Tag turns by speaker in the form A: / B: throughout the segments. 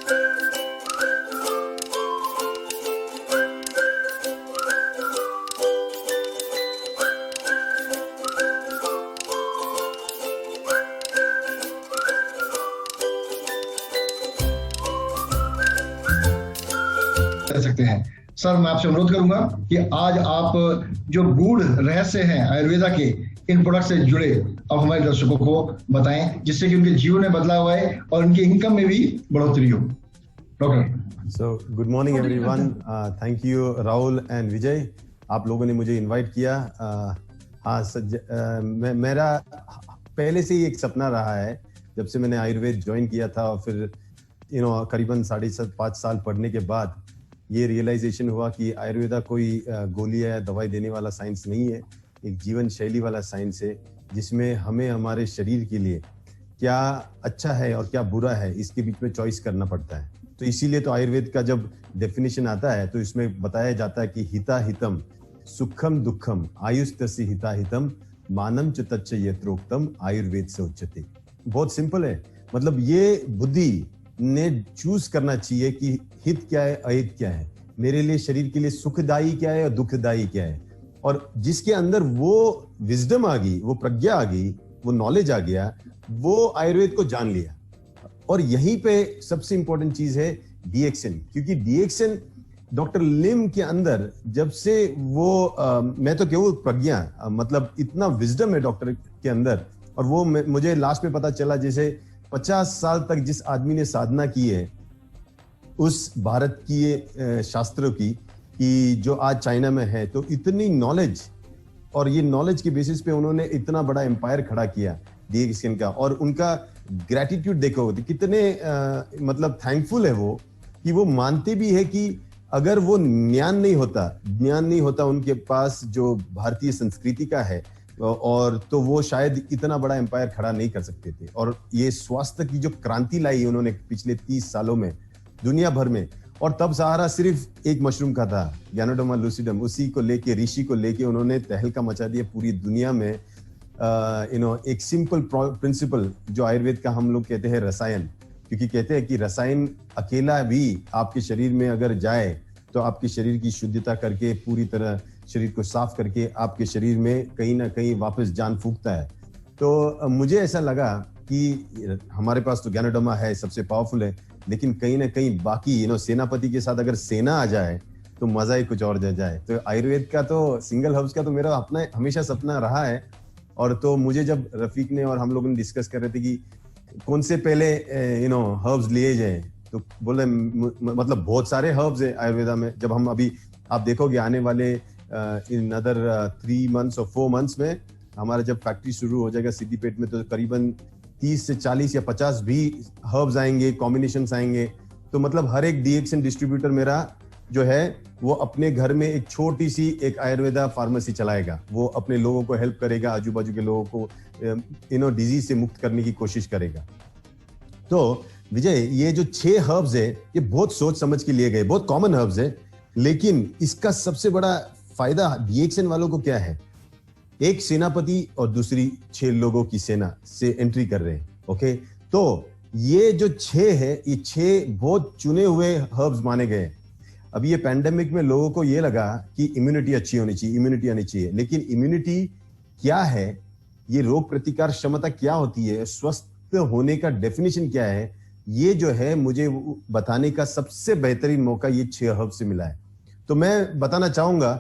A: कर सकते हैं। सर, मैं आपसे अनुरोध करूंगा कि आज आप जो गूढ़ रहस्य हैं आयुर्वेदा के इन प्रोडक्ट से जुड़े अब हमारे दर्शकों को बताएं, जिससे कि उनके जीवन में बदलाव आए और उनकी इनकम में भी बढ़ोतरी हो। Doctor.
B: So good morning everyone. Thank you Rahul and विजय, आप लोगों ने मुझे इनवाइट किया। मेरा पहले से ही एक सपना रहा है, जब से मैंने आयुर्वेद ज्वाइन किया था और फिर करीबन 5.5 साल पढ़ने के बाद ये रियलाइजेशन हुआ कि आयुर्वेदा कोई गोलियां या दवाई देने वाला साइंस नहीं है, एक जीवन शैली वाला साइंस है, जिसमें हमें हमारे शरीर के लिए क्या अच्छा है और क्या बुरा है इसके बीच में चॉइस करना पड़ता है। तो इसीलिए तो आयुर्वेद का जब डेफिनेशन आता है तो इसमें बताया जाता है कि हिता हितम सुखम दुखम आयुस्तस्य हिता हितम मानम च तच्च यत्रोक्तम आयुर्वेद से उच्यते। बहुत सिंपल है, मतलब ये बुद्धि ने चूज करना चाहिए कि हित क्या है, अहित क्या है, मेरे लिए शरीर के लिए सुखदायी क्या है और दुखदायी क्या है। और जिसके अंदर वो विजडम आ गई, वो प्रज्ञा आ गई, वो नॉलेज आ गया, वो आयुर्वेद को जान लिया। और यहीं पे सबसे इंपॉर्टेंट चीज है डीएक्सन, क्योंकि डीएक्सन डॉक्टर लिम के अंदर जब से वो मैं तो केवल प्रज्ञा, मतलब इतना विजडम है डॉक्टर के अंदर। और वो मुझे लास्ट में पता चला, जैसे 50 साल तक जिस आदमी ने साधना की है उस भारत की शास्त्रों की, कि जो आज चाइना में है, तो इतनी नॉलेज, और ये नॉलेज के बेसिस पे उन्होंने इतना बड़ा एम्पायर खड़ा किया डीएक्सन का। और उनका ग्रेटिट्यूड देखो कितने मतलब थैंकफुल है वो, कि वो मानते भी है कि अगर वो ज्ञान नहीं होता उनके पास जो भारतीय संस्कृति का है, और तो वो शायद इतना बड़ा एम्पायर खड़ा नहीं कर सकते थे। और ये स्वास्थ्य की जो क्रांति लाई उन्होंने पिछले 30 सालों में दुनिया भर में, और तब सहारा सिर्फ एक मशरूम का था, गैनोडर्मा लूसिडम, उसी को लेके, ऋषि को लेके उन्होंने तहलका मचा दिया पूरी दुनिया में। एक सिंपल प्रिंसिपल जो आयुर्वेद का हम लोग कहते हैं रसायन, क्योंकि कहते हैं कि रसायन अकेला भी आपके शरीर में अगर जाए तो आपके शरीर की शुद्धता करके, पूरी तरह शरीर को साफ करके आपके शरीर में कहीं ना कहीं वापस जान फूंकता है। तो मुझे ऐसा लगा कि हमारे पास तो गैनोडर्मा है, सबसे पावरफुल है, लेकिन कहीं ना कहीं बाकी सेनापति के साथ अगर सेना आ जाए तो मजा ही कुछ और जाए। तो आयुर्वेद का तो सिंगल हर्ब्स का तो मेरा अपना हमेशा सपना रहा है। और तो मुझे जब रफीक ने और हम लोगों ने डिस्कस कर रहे थे कि कौन से पहले हर्ब्स लिए जाए, तो बोले मतलब बहुत सारे हर्ब्स है आयुर्वेदा में। जब हम अभी आप देखोगे आने वाले इन अदर 3 months और 4 months में हमारा जब फैक्ट्री शुरू हो जाएगा सिद्दीपेट में, तो करीबन 30 से 40 या 50 भी हर्ब्स आएंगे, कॉम्बिनेशंस आएंगे। तो मतलब हर एक डीएक्सन डिस्ट्रीब्यूटर मेरा जो है वो अपने घर में एक छोटी सी एक आयुर्वेदा फार्मेसी चलाएगा। वो अपने लोगों को हेल्प करेगा, आजू बाजू के लोगों को डिजीज से मुक्त करने की कोशिश करेगा। तो विजय, ये जो 6 हर्ब्स है ये बहुत सोच समझ के लिए गए, बहुत कॉमन हर्ब्स है, लेकिन इसका सबसे बड़ा फायदा डीएक्सन वालों को क्या है, एक सेनापति और दूसरी 6 लोगों की सेना से एंट्री कर रहे हैं। ओके, तो ये जो 6 है, ये 6 बहुत चुने हुए हर्ब्स माने गए। अभी ये पैंडेमिक में लोगों को ये लगा कि इम्यूनिटी अच्छी होनी चाहिए, इम्यूनिटी आनी चाहिए, लेकिन इम्यूनिटी क्या है, ये रोग प्रतिकार क्षमता क्या होती है, स्वस्थ होने का डेफिनेशन क्या है, ये जो है मुझे बताने का सबसे बेहतरीन मौका ये 6 हर्ब से मिला है। तो मैं बताना चाहूंगा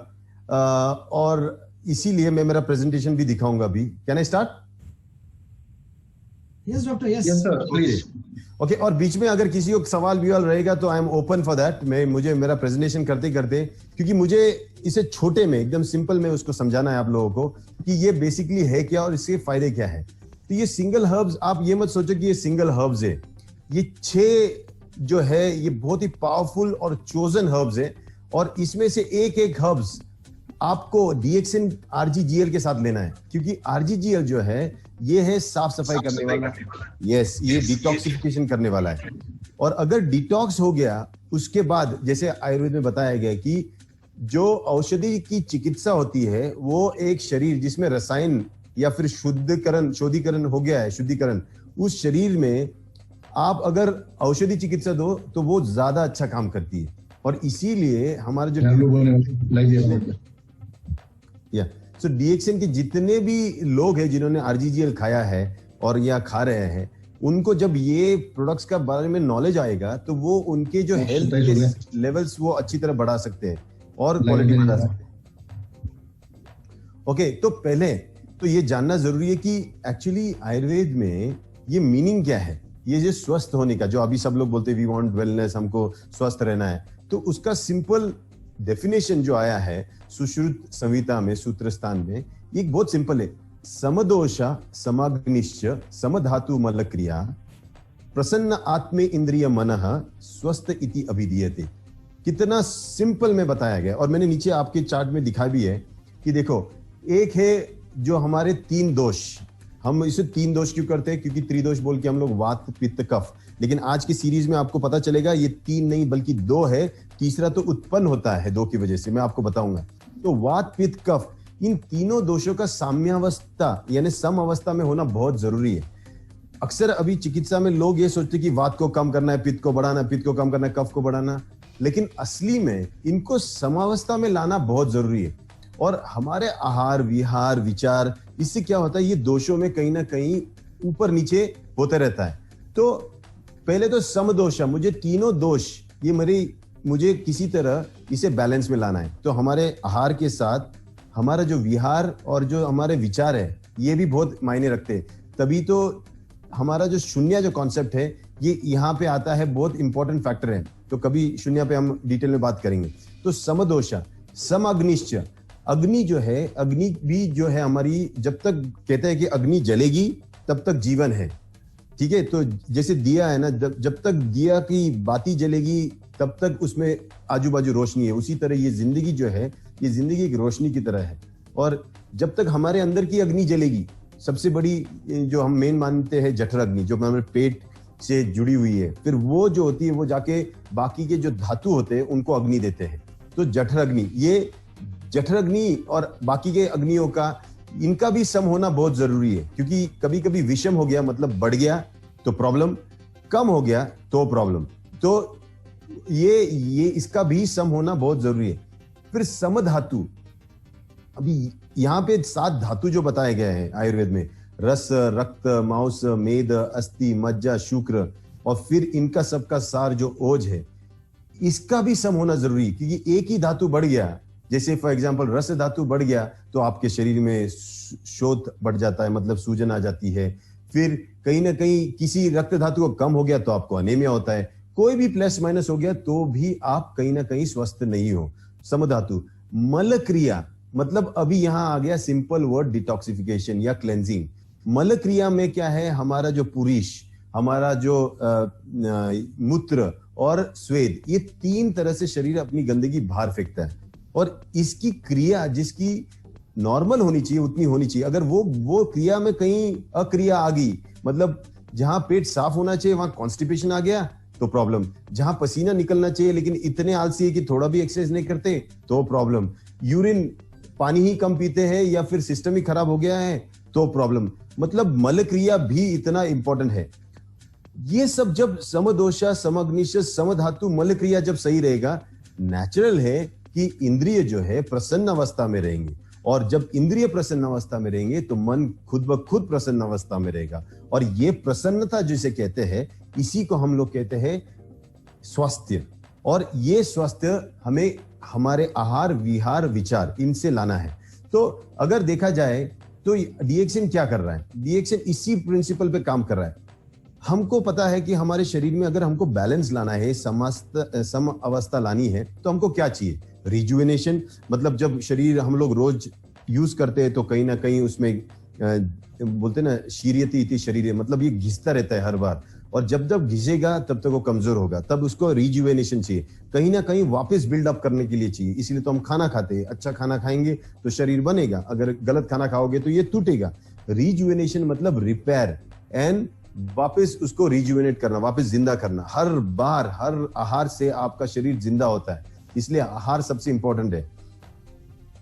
B: और इसीलिए मैं मेरा प्रेजेंटेशन भी दिखाऊंगा अभी। Can I start?
A: Yes doctor, yes sir, please.
B: Okay, और बीच में अगर किसी को सवाल विवाल रहेगा तो I am open for that. मुझे मेरा प्रेजेंटेशन करते करते, क्योंकि मुझे इसे छोटे में एकदम सिंपल में उसको समझाना है आप लोगों को कि ये बेसिकली है क्या और इसके फायदे क्या है। तो ये सिंगल हर्ब्स, आप ये मत सोचो कि ये सिंगल हर्ब्स है, ये 6 जो है ये बहुत ही पावरफुल और चोजन हर्ब्स है। और इसमें से एक हर्ब्स आपको डीएक्सन आरजीजीएल के साथ लेना है, क्योंकि आरजीजीएल जो है ये है साफ सफाई करने वाला, यस, ये डिटॉक्सिफिकेशन करने वाला है। और अगर डिटॉक्स हो गया उसके बाद, जैसे आयुर्वेद में बताया गया कि जो औषधि की चिकित्सा होती है वो एक शरीर जिसमें रसायन या फिर शोधीकरण हो गया है, शुद्धिकरण, उस शरीर में आप अगर औषधि चिकित्सा दो तो वो ज्यादा अच्छा काम करती है। और इसीलिए हमारा जो या सो डीएक्सएन के जितने भी लोग हैं जिन्होंने आरजीजीएल खाया है और या खा रहे हैं, उनको जब ये प्रोडक्ट्स का बारे में नॉलेज आएगा तो वो उनके जो हेल्थ के लेवल्स वो अच्छी तरह बढ़ा सकते हैं और क्वालिटी बढ़ा सकते हैं। ओके, तो पहले तो ये जानना जरूरी है कि एक्चुअली आयुर्वेद में ये मीनिंग क्या है, ये जो स्वस्थ होने का, जो अभी सब लोग बोलते हैं वी वांट वेलनेस, हमको स्वस्थ रहना है, तो उसका सिंपल डेफिनेशन जो आया है सुश्रुत संहिता में, सूत्र स्थान में, ये बहुत सिंपल है। समदोषा समाग्निश्च समधातु मल क्रिया प्रसन्न आत्मे इंद्रिय मनः स्वस्थ इति अभिधीयते। कितना सिंपल में बताया गया। और मैंने नीचे आपके चार्ट में दिखा भी है कि देखो, एक है जो हमारे 3 दोष, हम इसे 3 दोष क्यों करते हैं, क्योंकि त्रिदोष बोल के हम लोग वात पित्त कफ, लेकिन आज की सीरीज में आपको पता चलेगा ये 3 नहीं बल्कि 2 है, तीसरा तो उत्पन्न होता है 2 की वजह से, मैं आपको बताऊंगा। तो वात पित्त कफ, इन तीनों दोषों का साम्यावस्था यानी सम अवस्था में होना बहुत जरूरी है। अक्सर अभी चिकित्सा में लोग ये सोचते कि वात को कम करना है, पित्त को बढ़ाना है, पित्त को कम करना है, कफ को बढ़ाना, लेकिन असली में इनको समावस्था में लाना बहुत जरूरी है। और हमारे आहार विहार विचार, इससे क्या होता है, ये दोषों में कहीं ना कहीं ऊपर नीचे होते रहता है। तो पहले तो समदोष, मुझे तीनों दोष ये मुझे किसी तरह इसे बैलेंस में लाना है। तो हमारे आहार के साथ हमारा जो विहार और जो हमारे विचार है ये भी बहुत मायने रखते हैं। तभी तो हमारा जो शून्य जो कॉन्सेप्ट है ये यहाँ पे आता है, बहुत इंपॉर्टेंट फैक्टर है। तो कभी शून्य पे हम डिटेल में बात करेंगे। तो समदोषा समअग्निश्च, अग्नि जो है, अग्नि भी जो है हमारी, जब तक कहते हैं कि अग्नि जलेगी तब तक जीवन है, ठीक है। तो जैसे दिया है ना, जब तक दिया की बाती जलेगी तब तक उसमें आजू बाजू रोशनी है, उसी तरह ये जिंदगी जो है, ये जिंदगी एक रोशनी की तरह है। और जब तक हमारे अंदर की अग्नि जलेगी, सबसे बड़ी जो हम मेन मानते हैं जठर अग्नि, जो हमारे पेट से जुड़ी हुई है, फिर वो जो होती है वो जाके बाकी के जो धातु होते हैं उनको अग्नि देते हैं। तो जठर अग्नि, ये जठर अग्नि और बाकी के अग्नियों का, इनका भी सम होना बहुत जरूरी है। क्योंकि कभी कभी विषम हो गया मतलब बढ़ गया तो प्रॉब्लम, कम हो गया तो प्रॉब्लम। तो ये इसका भी सम होना बहुत जरूरी है। फिर समधातु, अभी यहाँ पे 7 धातु जो बताए गए हैं आयुर्वेद में, रस, रक्त, मांस, मेद, अस्थि, मज्जा, शुक्र, और फिर इनका सबका सार जो ओज है, इसका भी सम होना जरूरी है। क्योंकि एक ही धातु बढ़ गया, जैसे फॉर एग्जांपल रस धातु बढ़ गया तो आपके शरीर में शोथ बढ़ जाता है, मतलब सूजन आ जाती है। फिर कहीं ना कहीं किसी रक्त धातु को कम हो गया तो आपको अनीमिया होता है। कोई भी प्लस माइनस हो गया तो भी आप कहीं ना कहीं स्वस्थ नहीं हो। समधातु मल क्रिया, मतलब अभी यहां आ गया सिंपल वर्ड डिटॉक्सिफिकेशन या क्लेंजिंग। मल क्रिया में क्या है, हमारा जो पुरीश, हमारा जो मूत्र और स्वेद, ये 3 तरह से शरीर अपनी गंदगी बाहर फेंकता है। और इसकी क्रिया जिसकी नॉर्मल होनी चाहिए उतनी होनी चाहिए। अगर वो क्रिया में कहीं अक्रिया आ गई, मतलब जहां पेट साफ होना चाहिए वहां कॉन्स्टिपेशन आ गया तो प्रॉब्लम, जहां पसीना निकलना चाहिए लेकिन इतने आलसी है कि थोड़ा भी एक्सरसाइज नहीं करते तो प्रॉब्लम, यूरिन पानी ही कम पीते हैं या फिर सिस्टम ही खराब हो गया है तो प्रॉब्लम। मतलब मल क्रिया भी इतना इंपॉर्टेंट है। ये सब जब समदोषा समअग्निश समधातु मल क्रिया जब सही रहेगा, नेचुरल है कि इंद्रिय जो है प्रसन्न अवस्था में रहेंगे। और जब इंद्रिय प्रसन्न अवस्था में रहेंगे तो मन खुद ब खुद प्रसन्न अवस्था में रहेगा। और ये प्रसन्नता जिसे कहते हैं, इसी को हम लोग कहते हैं स्वास्थ्य। और ये स्वास्थ्य हमें हमारे आहार विहार विचार इनसे लाना है। तो अगर देखा जाए तो डीएक्सएन क्या कर रहा है, डीएक्सएन इसी प्रिंसिपल पे काम कर रहा है। हमको पता है कि हमारे शरीर में अगर हमको बैलेंस लाना है, सम अवस्था लानी है, तो हमको क्या चाहिए, रिजुवेनेशन। मतलब जब शरीर हम लोग रोज यूज करते हैं तो कहीं ना कहीं उसमें बोलते ना शीरियति इति शरीर, मतलब ये घिसता रहता है हर बार, और जब घिसेगा तब तक वो कमजोर होगा, तब उसको रिजुवेनेशन चाहिए, कहीं ना कहीं वापस बिल्डअप करने के लिए चाहिए। इसीलिए तो हम खाना खाते हैं, अच्छा खाना खाएंगे तो शरीर बनेगा, अगर गलत खाना खाओगे तो ये टूटेगा। रिजुवेनेशन मतलब रिपेयर एंड वापस उसको रिजुवेनेट करना, वापस जिंदा करना। हर बार हर आहार से आपका शरीर जिंदा होता है, इसलिए आहार सबसे इंपॉर्टेंट है।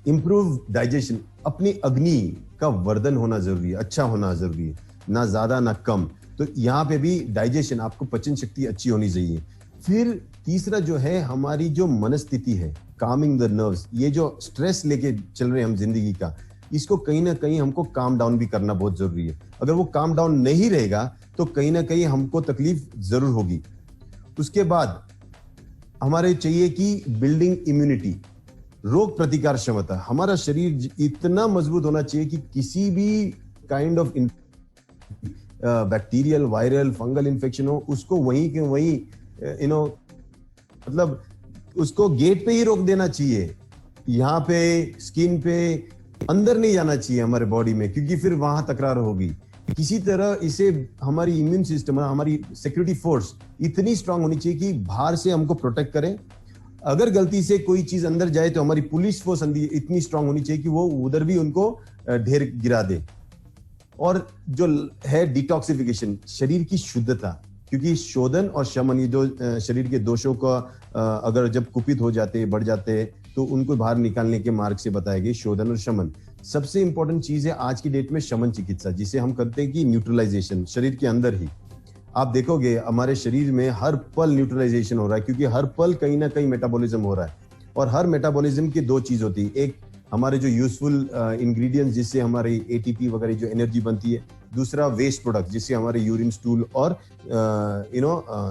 B: इंप्रूव डाइजेशन, अपनी अग्नि का वर्धन होना जरूरी है, अच्छा होना जरूरी है, ना ज्यादा ना कम। तो यहाँ पे भी डाइजेशन, आपको पचन शक्ति अच्छी होनी चाहिए। फिर तीसरा जो है हमारी जो मनस्थिति है, कामिंग द नर्व्स, ये जो स्ट्रेस लेके चल रहे हैं हम जिंदगी का, इसको कहीं ना कहीं हमको काम डाउन भी करना बहुत जरूरी है। अगर वो काम डाउन नहीं रहेगा तो कहीं ना कहीं हमको तकलीफ जरूर होगी। उसके बाद हमारे चाहिए कि बिल्डिंग इम्यूनिटी, रोग प्रतिकार क्षमता। हमारा शरीर इतना मजबूत होना चाहिए कि किसी भी kind of bacterial, viral, fungal infection हो, उसको वहीं के वहीं मतलब उसको गेट पे ही रोक देना चाहिए। यहाँ पे स्किन पे अंदर नहीं जाना चाहिए हमारे बॉडी में, क्योंकि फिर वहां तकरार होगी। किसी तरह इसे हमारी इम्यून सिस्टम, हमारी सिक्योरिटी फोर्स इतनी स्ट्रांग होनी चाहिए कि बाहर से हमको प्रोटेक्ट करे। अगर गलती से कोई चीज अंदर जाए तो हमारी पुलिस फोर्स इतनी स्ट्रांग होनी चाहिए कि वो उधर भी उनको ढेर गिरा दे। और जो है डिटॉक्सिफिकेशन, शरीर की शुद्धता, क्योंकि शोधन और शमन, ये जो शरीर के दोषों का अगर जब कुपित हो जाते, बढ़ जाते, तो उनको बाहर निकालने के मार्ग से बताया गया शोधन और शमन। सबसे इंपॉर्टेंट चीज है आज की डेट में शमन चिकित्सा, जिसे हम करते हैं कि न्यूट्रलाइजेशन, शरीर के अंदर ही। आप देखोगे हमारे शरीर में हर पल न्यूट्रलाइजेशन हो रहा है, क्योंकि हर पल कहीं ना कहीं मेटाबॉलिज्म हो रहा है। और हर मेटाबॉलिज्म की दो चीज होती है, एक हमारे जो यूजफुल इंग्रेडिएंट्स जिससे हमारी एटीपी वगैरह जो एनर्जी बनती है, दूसरा वेस्ट प्रोडक्ट जिससे हमारे यूरिन, स्टूल और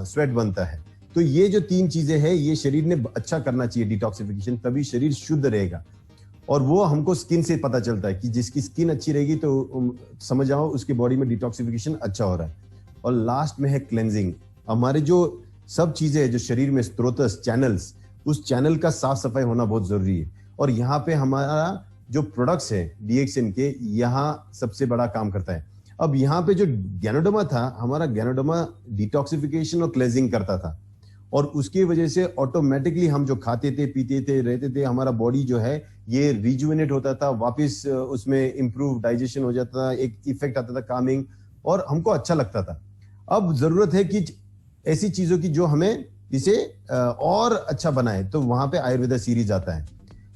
B: स्वेट बनता है। तो ये जो तीन चीजें हैं, ये शरीर ने अच्छा करना चाहिए डिटॉक्सिफिकेशन, तभी शरीर शुद्ध रहेगा। और वो हमको स्किन से पता चलता है कि जिसकी स्किन अच्छी रहेगी तो समझ आओ उसकी बॉडी में डिटॉक्सिफिकेशन अच्छा हो रहा है। और लास्ट में है क्लेंजिंग। हमारे जो सब चीजें हैं जो शरीर में स्त्रोतस, चैनल्स, उस चैनल का साफ सफाई होना बहुत जरूरी है। और यहाँ पे हमारा जो प्रोडक्ट्स है डीएक्सएन के, यहाँ सबसे बड़ा काम करता है। अब यहाँ पे जो गैनोडर्मा था, हमारा गैनोडर्मा डिटॉक्सिफिकेशन और क्लेंजिंग करता था, और उसकी वजह से ऑटोमेटिकली हम जो खाते थे, पीते थे, रहते थे, हमारा बॉडी जो है ये रिजुवेनेट होता था, वापस उसमें इंप्रूव डाइजेशन हो जाता था, एक इफेक्ट आता था कामिंग, और हमको अच्छा लगता था। अब जरूरत है कि ऐसी चीजों की जो हमें इसे और अच्छा बनाए, तो वहां पे आयुर्वेदा सीरीज आता है।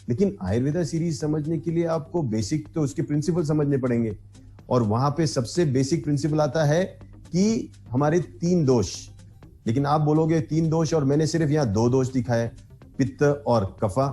B: लेकिन आयुर्वेदा सीरीज समझने के लिए आपको बेसिक तो उसके प्रिंसिपल समझने पड़ेंगे, और वहां पे सबसे बेसिक प्रिंसिपल आता है कि हमारे 3 दोष। लेकिन आप बोलोगे 3 दोष, और मैंने सिर्फ यहाँ 2 दोष दिखाए, पित्त और कफा,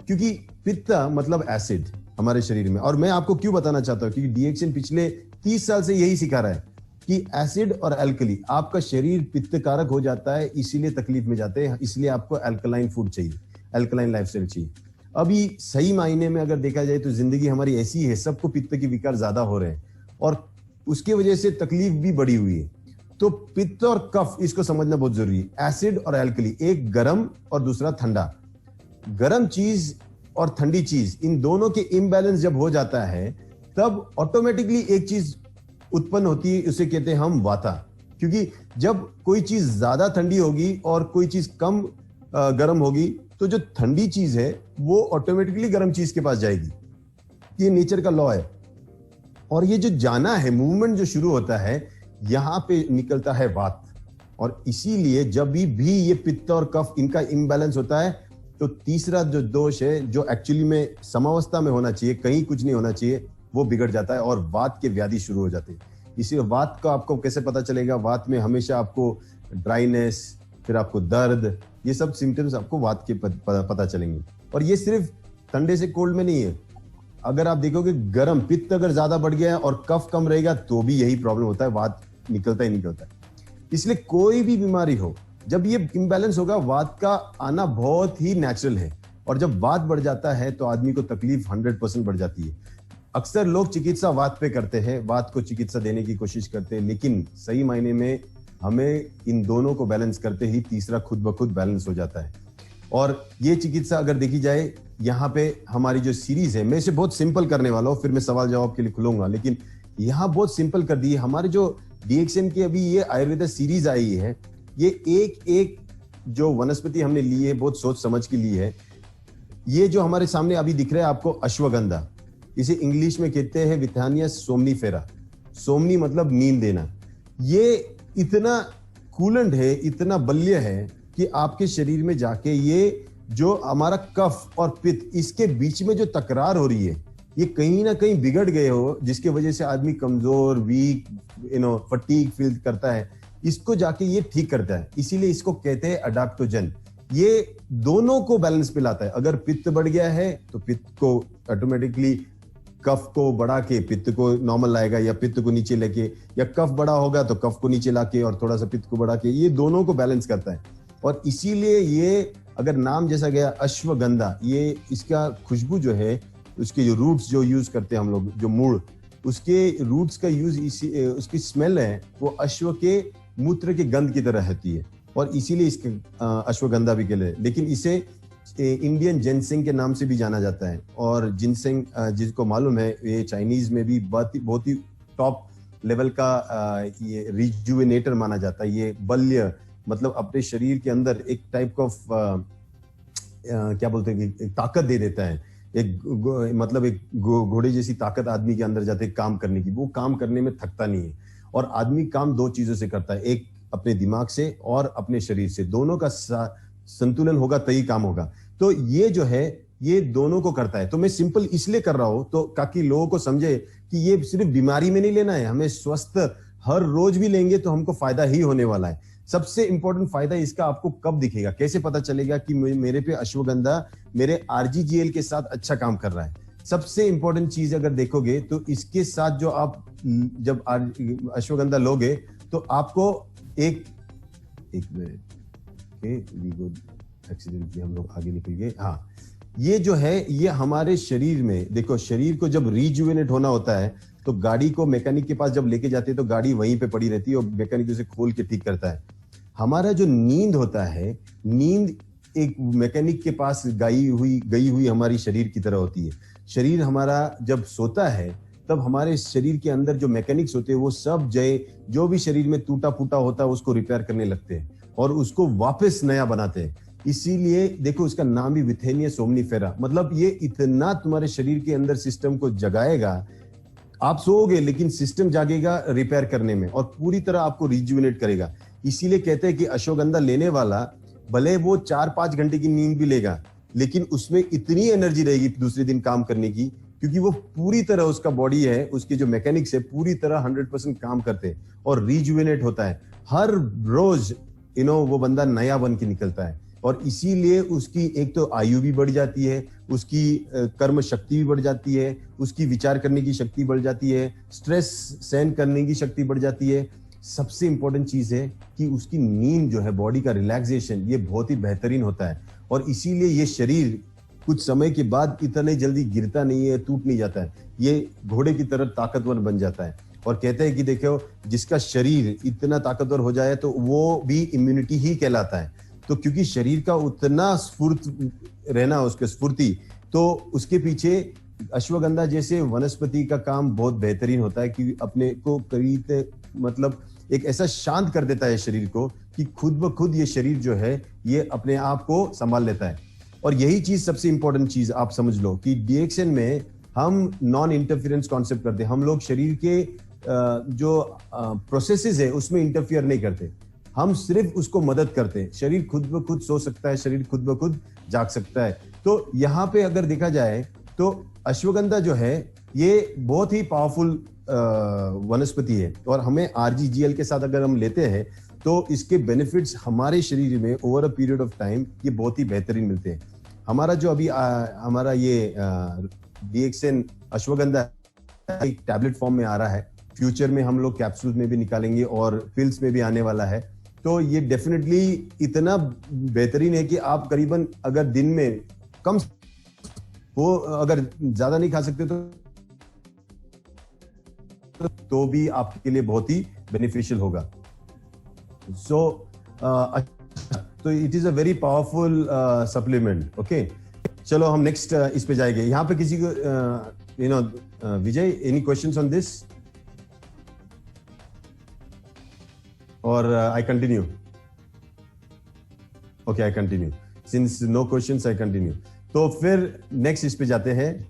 B: क्योंकि पित्त मतलब एसिड हमारे शरीर में। और मैं आपको क्यों बताना चाहता हूँ, क्योंकि डीएक्सएन पिछले 30 साल से यही सिखा रहा है कि एसिड और एल्कली, आपका शरीर पित्त कारक हो जाता है, इसीलिए तकलीफ में जाते हैं, इसलिए आपको एल्कलाइन फूड चाहिए, एल्कलाइन लाइफस्टाइल चाहिए। अभी सही मायने में अगर देखा जाए तो जिंदगी हमारी ऐसी है, सबको पित्त के विकार ज्यादा हो रहे हैं, और उसकी वजह से तकलीफ भी बढ़ी हुई है। तो पित्त और कफ, इसको समझना बहुत जरूरी है। एसिड और एल्कली, एक गर्म और दूसरा ठंडा। गर्म चीज और ठंडी चीज, इन दोनों के इम्बैलेंस जब हो जाता है, तब ऑटोमेटिकली एक चीज उत्पन्न होती है, उसे कहते हैं हम वाता। क्योंकि जब कोई चीज ज्यादा ठंडी होगी और कोई चीज कम गर्म होगी, तो जो ठंडी चीज है वो ऑटोमेटिकली गर्म चीज के पास जाएगी। ये नेचर का लॉ है। और ये जो जाना है, मूवमेंट जो शुरू होता है, यहां पे निकलता है वात। और इसीलिए जब भी ये पित्त और कफ इनका इम्बैलेंस होता है, तो तीसरा जो दोष है, जो एक्चुअली में समावस्था में होना चाहिए, कहीं कुछ नहीं होना चाहिए, वो बिगड़ जाता है और वात के व्याधि शुरू हो जाते हैं। इसी वात का आपको कैसे पता चलेगा? वात में हमेशा आपको ड्राइनेस, फिर आपको दर्द, ये सब सिम्टम्स आपको वात के पता चलेंगे। और ये सिर्फ ठंडे से कोल्ड में नहीं है। अगर आप देखोगे गर्म पित्त अगर ज्यादा बढ़ गया है और कफ कम रहेगा, तो भी यही प्रॉब्लम होता है, वात निकलता ही निकलता है। इसलिए कोई भी बीमारी हो, जब ये इम्बैलेंस होगा, वात का आना बहुत ही नेचुरल है। और जब वात बढ़ जाता है तो आदमी को तकलीफ 100% बढ़ जाती है। अक्सर लोग चिकित्सा वात पे करते हैं, वात को चिकित्सा देने की कोशिश करते हैं, लेकिन सही मायने में हमें इन दोनों को बैलेंस करते ही तीसरा खुद ब खुद बैलेंस हो जाता है। और ये चिकित्सा अगर देखी जाए, यहाँ पे हमारी जो सीरीज है, मैं इसे बहुत सिंपल करने वाला हूँ, फिर मैं सवाल जवाब के लिए खुलूंगा, लेकिन यहाँ बहुत सिंपल कर दी है। हमारे जो डीएक्सएन की अभी ये आयुर्वेदा सीरीज आई है, ये एक एक जो वनस्पति हमने ली है, बहुत सोच समझ के ली है। ये जो हमारे सामने अभी दिख रहा है आपको, अश्वगंधा, इसे इंग्लिश में कहते हैं विथानिया सोमनीफेरा। सोमनी मतलब नींद देना। ये इतना कूलेंट है, इतना बल्य है कि आपके शरीर में जाके ये जो हमारा कफ और पित्त, इसके बीच में जो तकरार हो रही है, ये कहीं ना कहीं बिगड़ गए हो, जिसके वजह से आदमी कमजोर, वीक, फटीग फील करता है, इसको जाके ये ठीक करता है। इसीलिए इसको कहते हैं अडाप्टोजन। ये दोनों को बैलेंस पे लाता है। अगर पित्त बढ़ गया है तो पित्त को ऑटोमेटिकली कफ को बढ़ा के पित्त को नॉर्मल लाएगा, या पित्त को नीचे लेके, या कफ बड़ा होगा तो कफ को नीचे लाके और थोड़ा सा पित्त को बढ़ा के, ये दोनों को बैलेंस करता है। और इसीलिए ये, अगर नाम जैसा गया अश्वगंधा, ये इसका खुशबू जो है, उसके जो रूट्स जो यूज करते हैं हम लोग, जो मूल, उसके रूट्स का यूज, इसी उसकी स्मेल है वो अश्व के मूत्र के गंध की तरह रहती है, और इसीलिए इसके अश्वगंधा भी कहते हैं। लेकिन इसे इंडियन जिनसेंग के नाम से भी जाना जाता है। और जिनसेंग, जिसको मालूम है, ये चाइनीज में भी बहुत ही टॉप लेवल का ये रिजुविनेटर माना जाता है। ये बल्य, मतलब अपने शरीर के अंदर एक टाइप ऑफ क्या बोलते हैं कि ताकत दे देता है। मतलब एक घोड़े जैसी ताकत आदमी के अंदर जाते काम करने की, वो काम करने में थकता नहीं है। और आदमी काम दो चीजों से करता है, एक अपने दिमाग से और अपने शरीर से, दोनों का संतुलन होगा तभी काम होगा। तो ये जो है, ये दोनों को करता है। तो मैं सिंपल इसलिए कर रहा हूं तो ताकि लोगों को समझे कि ये सिर्फ बीमारी में नहीं लेना है, हमें स्वस्थ हर रोज भी लेंगे तो हमको फायदा ही होने वाला है। सबसे इंपॉर्टेंट फायदा इसका आपको कब दिखेगा, कैसे पता चलेगा कि मेरे पे अश्वगंधा मेरे आरजीजीएल के साथ अच्छा काम कर रहा है। सबसे इंपॉर्टेंट चीज अगर देखोगे तो इसके साथ जो आप जब अश्वगंधा लोगे तो आपको एक मिनट, एक्सीडेंटली हम लोग आगे निकल गए। हाँ, ये जो है, ये हमारे शरीर में देखो, शरीर को जब रिजुवेनेट होना होता है तो गाड़ी को मैकेनिक के पास जब लेके जाते हैं तो गाड़ी वहीं पे पड़ी रहती है और मैकेनिक उसे खोल के ठीक करता है। हमारा जो नींद होता है, नींद एक मैकेनिक के पास गई हुई हमारी शरीर की तरह होती है। शरीर हमारा जब सोता है तब हमारे शरीर के अंदर जो मैकेनिक्स होते हैं वो सब जो भी शरीर में टूटा फूटा होता है उसको रिपेयर करने लगते हैं और उसको वापस नया बनाते हैं। इसीलिए देखो, इसका नाम भी विथेनिया सोमनीफेरा, मतलब ये इतना तुम्हारे शरीर के अंदर सिस्टम को जगाएगा। आप सोओगे लेकिन सिस्टम जागेगा रिपेयर करने में और पूरी तरह आपको रिजुविनेट करेगा। इसीलिए कहते हैं कि अश्वगंधा लेने वाला भले वो 4-5 घंटे की नींद भी लेगा, लेकिन उसमें इतनी एनर्जी रहेगी दूसरे दिन काम करने की, क्योंकि वो पूरी तरह, उसका बॉडी है, उसके जो मैकेनिक्स है पूरी तरह 100% काम करते हैं और रिजुविनेट होता है। हर रोज वो बंदा नया बन के निकलता है। और इसीलिए उसकी एक तो आयु भी बढ़ जाती है, उसकी कर्म शक्ति भी बढ़ जाती है, उसकी विचार करने की शक्ति बढ़ जाती है, स्ट्रेस सहन करने की शक्ति बढ़ जाती है। सबसे इंपॉर्टेंट चीज है कि उसकी नींद जो है, बॉडी का रिलैक्सेशन, ये बहुत ही बेहतरीन होता है। और इसीलिए ये शरीर कुछ समय के बाद इतने जल्दी गिरता नहीं है, टूट नहीं जाता है, ये घोड़े की तरह ताकतवर बन जाता है। और कहते हैं कि देखो, जिसका शरीर इतना ताकतवर हो जाए तो वो भी इम्यूनिटी ही कहलाता है। तो क्योंकि शरीर का उतना स्फूर्त रहना, उसके स्फूर्ति, तो उसके पीछे अश्वगंधा जैसे वनस्पति का काम बहुत बेहतरीन होता है कि अपने को करीब, मतलब एक ऐसा शांत कर देता है शरीर को कि खुद ब खुद ये शरीर जो है ये अपने आप को संभाल लेता है। और यही चीज सबसे इंपॉर्टेंट चीज आप समझ लो कि डीएक्सएन में हम नॉन इंटरफेरेंस कॉन्सेप्ट करते हैं। हम लोग शरीर के जो प्रोसेसेस है उसमें इंटरफियर नहीं करते, हम सिर्फ उसको मदद करते हैं। शरीर खुद ब खुद सो सकता है, शरीर खुद ब खुद जाग सकता है। तो यहाँ पे अगर देखा जाए तो अश्वगंधा जो है ये बहुत ही पावरफुल वनस्पति है। और हमें आरजीजीएल के साथ अगर हम लेते हैं तो इसके बेनिफिट्स हमारे शरीर में over a period of time ये बहुत ही बेहतरीन मिलते हैं। हमारा जो अभी हमारा ये डीएक्सएन अश्वगंधा एक टैबलेट फॉर्म में आ रहा है, फ्यूचर में हम लोग कैप्सूल में भी निकालेंगे और पिल्स में भी आने वाला है। तो ये डेफिनेटली इतना बेहतरीन है कि आप करीबन अगर दिन में कम वो अगर ज्यादा नहीं खा सकते तो भी आपके लिए बहुत ही बेनिफिशियल होगा। तो it is a very powerful supplement. Okay, चलो हम नेक्स्ट इस पे जाएंगे। यहाँ पे किसी को विजय, एनी क्वेश्चंस ऑन दिस और I continue? Okay, I continue. Since no questions, I continue. तो फिर नेक्स्ट इस पे जाते हैं,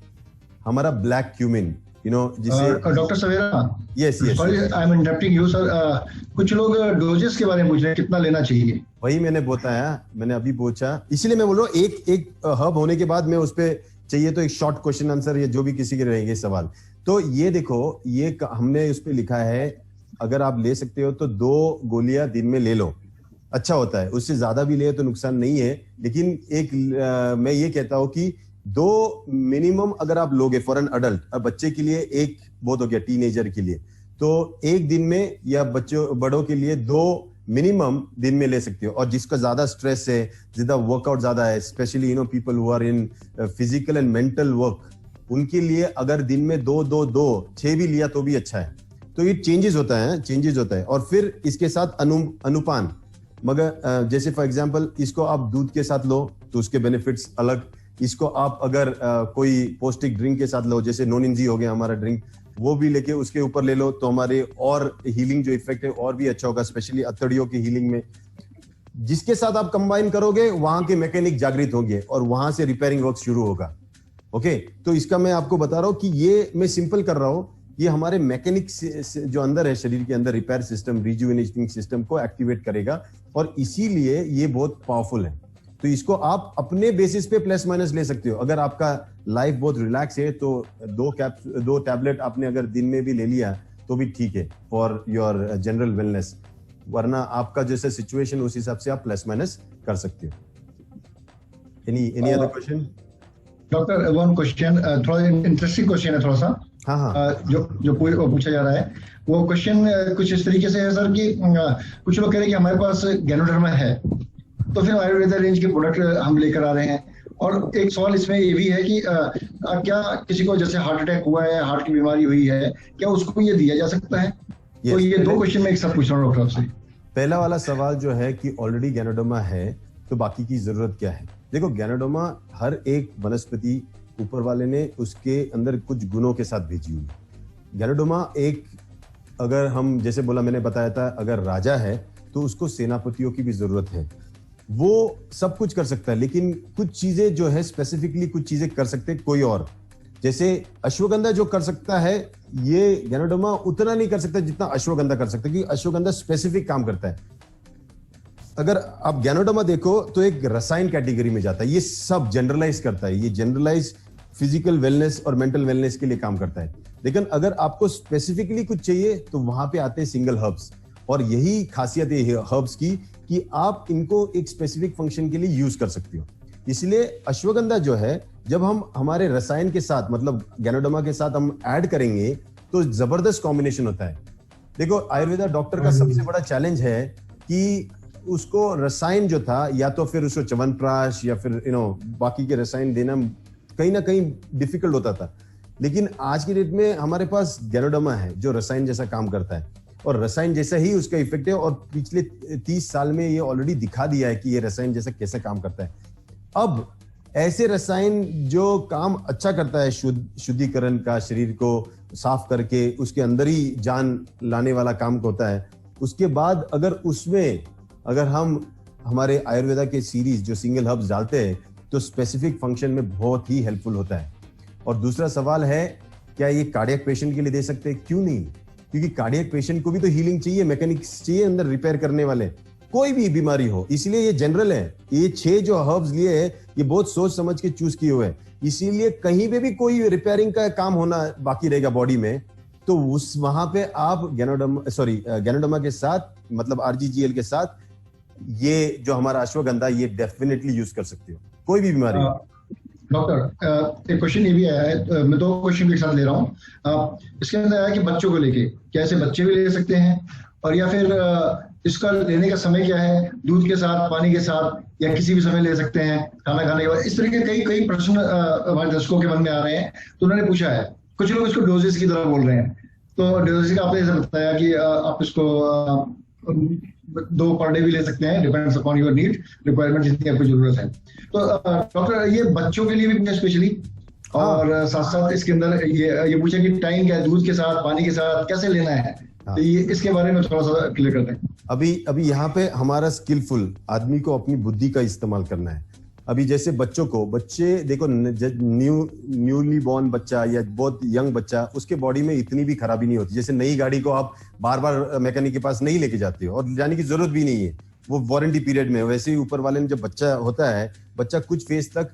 B: हमारा ब्लैक क्यूमिन, जिसे
A: doctor Savera,
B: yes
A: sorry I am interrupting you sir, कुछ लोग डोजेस के बारे में पूछ रहे हैं, कितना लेना चाहिए?
B: वही मैंने बताया, मैंने अभी पूछा, इसलिए मैं बोल रहा हूँ एक हब होने के बाद मैं उस पे चाहिए तो एक शॉर्ट क्वेश्चन आंसर या जो भी किसी के रहेंगे सवाल। तो ये देखो, ये हमने उस पे लिखा है अगर आप ले सकते हो तो 2 गोलियां दिन में ले लो, अच्छा होता है। उससे ज्यादा भी ले तो नुकसान नहीं है, लेकिन एक मैं ये कहता हूं कि 2 मिनिमम अगर आप लोगे फॉर एन अडल्ट, अब बच्चे के लिए 1 बहुत हो गया, टीनेजर के लिए तो 1 दिन में, या बच्चों बड़ों के लिए 2 मिनिमम दिन में ले सकते हो। और जिसका ज्यादा स्ट्रेस है, ज्यादा वर्कआउट ज्यादा है, specially people who are in physical and mental work, उनके लिए अगर दिन में 2 6 भी लिया तो भी अच्छा है। तो ये चेंजेस होता है। और फिर इसके साथ अनुपान, मगर जैसे फॉर एग्जांपल इसको आप दूध के साथ लो तो उसके बेनिफिट्स अलग, इसको आप अगर कोई पौष्टिक ड्रिंक के साथ लो, जैसे नोनिंजी हो गया हमारा ड्रिंक, वो भी लेके उसके ऊपर ले लो तो हमारे और हीलिंग जो इफेक्ट है और भी अच्छा होगा, स्पेशली अतड़ियों की हीलिंग में। जिसके साथ आप कंबाइन करोगे वहां के मैकेनिक जागृत होंगे और वहां से रिपेयरिंग वर्क शुरू होगा। ओके, तो इसका मैं आपको बता रहा हूं कि ये मैं सिंपल कर रहा हूं, ये हमारे मैकेनिक जो अंदर है, शरीर के अंदर रिपेयर सिस्टम, रिजुविनेटिंग सिस्टम को एक्टिवेट करेगा, और इसीलिए ये बहुत पावरफुल है। तो इसको आप अपने बेसिस पे प्लस माइनस ले सकते हो। अगर आपका लाइफ बहुत रिलैक्स है तो 2 टैबलेट आपने अगर दिन में भी ले लिया तो भी ठीक है फॉर योर जनरल वेलनेस, वरना आपका जैसे सिचुएशन उस हिसाब से आप प्लस माइनस कर सकते हो। Any other question?
A: Doctor, one question, थोड़ा इंटरेस्टिंग क्वेश्चन है थोड़ा सा।
B: हाँ।
A: जो पूछा जा रहा है वो क्वेश्चन कुछ इस तरीके से है सर कि कुछ लोग कह रहे हैं कि हमारे पास गैनोडर्मा है, तो फिर आयुर्वेदा रेंज के प्रोडक्ट हम लेकर आ रहे हैं, और एक सवाल इसमें ये भी है कि क्या किसी को जैसे हार्ट अटैक हुआ है, हार्ट की बीमारी हुई है, क्या उसको ये दिया जा सकता है? तो ये 2 क्वेश्चन में एक साथ पूछ रहा हूँ डॉक्टर आपसे।
B: पहला वाला सवाल जो है कि ऑलरेडी गैनोडर्मा है तो बाकी की जरूरत क्या है? देखो, गैनोडर्मा हर एक वनस्पति ऊपर वाले ने उसके अंदर कुछ गुणों के साथ भेजी हुई। गैनोडर्मा एक, अगर हम जैसे बोला, मैंने बताया था, अगर राजा है तो उसको सेनापतियों की भी जरूरत है। वो सब कुछ कर सकता है, लेकिन कुछ चीजें जो है स्पेसिफिकली कुछ चीजें कर सकते हैं कोई और। जैसे अश्वगंधा जो कर सकता है, ये गैनोडर्मा उतना नहीं कर सकता जितना अश्वगंधा कर सकता है, क्योंकि अश्वगंधा स्पेसिफिक काम करता है। अगर आप गैनोडर्मा देखो तो एक रसायन कैटेगरी में जाता है, ये सब जनरलाइज करता है, ये जनरलाइज फिजिकल वेलनेस और मेंटल वेलनेस के लिए काम करता है। लेकिन अगर आपको स्पेसिफिकली कुछ चाहिए तो वहां पे आते हैं सिंगल हर्ब्स, और यही खासियत है हर्ब्स की कि आप इनको एक स्पेसिफिक फंक्शन के लिए यूज कर सकते हो। इसलिए अश्वगंधा जो है, जब हम हमारे रसायन के साथ, मतलब गैनोडर्मा के साथ हम ऐड करेंगे तो जबरदस्त कॉम्बिनेशन होता है। देखो, आयुर्वेदा डॉक्टर का सबसे बड़ा चैलेंज है कि उसको रसायन जो था, या तो फिर उसको च्यवनप्राश या फिर बाकी के रसायन देना कहीं ना कहीं डिफिकल्ट होता था। लेकिन आज की डेट में हमारे पास गैनोडर्मा है जो रसायन जैसा काम करता है, और रसायन जैसा ही उसका इफेक्ट है, और पिछले 30 साल में ये ऑलरेडी दिखा दिया है कि ये रसायन जैसा कैसे काम करता है। अब ऐसे रसायन जो काम अच्छा करता है, शुद्धिकरण का, शरीर को साफ करके उसके अंदर ही जान लाने वाला काम होता है, उसके बाद अगर हम हमारे आयुर्वेदा के सीरीज जो सिंगल हर्ब्स डालते हैं तो स्पेसिफिक फंक्शन में बहुत ही हेल्पफुल होता है। और दूसरा सवाल है, क्या ये कार्डियक पेशेंट के लिए दे सकते हैं? क्यों नहीं, क्योंकि कार्डियक पेशेंट को भी तो हीलिंग चाहिए, मैकेनिक्स चाहिए अंदर रिपेयर करने वाले, कोई भी बीमारी हो। इसलिए ये जनरल है। ये 6 जो हर्ब्स लिए है, ये बहुत सोच समझ के चूज किए हुए हैं। इसीलिए कहीं पे भी कोई रिपेयरिंग का काम होना बाकी रहेगा बॉडी में, तो वहां पे आप गैनोडर्मा के साथ, मतलब RGGL के साथ, ये जो हमारा अश्वगंधा, ये डेफिनेटली यूज कर सकते हो कोई भी बीमारी।
A: डॉक्टर, एक क्वेश्चन ये भी आया है, मैं 2 क्वेश्चन एक साथ ले रहा हूँ। इसके अंदर आया कि बच्चों को लेके, क्या ऐसे बच्चे भी ले सकते हैं, और या फिर इसका लेने का समय क्या है, दूध के साथ, पानी के साथ, या किसी भी समय ले सकते हैं खाना खाने के बाद? इस तरह के कई प्रश्न हमारे दर्शकों के मन में आ रहे हैं, तो उन्होंने पूछा है। कुछ लोग इसको डोजेस की तरह बोल रहे हैं, तो डोजेस का आपने जैसे बताया कि आप इसको 2 पर डे भी ले सकते हैं, depends upon your need, requirement, जितनी आपको जरूरत है। तो डॉक्टर, ये बच्चों के लिए भी स्पेशली, और साथ साथ इसके अंदर ये पूछा कि टाइम क्या है, दूध के साथ, पानी के साथ कैसे लेना है, तो ये इसके बारे में थोड़ा सा क्लियर कर दें।
B: अभी यहाँ पे हमारा स्किलफुल आदमी को अपनी बुद्धि का इस्तेमाल करना है। अभी जैसे बच्चे देखो, न्यूली बॉर्न बच्चा या बहुत यंग बच्चा, उसके बॉडी में इतनी भी खराबी नहीं होती। जैसे नई गाड़ी को आप बार बार मैकेनिक के पास नहीं लेके जाते हो, और जाने की जरूरत भी नहीं है, वो वारंटी पीरियड में। वैसे ही ऊपर वाले ने जब बच्चा होता है, बच्चा कुछ फेज तक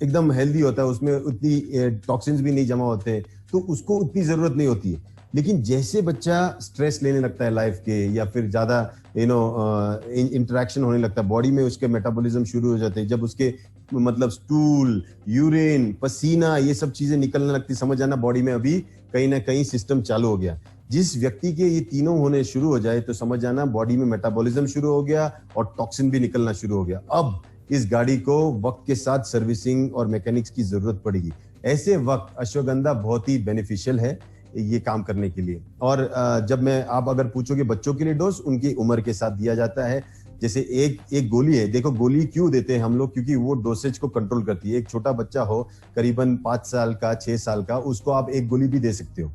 B: एकदम हेल्दी होता है, उसमें उतनी टॉक्सिन्स भी नहीं जमा होते, तो उसको उतनी जरूरत नहीं होती है। लेकिन जैसे बच्चा स्ट्रेस लेने लगता है लाइफ के, या फिर ज्यादा इंटरेक्शन होने लगता है बॉडी में, उसके मेटाबॉलिज्म शुरू हो जाते हैं, जब उसके मतलब स्टूल, यूरिन, पसीना, ये सब चीजें निकलने लगती, समझ आना बॉडी में अभी कहीं ना कहीं सिस्टम चालू हो गया। जिस व्यक्ति के ये तीनों होने शुरू हो जाए तो समझ आना बॉडी में मेटाबॉलिज्म शुरू हो गया और टॉक्सिन भी निकलना शुरू हो गया। अब इस गाड़ी को वक्त के साथ सर्विसिंग और मैकेनिक्स की जरूरत पड़ेगी। ऐसे वक्त अश्वगंधा बहुत ही बेनिफिशियल है ये काम करने के लिए। और जब आप अगर पूछोगे बच्चों के लिए डोज, उनकी उम्र के साथ दिया जाता है। जैसे एक गोली है, देखो गोली क्यों देते हैं हम लोग, क्योंकि वो डोसेज को कंट्रोल करती है। एक छोटा बच्चा हो करीबन 5 साल का, 6 साल का, उसको आप एक गोली भी दे सकते हो,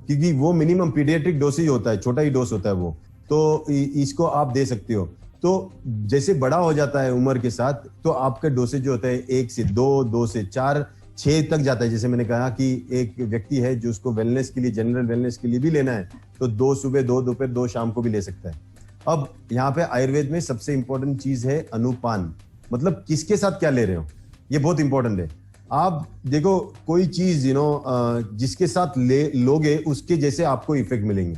B: क्योंकि वो मिनिमम पीडियाट्रिक डोसेज होता है, छोटा ही डोज होता है वो, तो इसको आप दे सकते हो। तो जैसे बड़ा हो जाता है उम्र के साथ, तो आपका डोसेज जो होता है 1 से 2, 2 से 4, 6 तक जाता है। जैसे मैंने कहा कि एक व्यक्ति है जो उसको वेलनेस के लिए, जनरल वेलनेस के लिए भी लेना है, तो 2 सुबह, 2 दोपहर, 2 शाम को भी ले सकता है। अब यहाँ पे आयुर्वेद में सबसे इंपॉर्टेंट चीज है अनुपान, मतलब किसके साथ क्या ले रहे हो, ये बहुत इंपॉर्टेंट है। आप देखो कोई चीज जिसके साथ लोगे उसके जैसे आपको इफेक्ट मिलेंगे।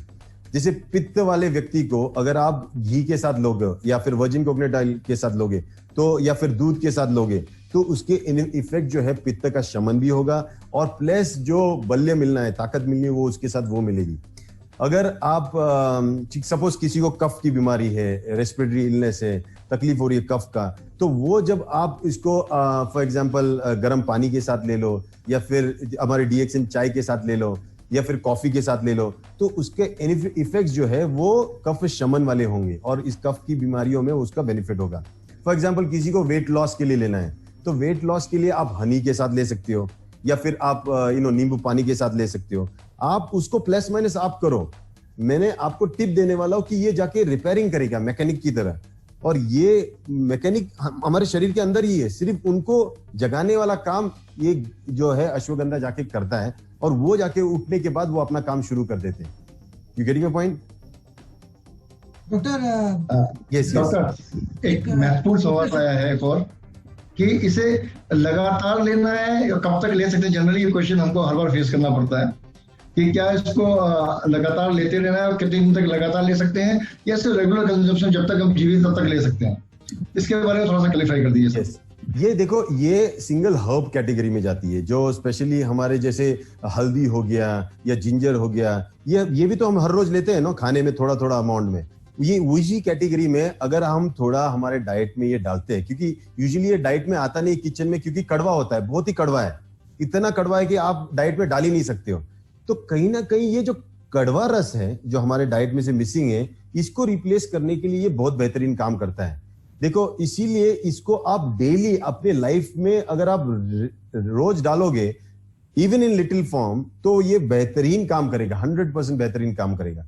B: जैसे पित्त वाले व्यक्ति को अगर आप घी के साथ लोगे, या फिर वर्जिन कोकोनट ऑयल के साथ लोगे, तो या फिर दूध के साथ लोगे, तो उसके इफेक्ट जो है पित्त का शमन भी होगा, और प्लस जो बल्य मिलना है, ताकत मिलनी है, वो उसके साथ वो मिलेगी। अगर आप सपोज किसी को कफ की बीमारी है, रेस्पिरेटरी इलनेस है, तकलीफ हो रही है कफ का, तो वो जब आप इसको फॉर एग्जांपल गर्म पानी के साथ ले लो, या फिर हमारे डीएक्सन चाय के साथ ले लो, या फिर कॉफी के साथ ले लो, तो उसके इफेक्ट्स जो है वो कफ शमन वाले होंगे, और इस कफ की बीमारियों में उसका बेनिफिट होगा। फॉर एग्जांपल किसी को वेट लॉस के लिए लेना है, तो वेट लॉस के लिए आप हनी के साथ ले सकते हो, या फिर आप नींबू पानी के साथ ले सकते हो। आप उसको प्लस माइनस आप करो। मैंने आपको टिप देने वाला हूं कि ये जाके रिपेयरिंग करेगा मैकेनिक की तरह, और ये मैकेनिक हमारे शरीर के अंदर ही है, सिर्फ उनको जगाने वाला काम ये जो है अश्वगंधा जाके करता है, और वो जाके उठने के बाद वो अपना काम शुरू कर देते हैं। You getting my point
A: doctor?
B: Yes
A: doctor, एक महत्वपूर्ण सवाल आया है और कि इसे लगातार लेना है या कब तक ले सकते हैं? जनरली ये क्वेश्चन हमको हर बार फेस करना पड़ता है कि क्या इसको लगातार लेते रहना है और कितने दिन तक लगातार ले सकते हैं, या सिर्फ रेगुलर कंजम्पशन जब तक हम जीवित तब तक ले सकते हैं? इसके बारे में थोड़ा सा क्लैरिफाई कर दीजिए सर।
B: ये देखो, ये सिंगल हर्ब कैटेगरी में जाती है, जो स्पेशली हमारे जैसे हल्दी हो गया या जिंजर हो गया, ये भी तो हम हर रोज लेते हैं ना खाने में, थोड़ा थोड़ा अमाउंट में। ये उसी कैटेगरी में अगर हम थोड़ा हमारे डाइट में ये डालते हैं, क्योंकि यूजुअली ये डाइट में आता नहीं किचन में, क्योंकि कड़वा होता है, बहुत ही कड़वा है, इतना कड़वा है कि आप डाइट में डाल ही नहीं सकते हो। तो कहीं ना कहीं ये जो कड़वा रस है जो हमारे डाइट में से मिसिंग है, इसको रिप्लेस करने के लिए ये बहुत बेहतरीन काम करता है। देखो, इसीलिए इसको आप डेली अपने लाइफ में अगर आप रोज डालोगे, इवन इन लिटिल फॉर्म, तो ये बेहतरीन काम करेगा, 100% बेहतरीन काम करेगा।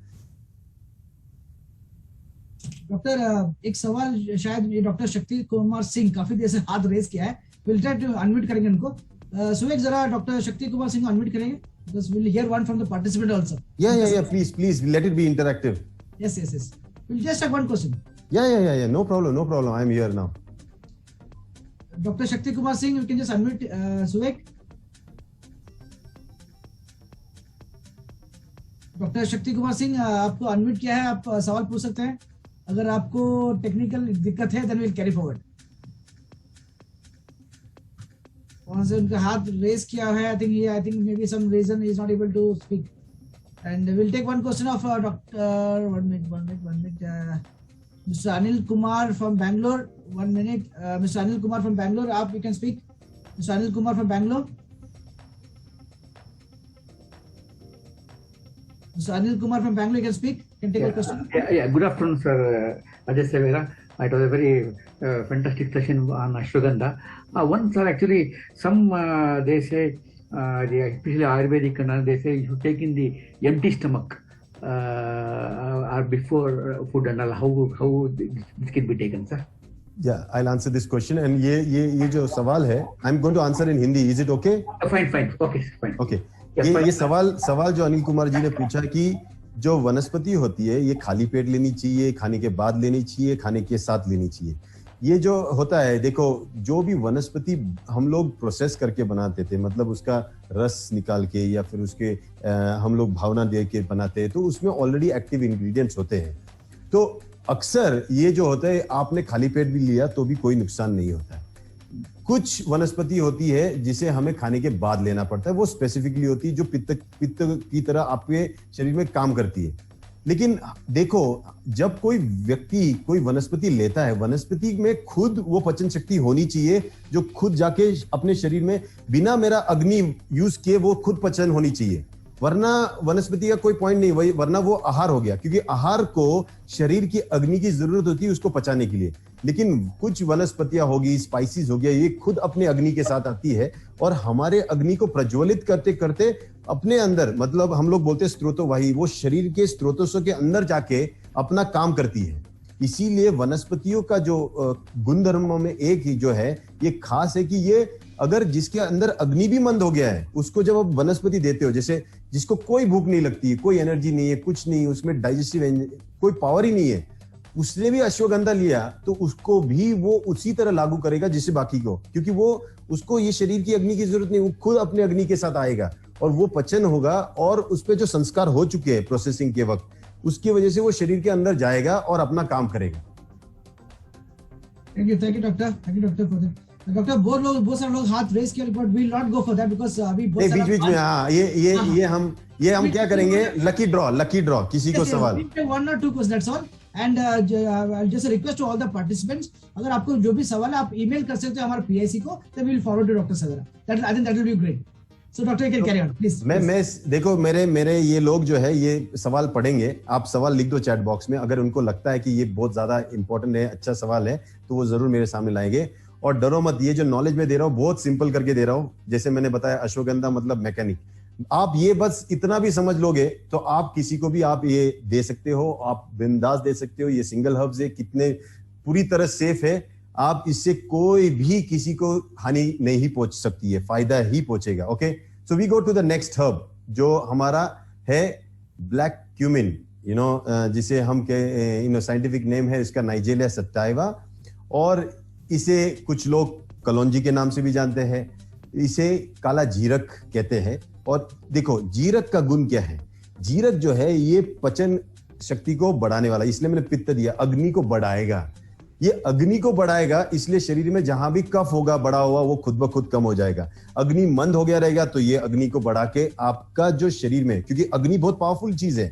C: डॉक्टर, एक सवाल शायद ये डॉक्टर शक्ति कुमार सिंह काफी देर से हाथ रेज किया है, विल ट्राई टू अनम्यूट करेंगे उनको। सुवेक, जरा डॉक्टर शक्ति कुमार सिंह को अनम्यूट करेंगे, because we'll hear one from the participant also.
B: Yeah, please let it be interactive.
C: Yes. We'll just have one question.
B: Yeah, no problem, I'm here now.
C: Dr. Shakti Kumar Singh, you can just unmute Suvek. Doctor Shakti Kumar Singh, आपको unmute किया है, आप सवाल पूछ सकते हैं। अगर आपको टेक्निकल दिक्कत है देन विल कैरी फॉरवर्ड। वहां से उनका हाथ रेज किया है, I think maybe some reason he is not able to speak, and will take one question of doctor one minute mister Anil Kumar from Bangalore, 1 minute mister Anil Kumar from Bangalore, आप you can speak. Mister Anil Kumar from Bangalore, Mr. Anil Kumar from Bangalore, you can speak. Can take a question.
D: Yeah. Good afternoon, sir. Ajay Severa. It was a very fantastic session on ashwagandha. One, sir, actually, some they say, especially Ayurvedic, they say you should take in the empty stomach or before food and all. How this can be taken, sir?
B: Yeah, I'll answer this question. And ये जो सवाल है, I'm going to answer in Hindi. Is it okay?
D: Fine. Okay, fine.
B: Okay. ये सवाल जो अनिल कुमार जी ने पूछा कि जो वनस्पति होती है ये खाली पेट लेनी चाहिए, खाने के बाद लेनी चाहिए, खाने के साथ लेनी चाहिए। ये जो होता है, देखो जो भी वनस्पति हम लोग प्रोसेस करके बनाते थे, मतलब उसका रस निकाल के या फिर उसके हम लोग भावना दे के बनाते हैं, तो उसमें ऑलरेडी एक्टिव इंग्रेडिएंट्स होते हैं। तो अक्सर ये जो होता है, आपने खाली पेट भी लिया तो भी कोई नुकसान नहीं होता है। कुछ वनस्पति होती है जिसे हमें खाने के बाद लेना पड़ता है, वो स्पेसिफिकली होती है जो पित्त की तरह आपके शरीर में काम करती है। लेकिन देखो, जब कोई व्यक्ति कोई वनस्पति लेता है, वनस्पति में खुद वो पचन शक्ति होनी चाहिए जो खुद जाके अपने शरीर में बिना मेरा अग्नि यूज किए वो खुद पचन होनी चाहिए, वरना वनस्पति का कोई पॉइंट नहीं, वही वरना वो आहार हो गया, क्योंकि आहार को शरीर की अग्नि की जरूरत होती है उसको पचाने के लिए। लेकिन कुछ वनस्पतियां होगी, स्पाइसेस हो गया, ये खुद अपने अग्नि के साथ आती है और हमारे अग्नि को प्रज्वलित करते करते अपने अंदर, मतलब हम लोग बोलते हैं स्रोतोवाही, वो शरीर के स्रोतों के अंदर जाके अपना काम करती है। इसीलिए वनस्पतियों का जो गुणधर्मों में एक ही जो है ये खास है कि ये अगर जिसके अंदर अग्नि भी मंद हो गया है, उसको जब आप वनस्पति देते हो, जैसे जिसको कोई भूख नहीं लगती, कोई एनर्जी नहीं है, कुछ नहीं, उसमें डाइजेस्टिव कोई पावर ही नहीं है, उसने भी अश्वगंधा लिया तो उसको भी वो उसी तरह लागू करेगा जिसे बाकी को, क्योंकि वो उसको ये शरीर की अग्नि की जरूरत नहीं, वो खुद अपने अग्नि के साथ आएगा और वो पचन होगा और उस पे जो संस्कार हो चुके हैं प्रोसेसिंग के वक्त, उसकी वजह से वो शरीर के अंदर जाएगा और अपना काम करेगा।
C: Thank you doctor, thank you doctor for that. Doctor बहुत सारे लोग हाथ रेस किया, but we will not go for that because अभी बहुत सारा
B: बीच में हाँ ये हम क्या करेंगे, लकी ड्रॉ किसी को सवाल,
C: वन और two question, that's all. And just request to all the participants, अगर आपको जो भी सवाल है आप ईमेल कर सकते हो हमारे पीआईसी को, तो we will forward to doctor Savera, that I think that will be great. So doctor you can carry on please.
B: मैं देखो, मेरे ये लोग जो है ये सवाल पढ़ेंगे, आप सवाल लिख दो चैट बॉक्स में, अगर उनको लगता है कि ये बहुत ज्यादा इंपॉर्टेंट है, अच्छा सवाल है, तो वो जरूर मेरे सामने लाएंगे। और डरो मत, ये जो नॉलेज में दे रहा हूँ बहुत सिंपल करके दे रहा हूँ। जैसे मैंने बताया अश्वगंधा मतलब मैकेनिक, आप ये बस इतना भी समझ लोगे तो आप किसी को भी आप ये दे सकते हो, आप बिंदास दे सकते हो। ये सिंगल हर्ब्स है, कितने पूरी तरह सेफ है, आप इससे कोई भी किसी को हानि नहीं पहुंच सकती है, फायदा ही पहुंचेगा। Okay, so we go to the next herb जो हमारा है ब्लैक क्यूमिन, जिसे हम साइंटिफिक नेम है इसका नाइजेरिया सटाइवा, और इसे कुछ लोग कलौंजी के नाम से भी जानते हैं, इसे काला जीरक कहते हैं। और देखो जीरक का गुण क्या है, जीरक जो है ये पचन शक्ति को बढ़ाने वाला, इसलिए मैंने पित्त दिया, अग्नि को बढ़ाएगा, ये अग्नि को बढ़ाएगा, इसलिए शरीर में जहां भी कफ होगा बढ़ा हुआ वो खुद ब खुद कम हो जाएगा। अग्नि मंद हो गया रहेगा तो ये अग्नि को बढ़ा के आपका जो शरीर में, क्योंकि अग्नि बहुत पावरफुल चीज है,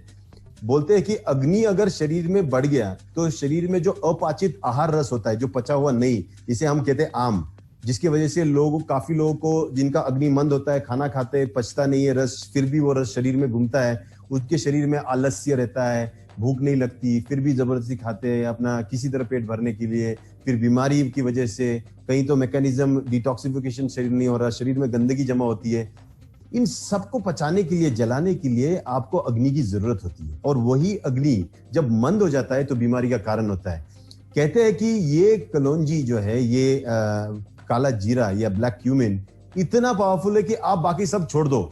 B: बोलते हैं कि अग्नि अगर शरीर में बढ़ गया तो शरीर में जो अपाचित आहार रस होता है, जो पचा हुआ नहीं, इसे हम कहते हैं आम, जिसकी वजह से काफी लोगों को जिनका अग्नि मंद होता है, खाना खाते हैं पचता नहीं है रस, फिर भी वो रस शरीर में घूमता है, उसके शरीर में आलस्य रहता है, भूख नहीं लगती, फिर भी जबरदस्ती खाते हैं अपना किसी तरह पेट भरने के लिए, फिर बीमारी की वजह से कहीं तो मैकेनिज्म डिटॉक्सिफिकेशन शरीर नहीं हो रहा, शरीर में गंदगी जमा होती है। इन सबको पचाने के लिए, जलाने के लिए आपको अग्नि की जरूरत होती है, और वही अग्नि जब मंद हो जाता है तो बीमारी का कारण होता है। कहते हैं कि ये कलौंजी जो है, ये काला जीरा या ब्लैक क्यूमिन इतना पावरफुल है कि आप बाकी सब छोड़ दो,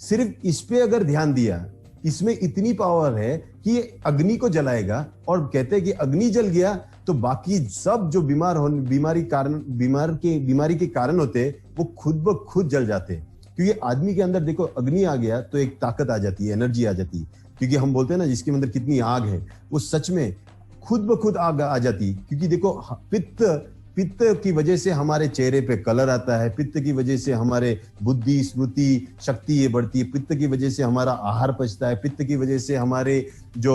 B: सिर्फ इस पे अगर ध्यान दिया, इसमें इतनी पावर है कि ये अग्नि को जलाएगा, और कहते हैं कि अग्नि जल गया तो बाकी सब जो बीमारी के कारण होते हैं वो खुद ब खुद जल जाते हैं। क्योंकि आदमी के अंदर देखो अग्नि आ गया तो एक ताकत आ जाती है, एनर्जी आ जाती है, क्योंकि हम बोलते हैं ना जिसके अंदर कितनी आग है वो सच में खुद ब खुद आग आ जाती है। क्योंकि देखो पित्त की वजह से हमारे चेहरे पे कलर आता है, पित्त की वजह से हमारे बुद्धि स्मृति शक्ति ये बढ़ती है, पित्त की वजह से हमारा आहार पचता है, पित्त की वजह से हमारे जो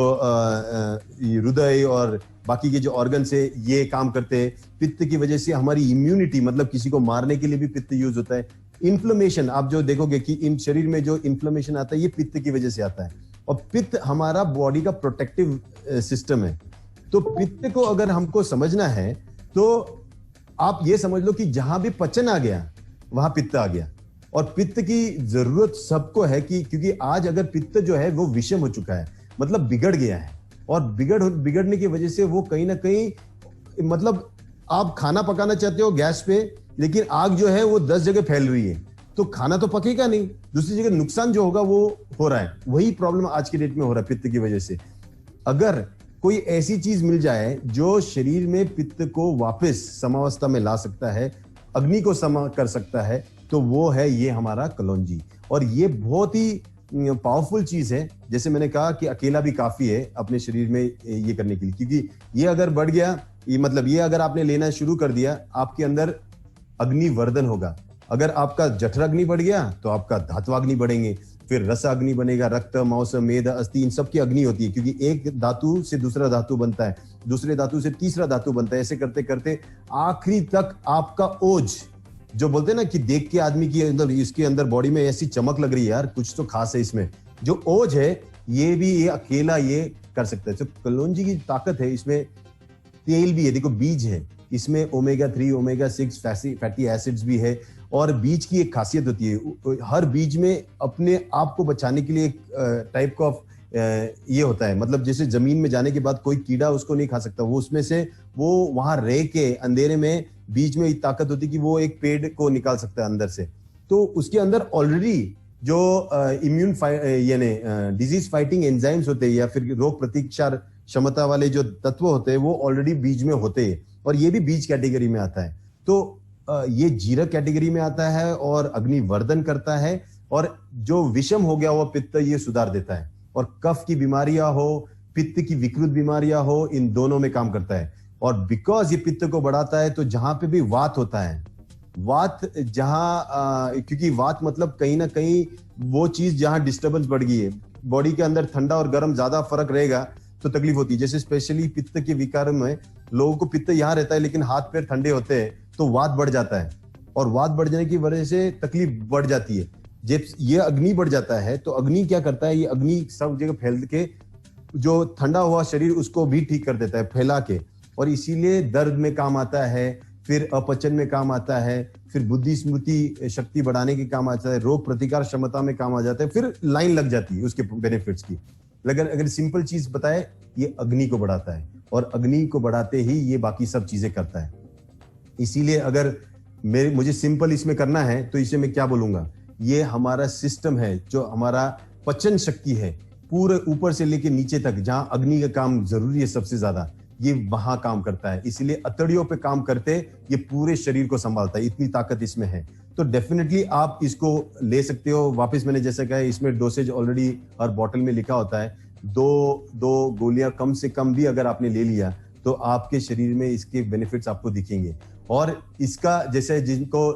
B: हृदय और बाकी के जो ऑर्गन से ये काम करते हैं, पित्त की वजह से हमारी इम्यूनिटी, मतलब किसी को मारने के लिए भी पित्त यूज होता है। इन्फ्लेमेशन, आप जो देखोगे कि इन शरीर में जो इन्फ्लेमेशन आता है ये पित्त की वजह से आता है, और पित्त हमारा बॉडी का प्रोटेक्टिव सिस्टम है। तो पित्त को अगर हमको समझना है तो आप ये समझ लो कि जहां भी पचन आ गया वहां पित्त आ गया, और पित्त की जरूरत सबको है कि क्योंकि आज अगर पित्त जो है वो विषम हो चुका है, मतलब बिगड़ गया है, और बिगड़ने की वजह से वो कहीं ना कहीं, मतलब आप खाना पकाना चाहते हो गैस पे, लेकिन आग जो है वो 10 जगह फैल रही है, तो खाना तो पकेगा नहीं, दूसरी जगह नुकसान जो होगा वो हो रहा है। वही प्रॉब्लम आज की डेट में हो रहा है पित्त की वजह से। अगर कोई ऐसी चीज मिल जाए जो शरीर में पित्त को वापस समावस्था में ला सकता है, अग्नि को सम कर सकता है, तो वो है ये हमारा कलौंजी। और ये बहुत ही पावरफुल चीज है। जैसे मैंने कहा कि अकेला भी काफी है अपने शरीर में ये करने के लिए, क्योंकि ये अगर बढ़ गया, ये मतलब ये अगर आपने लेना शुरू कर दिया, आपके अंदर अग्निवर्धन होगा। अगर आपका जठराग्नि बढ़ गया तो आपका धात्वाग्नि बढ़ेंगे, फिर रस अग्नि बनेगा, रक्त मांस मेद अस्थि इन सब की अग्नि होती है, क्योंकि एक धातु से दूसरा धातु बनता है, दूसरे धातु से तीसरा धातु बनता है। ऐसे करते करते आखिरी तक आपका ओज, जो बोलते हैं ना कि देख के आदमी की अंदर, इसके अंदर बॉडी में ऐसी चमक लग रही है यार, कुछ तो खास है इसमें, जो ओज है ये भी ये अकेला ये कर सकता है। तो कलौंजी की ताकत है, इसमें तेल भी है, देखो बीज है, इसमें ओमेगा 3 ओमेगा 6 फैटी एसिड्स भी है। और बीज की एक खासियत होती है, हर बीज में अपने आप को बचाने के लिए एक टाइप ऑफ ये होता है, मतलब जैसे जमीन में जाने के बाद कोई कीड़ा उसको नहीं खा सकता, वो उसमें से वो वहां रह के अंधेरे में बीज में ताकत होती है कि वो एक पेड़ को निकाल सकता है अंदर से। तो उसके अंदर ऑलरेडी जो इम्यून यानी डिजीज फाइटिंग एंजाइम्स होते हैं या फिर रोग प्रतिकार क्षमता वाले जो तत्व होते हैं वो ऑलरेडी बीज में होते हैं, और ये भी बीज कैटेगरी में आता है। तो ये जीरक कैटेगरी में आता है और अग्निवर्धन करता है, और जो विषम हो गया हुआ पित्त ये सुधार देता है, और कफ की बीमारियां हो, पित्त की विकृत बीमारियां हो, इन दोनों में काम करता है। और बिकॉज ये पित्त को बढ़ाता है, तो जहां पे भी वात होता है, वात जहां क्योंकि वात मतलब कहीं ना कहीं वो चीज जहां डिस्टर्बेंस बढ़ गई है, बॉडी के अंदर ठंडा और गर्म ज्यादा फर्क रहेगा तो तकलीफ होती है। जैसे स्पेशली पित्त के विकार में लोगों को पित्त यहाँ रहता है लेकिन हाथ पैर ठंडे होते हैं तो वात बढ़ जाता है, और वात बढ़ जाने की वजह से तकलीफ बढ़ जाती है। जब ये अग्नि बढ़ जाता है तो अग्नि क्या करता है, ये अग्नि सब जगह फैल के जो ठंडा हुआ शरीर उसको भी ठीक कर देता है फैला के, और इसीलिए दर्द में काम आता है, फिर अपचन में काम आता है, फिर बुद्धि स्मृति शक्ति बढ़ाने के काम आता है, रोग प्रतिकार क्षमता में काम आ जाता है, फिर लाइन लग जाती है उसके बेनिफिट्स की। लेकिन अगर सिंपल चीज बताए, ये अग्नि को बढ़ाता है, और अग्नि को बढ़ाते ही ये बाकी सब चीजें करता है। इसीलिए अगर मुझे सिंपल इसमें करना है तो इसे मैं क्या बोलूंगा, ये हमारा सिस्टम है, जो हमारा पचन शक्ति है, पूरे ऊपर से लेके नीचे तक जहां अग्नि का काम जरूरी है सबसे ज्यादा, ये वहां काम करता है। इसीलिए अतड़ियों पे काम करते ये पूरे शरीर को संभालता है, इतनी ताकत इसमें है। तो डेफिनेटली आप इसको ले सकते हो। वापस मैंने जैसे कहा, इसमें डोसेज ऑलरेडी हर बॉटल में लिखा होता है, दो गोलियां कम से कम भी अगर आपने ले लिया तो आपके शरीर में इसके बेनिफिट्स आपको दिखेंगे। और इसका जैसे जिनको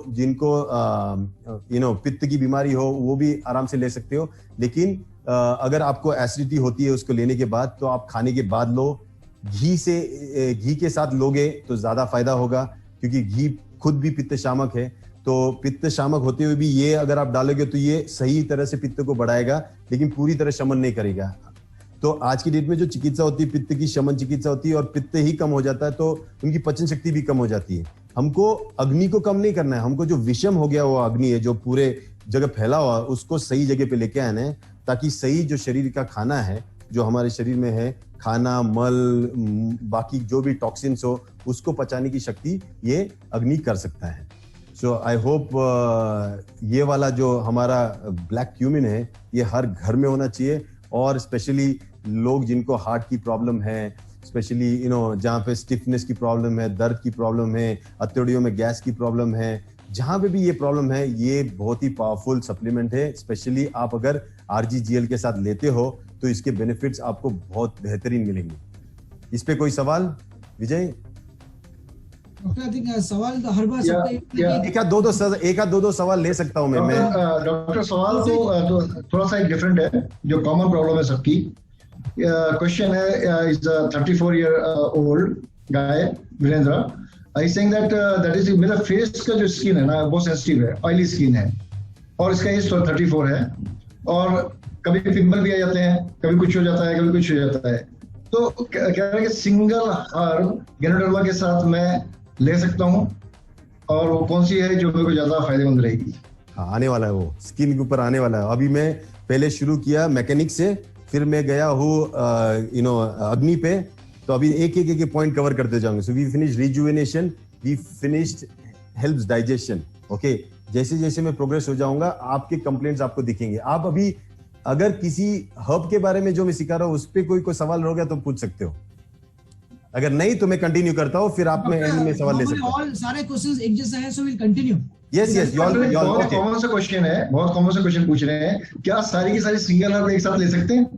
B: पित्त की बीमारी हो वो भी आराम से ले सकते हो, लेकिन अगर आपको एसिडिटी होती है उसको लेने के बाद, तो आप खाने के बाद लो। घी के साथ लोगे तो ज्यादा फायदा होगा, क्योंकि घी खुद भी पित्त शामक है। तो पित्त शामक होते हुए भी ये अगर आप डालोगे तो ये सही तरह से पित्त को बढ़ाएगा, लेकिन पूरी तरह शमन नहीं करेगा। तो आज की डेट में जो चिकित्सा होती है, पित्त की शमन चिकित्सा होती है, और पित्त ही कम हो जाता है तो उनकी पचन शक्ति भी कम हो जाती है। हमको अग्नि को कम नहीं करना है, हमको जो विषम हो गया वो अग्नि है जो पूरे जगह फैला हुआ, उसको सही जगह पे लेके आना है, ताकि सही जो शरीर का खाना है, जो हमारे शरीर में है, खाना, मल, बाकी जो भी टॉक्सिन्स हो, उसको पचाने की शक्ति ये अग्नि कर सकता है। सो आई होप ये वाला जो हमारा ब्लैक क्यूमिन है ये हर घर में होना चाहिए, और स्पेशली लोग जिनको हार्ट की प्रॉब्लम है, स्पेशली जहाँ पे स्टिफनेस की प्रॉब्लम है, दर्द की प्रॉब्लम है, अतड़ियों में गैस की प्रॉब्लम है, जहां पे भी ये प्रॉब्लम है, ये बहुत ही पावरफुल सप्लीमेंट है। स्पेशली आप अगर RGGL के साथ लेते हो तो इसके बेनिफिट्स आपको बहुत बेहतरीन मिलेंगे। इस पे कोई सवाल विजय?
C: डॉक्टर, आई थिंक सवाल तो हर बार सबका
B: एक आध दो सवाल ले सकता हूं मैं।
A: डॉक्टर सवाल तो थोड़ा सा डिफरेंट है, जो कॉमन प्रॉब्लम है सबकी। क्वेश्चन है, is 34 year old guy Virendra, I saying that is मेरा फेस का जो स्किन है ना बहुत सेंसिटिव है, ऑयली स्किन है, और इसका एज 34 है, और कभी पिंपल भी आ जाते हैं, कभी कुछ हो जाता है, कभी कुछ हो जाता है। तो कह रहे हैं कि सिंगल हर्ब गैनोडर्मा के साथ मैं ले सकता हूं, और वो कौन सी है जो मेरे को ज्यादा फायदेमंद रहेगी?
B: हाँ, आने वाला है, वो स्किन के ऊपर आने वाला है। अभी मैं पहले शुरू किया मैकेनिक से, फिर मैं गया हूँ अग्नि पे, तो अभी एक पॉइंट कवर करते जाऊंगे। So we finish rejuvenation, we finished helps digestion. Okay, जैसे जैसे मैं प्रोग्रेस हो जाऊंगा आपके कंप्लेंट्स आपको दिखेंगे। आप अभी अगर किसी हर्ब के बारे में जो मैं सिखा रहा हूँ उस पर कोई सवाल होगा तो पूछ सकते हो। अगर नहीं तो मैं कंटिन्यू करता हूँ, फिर आप में एंड में सवाल ले सकते हैं।
C: ऑल सारे क्वेश्चंस एक जैसे हैं, so will continue.
B: Yes yes,
A: बहुत कॉमन सा क्वेश्चन है, बहुत कॉमन सा क्वेश्चन पूछ रहे हैं, क्या सारी की सारी सिंगल हर्ब एक साथ ले सकते हैं?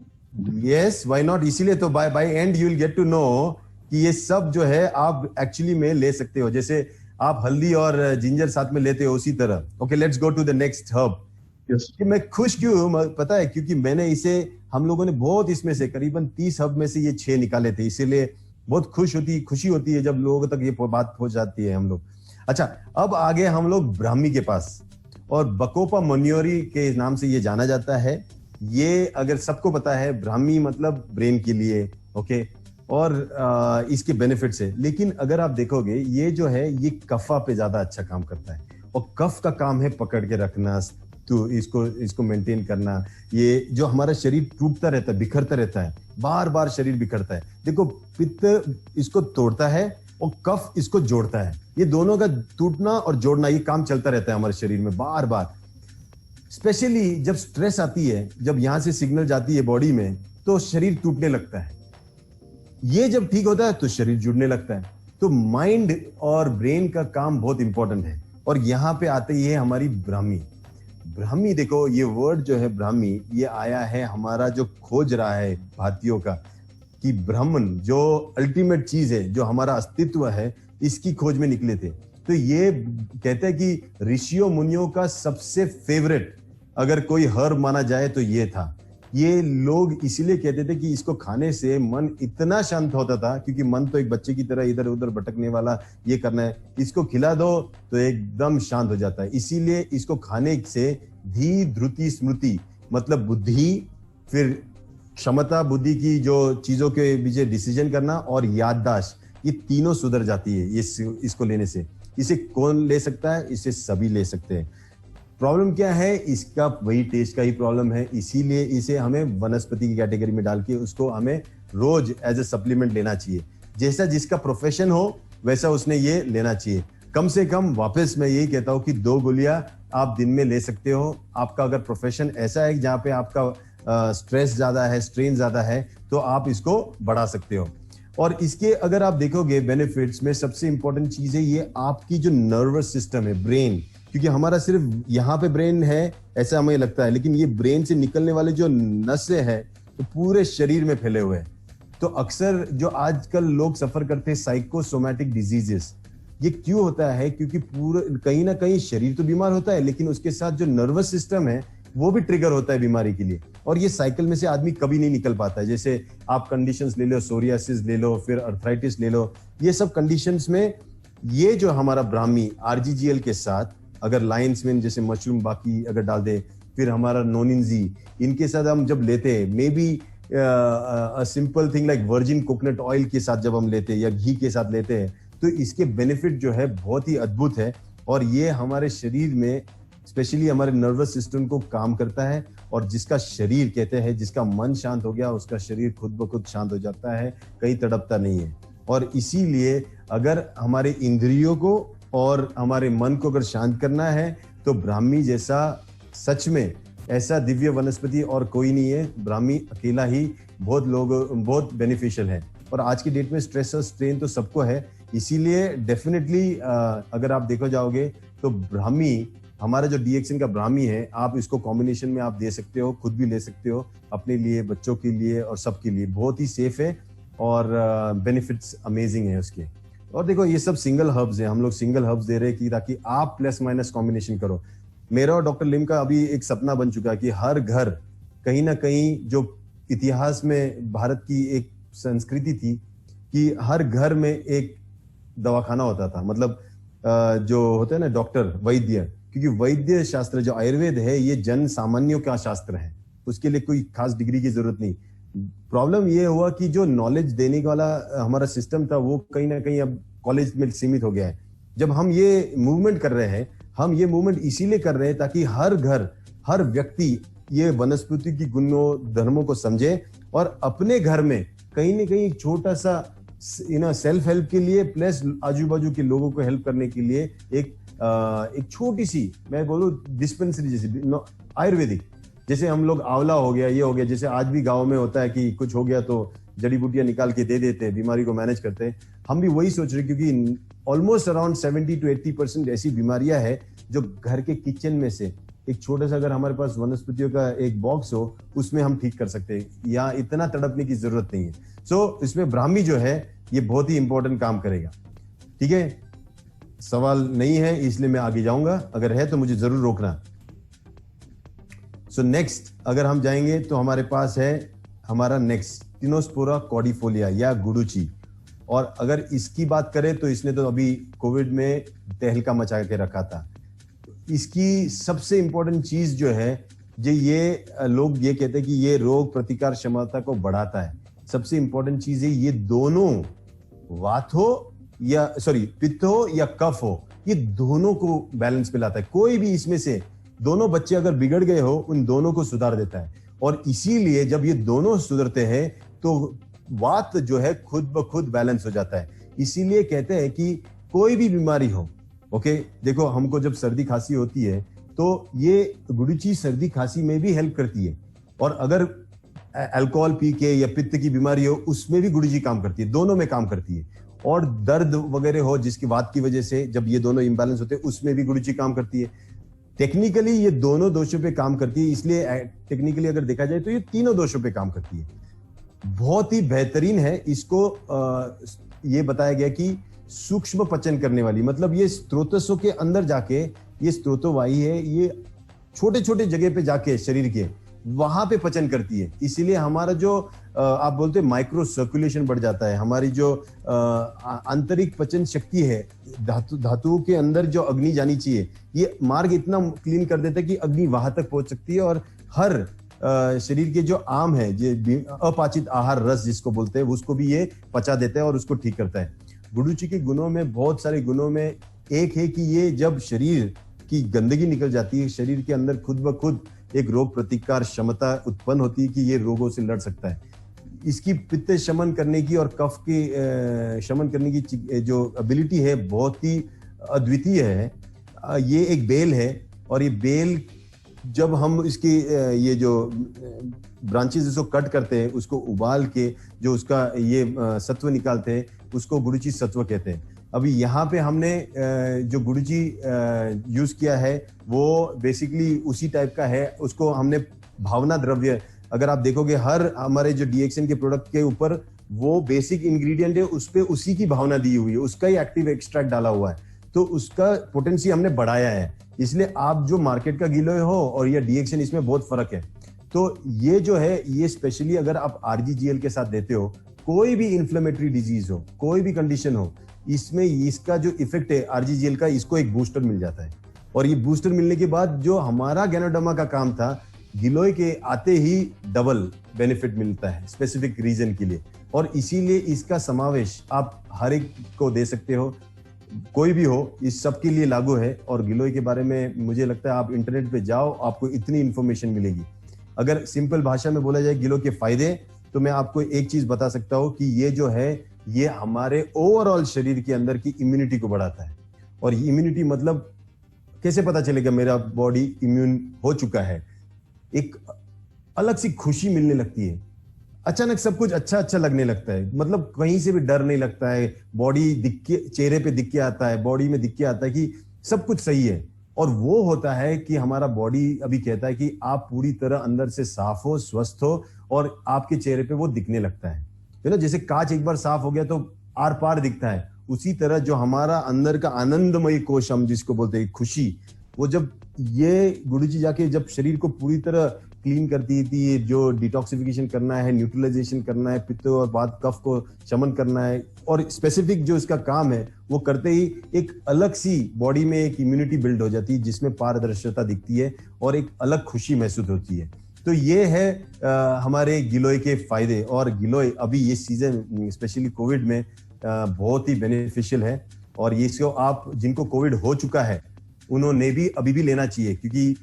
B: Yes, why not. इसीलिए तो by and you will get to know कि ये सब जो है आप एक्चुअली में ले सकते हो। जैसे आप हल्दी और जिंजर साथ में लेते हो, उसी तरह। Okay, let's go to the next herb. कि मैं खुश क्यों हूं पता है? क्योंकि मैंने इसे, हम लोगों ने बहुत इसमें से करीबन 30 हब में से ये 6 निकाले थे, इसीलिए बहुत खुशी होती है जब लोगों तक ये बात पहुंच जाती है हम लोग। अच्छा, अब आगे हम लोग ब्राह्मी के पास, और बकोपा मन्योरी के नाम से ये जाना जाता है। ये अगर सबको पता है, ब्राह्मी मतलब ब्रेन के लिए, ओके, और इसके बेनिफिट्स है। लेकिन अगर आप देखोगे, ये जो है ये कफा पे ज्यादा अच्छा काम करता है, और कफ का काम है पकड़ के रखना, तो इसको मेंटेन करना। ये जो हमारा शरीर टूटता रहता है, बिखरता रहता है, बार बार शरीर बिखरता है। देखो, पित्त इसको तोड़ता है और कफ इसको जोड़ता है। ये दोनों का टूटना और जोड़ना, ये काम चलता रहता है हमारे शरीर में बार बार। स्पेशली जब स्ट्रेस आती है, जब यहां से सिग्नल जाती है बॉडी में, तो शरीर टूटने लगता है। ये जब ठीक होता है तो शरीर जुड़ने लगता है। तो माइंड और ब्रेन का काम बहुत इंपॉर्टेंट है। और यहाँ पे आते ही है हमारी ब्राह्मी। ब्राह्मी, देखो ये वर्ड जो है ब्राह्मी, ये आया है हमारा जो खोज रहा है भारतीयों का, कि ब्राह्मण जो अल्टीमेट चीज है, जो हमारा अस्तित्व है, इसकी खोज में निकले थे। तो ये कहते हैं कि ऋषियों मुनियों का सबसे फेवरेट अगर कोई हर्ब माना जाए तो ये था। ये लोग इसीलिए कहते थे कि इसको खाने से मन इतना शांत होता था, क्योंकि मन तो एक बच्चे की तरह इधर उधर भटकने वाला, ये करना है, इसको खिला दो तो एकदम शांत हो जाता है। इसीलिए इसको खाने से धी धृति स्मृति, मतलब बुद्धि, फिर क्षमता बुद्धि की जो चीजों के पीछे डिसीजन करना, और याददाश्त, ये तीनों सुधर जाती है इसको लेने से। इसे कौन ले सकता है? इसे सभी ले सकते हैं। प्रॉब्लम क्या है? इसका वही टेस्ट का ही प्रॉब्लम है। इसीलिए इसे हमें वनस्पति की कैटेगरी में डाल के उसको हमें रोज एज ए सप्लीमेंट लेना चाहिए। जैसा जिसका प्रोफेशन हो वैसा उसने ये लेना चाहिए। कम से कम वापस मैं यही कहता हूँ कि 2 गोलियां आप दिन में ले सकते हो। आपका अगर प्रोफेशन ऐसा है जहाँ पे आपका स्ट्रेस ज्यादा है, स्ट्रेन ज्यादा है, तो आप इसको बढ़ा सकते हो। और इसके अगर आप देखोगे बेनिफिट्स में, सबसे इंपॉर्टेंट चीज है ये आपकी जो नर्वस सिस्टम है, ब्रेन, क्योंकि हमारा सिर्फ यहाँ पे ब्रेन है ऐसा हमें लगता है, लेकिन ये ब्रेन से निकलने वाले जो नसें हैं तो पूरे शरीर में फैले हुए हैं। तो अक्सर जो आजकल लोग सफर करते हैं साइकोसोमैटिक डिजीजेस, ये क्यों होता है? क्योंकि पूरे कहीं ना कहीं शरीर तो बीमार होता है, लेकिन उसके साथ जो नर्वस सिस्टम है वो भी ट्रिगर होता है बीमारी के लिए, और ये साइकिल में से आदमी कभी नहीं निकल पाता है। जैसे आप कंडीशंस ले लो, सोरियासिस ले लो, फिर अर्थराइटिस ले लो, ये सब कंडीशंस में ये जो हमारा ब्राह्मी आरजीजीएल के साथ अगर लाइन्स में जैसे मशरूम बाकी अगर डाल दे, फिर हमारा नोनिनजी, इनके साथ हम जब लेते हैं, may be simple thing like virgin coconut oil के साथ जब हम लेते हैं या घी के साथ लेते हैं, तो इसके बेनिफिट जो है बहुत ही अद्भुत है। और ये हमारे शरीर में स्पेशली हमारे नर्वस सिस्टम को काम करता है। और जिसका शरीर कहते हैं, जिसका मन शांत हो गया, उसका शरीर खुद ब खुद शांत हो जाता है, कहीं तड़पता नहीं है। और इसीलिए अगर हमारे इंद्रियों को और हमारे मन को अगर शांत करना है, तो ब्राह्मी जैसा सच में ऐसा दिव्य वनस्पति और कोई नहीं है। ब्राह्मी अकेला ही बहुत बेनिफिशियल है। और आज की डेट में स्ट्रेस और स्ट्रेन तो सबको है, इसीलिए डेफिनेटली अगर आप देखो जाओगे तो ब्राह्मी, हमारा जो डीएक्सन का ब्राह्मी है, आप इसको कॉम्बिनेशन में आप दे सकते हो, खुद भी ले सकते हो, अपने लिए, बच्चों के लिए और सबके लिए। बहुत ही सेफ है और बेनिफिट्स अमेजिंग है उसके। और देखो ये सब सिंगल हर्ब्स हैं, हम लोग सिंगल हर्ब्स दे रहे हैं कि ताकि आप प्लस माइनस कॉम्बिनेशन करो। मेरा और डॉक्टर लिम का अभी एक सपना बन चुका है कि हर घर, कहीं ना कहीं जो इतिहास में भारत की एक संस्कृति थी कि हर घर में एक दवाखाना होता था, मतलब जो होते हैं ना डॉक्टर, वैद्य, क्योंकि वैद्य शास्त्र जो आयुर्वेद है ये जन सामान्यों का शास्त्र है, उसके लिए कोई खास डिग्री की जरूरत नहीं। प्रॉब्लम ये हुआ कि जो नॉलेज देने वाला हमारा सिस्टम था वो कहीं ना कहीं अब कॉलेज में सीमित हो गया है। जब हम ये मूवमेंट कर रहे हैं, हम ये मूवमेंट इसीलिए कर रहे हैं ताकि हर घर, हर व्यक्ति ये वनस्पति की गुणों धर्मों को समझे और अपने घर में कहीं ना कहीं एक छोटा सा सेल्फ हेल्प के लिए प्लस आजू बाजू के लोगों को हेल्प करने के लिए एक छोटी सी, मैं बोलूं डिस्पेंसरी जैसी आयुर्वेदिक, जैसे हम लोग आंवला हो गया, ये हो गया, जैसे आज भी गांव में होता है कि कुछ हो गया तो जड़ी बूटियां निकाल के दे देते हैं, बीमारी को मैनेज करते हैं। हम भी वही सोच रहे हैं, क्योंकि ऑलमोस्ट अराउंड 70 to 80% ऐसी बीमारियां है जो घर के किचन में से एक छोटा सा, अगर हमारे पास वनस्पतियों का एक बॉक्स हो, उसमें हम ठीक कर सकते हैं, या इतना तड़पने की जरूरत नहीं है। सो इसमें ब्राह्मी जो है ये बहुत ही इंपॉर्टेंट काम करेगा। ठीक है, सवाल नहीं है इसलिए मैं आगे जाऊंगा, अगर है तो मुझे जरूर रोकना। सो नेक्स्ट अगर हम जाएंगे तो हमारे पास है हमारा नेक्स्ट टिनोस्पोरा कॉर्डिफोलिया या गुडुची। और अगर इसकी बात करें तो इसने तो अभी कोविड में तहलका मचा के रखा था। इसकी सबसे इंपॉर्टेंट चीज जो है, जो ये लोग ये कहते हैं कि ये रोग प्रतिकार क्षमता को बढ़ाता है। सबसे इंपॉर्टेंट चीज है, ये दोनों वात हो या पित्त हो या कफ हो, ये दोनों को बैलेंस पे लाता है। कोई भी इसमें से दोनों बच्चे अगर बिगड़ गए हो, उन दोनों को सुधार देता है। और इसीलिए जब ये दोनों सुधरते हैं तो वात जो है खुद ब खुद बैलेंस हो जाता है। इसीलिए कहते हैं कि कोई भी बीमारी हो, ओके, देखो हमको जब सर्दी खांसी होती है तो ये गुडुची सर्दी खांसी में भी हेल्प करती है। और अगर अल्कोहल पी के या पित्त की बीमारी हो, उसमें भी गुडुची काम करती है, दोनों में काम करती है। और दर्द वगैरह हो जिसकी वात की वजह से, जब ये दोनों इंबैलेंस होते हैं, उसमें भी गुडुची काम करती है। टेक्निकली ये दोनों दोषों पे काम करती है, इसलिए टेक्निकली अगर देखा जाए तो ये तीनों दोषों पे काम करती है। बहुत ही बेहतरीन है। इसको ये बताया गया कि सूक्ष्म पचन करने वाली, मतलब ये स्त्रोतसों के अंदर जाके, ये स्त्रोतोवाही है, ये छोटे छोटे जगह पे जाके शरीर के वहां पे पचन करती है। इसीलिए हमारा जो आप बोलते हैं माइक्रो सर्कुलेशन बढ़ जाता है। हमारी जो आंतरिक पचन शक्ति है, धातुओं के अंदर जो अग्नि जानी चाहिए, ये मार्ग इतना क्लीन कर देता है कि अग्नि वहां तक पहुंच सकती है। और हर शरीर के जो आम है, जो अपाचित आहार रस जिसको बोलते हैं, उसको भी ये पचा देता है और उसको ठीक करता है। गुडुची के गुणों में, बहुत सारे गुणों में एक है कि ये जब शरीर की गंदगी निकल जाती है, शरीर के अंदर खुद ब खुद एक रोग प्रतिकार क्षमता उत्पन्न होती है कि ये रोगों से लड़ सकता है। इसकी पित्त शमन करने की और कफ के शमन करने की जो एबिलिटी है बहुत ही अद्वितीय है। ये एक बेल है, और ये बेल जब हम इसकी ये जो ब्रांचेस इसको कट करते हैं, उसको उबाल के जो उसका ये सत्व निकालते हैं, उसको गुडुची सत्व कहते हैं। अभी यहाँ पे हमने जो गुडुची यूज किया है वो बेसिकली उसी टाइप का है। उसको हमने भावना द्रव्य, अगर आप देखोगे हर हमारे जो डीएक्सएन के प्रोडक्ट के ऊपर वो बेसिक इंग्रेडिएंट है, उस पे उसी की भावना दी हुई है, उसका ही एक्टिव एक्सट्रैक्ट डाला हुआ है, तो उसका पोटेंसी हमने बढ़ाया है। इसलिए आप जो मार्केट का गिलोय हो और ये डीएक्सएन, इसमें बहुत फर्क है। तो ये जो है, ये स्पेशली अगर आप आरजीजीएल के साथ देते हो, कोई भी इन्फ्लेमेटरी डिजीज हो, कोई भी कंडीशन हो, इसमें इसका जो इफेक्ट है आरजीजीएल का, इसको एक बूस्टर मिल जाता है। और ये बूस्टर मिलने के बाद जो हमारा गैनोडर्मा का काम था, गिलोय के आते ही डबल बेनिफिट मिलता है स्पेसिफिक रीजन के लिए। और इसीलिए इसका समावेश आप हर एक को दे सकते हो, कोई भी हो, इस सब के लिए लागू है। और गिलोय के बारे में मुझे लगता है आप इंटरनेट पे जाओ, आपको इतनी इंफॉर्मेशन मिलेगी। अगर सिंपल भाषा में बोला जाए गिलोय के फायदे, तो मैं आपको एक चीज बता सकता हूँ कि ये जो है, ये हमारे ओवरऑल शरीर के अंदर की इम्यूनिटी को बढ़ाता है। और इम्यूनिटी मतलब कैसे पता चलेगा मेरा बॉडी इम्यून हो चुका है? एक अलग सी खुशी मिलने लगती है, अचानक सब कुछ अच्छा अच्छा लगने लगता है, मतलब कहीं से भी डर नहीं लगता है, बॉडी दिख के, चेहरे पे दिख के आता है, बॉडी में दिख के आता है कि सब कुछ सही है। और वो होता है कि हमारा बॉडी अभी कहता है कि आप पूरी तरह अंदर से साफ हो, स्वस्थ हो, और आपके चेहरे पे वो दिखने लगता है। ना, जैसे कांच एक बार साफ हो गया तो आर पार दिखता है, उसी तरह जो हमारा अंदर का आनंदमयी कोश हम जिसको बोलते हैं खुशी, वो जब ये गुडुची जाके जब शरीर को पूरी तरह क्लीन करती थी, जो डिटॉक्सिफिकेशन करना है, न्यूट्रलाइजेशन करना है, पित्त और वात कफ को शमन करना है, और स्पेसिफिक जो इसका काम है वो करते ही एक अलग सी बॉडी में एक इम्यूनिटी बिल्ड हो जाती है, जिसमें पारदर्शिता दिखती है और एक अलग खुशी महसूस होती है। तो ये है हमारे गिलोय के फायदे। और गिलोय अभी ये सीजन स्पेशली कोविड में बहुत ही बेनिफिशियल है। और ये इसको आप जिनको कोविड हो चुका है उन्होंने भी अभी भी लेना चाहिए, क्योंकि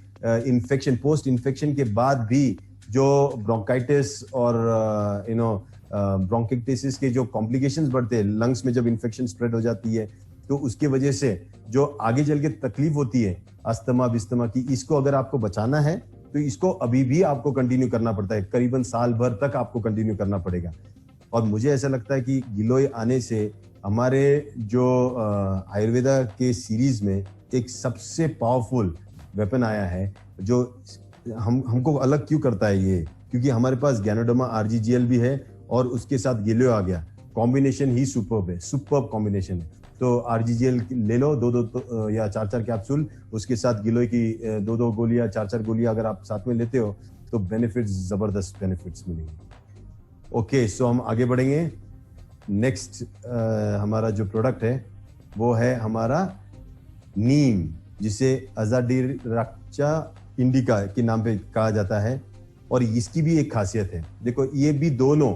B: इन्फेक्शन, पोस्ट इन्फेक्शन के बाद भी जो ब्रोंकाइटिस और ब्रोंकिटिस के जो कॉम्प्लिकेशंस बढ़ते हैं, लंग्स में जब इन्फेक्शन स्प्रेड हो जाती है, तो उसके वजह से जो आगे चल के तकलीफ होती है अस्थमा बिस्थमा की, इसको अगर आपको बचाना है तो इसको अभी भी आपको कंटिन्यू करना पड़ता है, करीबन साल भर तक आपको कंटिन्यू करना पड़ेगा। और मुझे ऐसा लगता है कि गिलोय आने से हमारे जो आयुर्वेदा के सीरीज में एक सबसे पावरफुल वेपन आया है, जो हमको अलग क्यों करता है ये, क्योंकि हमारे पास गैनोडर्मा आरजीजीएल भी है और उसके साथ गिलोय आ गया। कॉम्बिनेशन ही सुपर्ब है, सुपर्ब कॉम्बिनेशन है। तो आरजीजीएल ले लो 2-2 या 4-4 कैप्सूल, उसके साथ गिलोय की 2-2 गोलियां 4-4 गोलियां अगर आप साथ में लेते हो तो बेनिफिट्स, जबरदस्त बेनिफिट्स मिलेंगे। ओके, सो हम आगे बढ़ेंगे। नेक्स्ट हमारा जो प्रोडक्ट है वो है हमारा नीम, जिसे अजाडिराक्चा इंडिका के नाम पे कहा जाता है। और इसकी भी एक खासियत है, देखो ये भी दोनों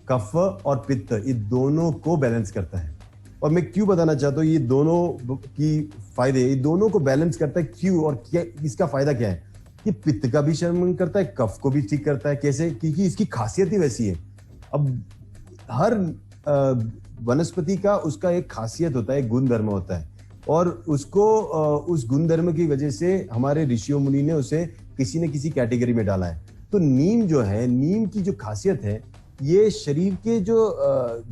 B: कफ और पित्त, ये दोनों को बैलेंस करता है। और मैं क्यों बताना चाहता हूँ ये दोनों की फायदे, ये दोनों को बैलेंस करता है क्यों और क्या, इसका फायदा क्या है। ये पित्त का भी शमन करता है, कफ को भी ठीक करता है। कैसे? क्योंकि इसकी खासियत ही वैसी है। अब हर वनस्पति का उसका एक खासियत होता है, गुण धर्म होता है, और उसको उस गुण धर्म की वजह से हमारे ऋषियों मुनि ने उसे किसी न किसी कैटेगरी में डाला है। तो नीम जो है, नीम की जो खासियत है, ये शरीर के जो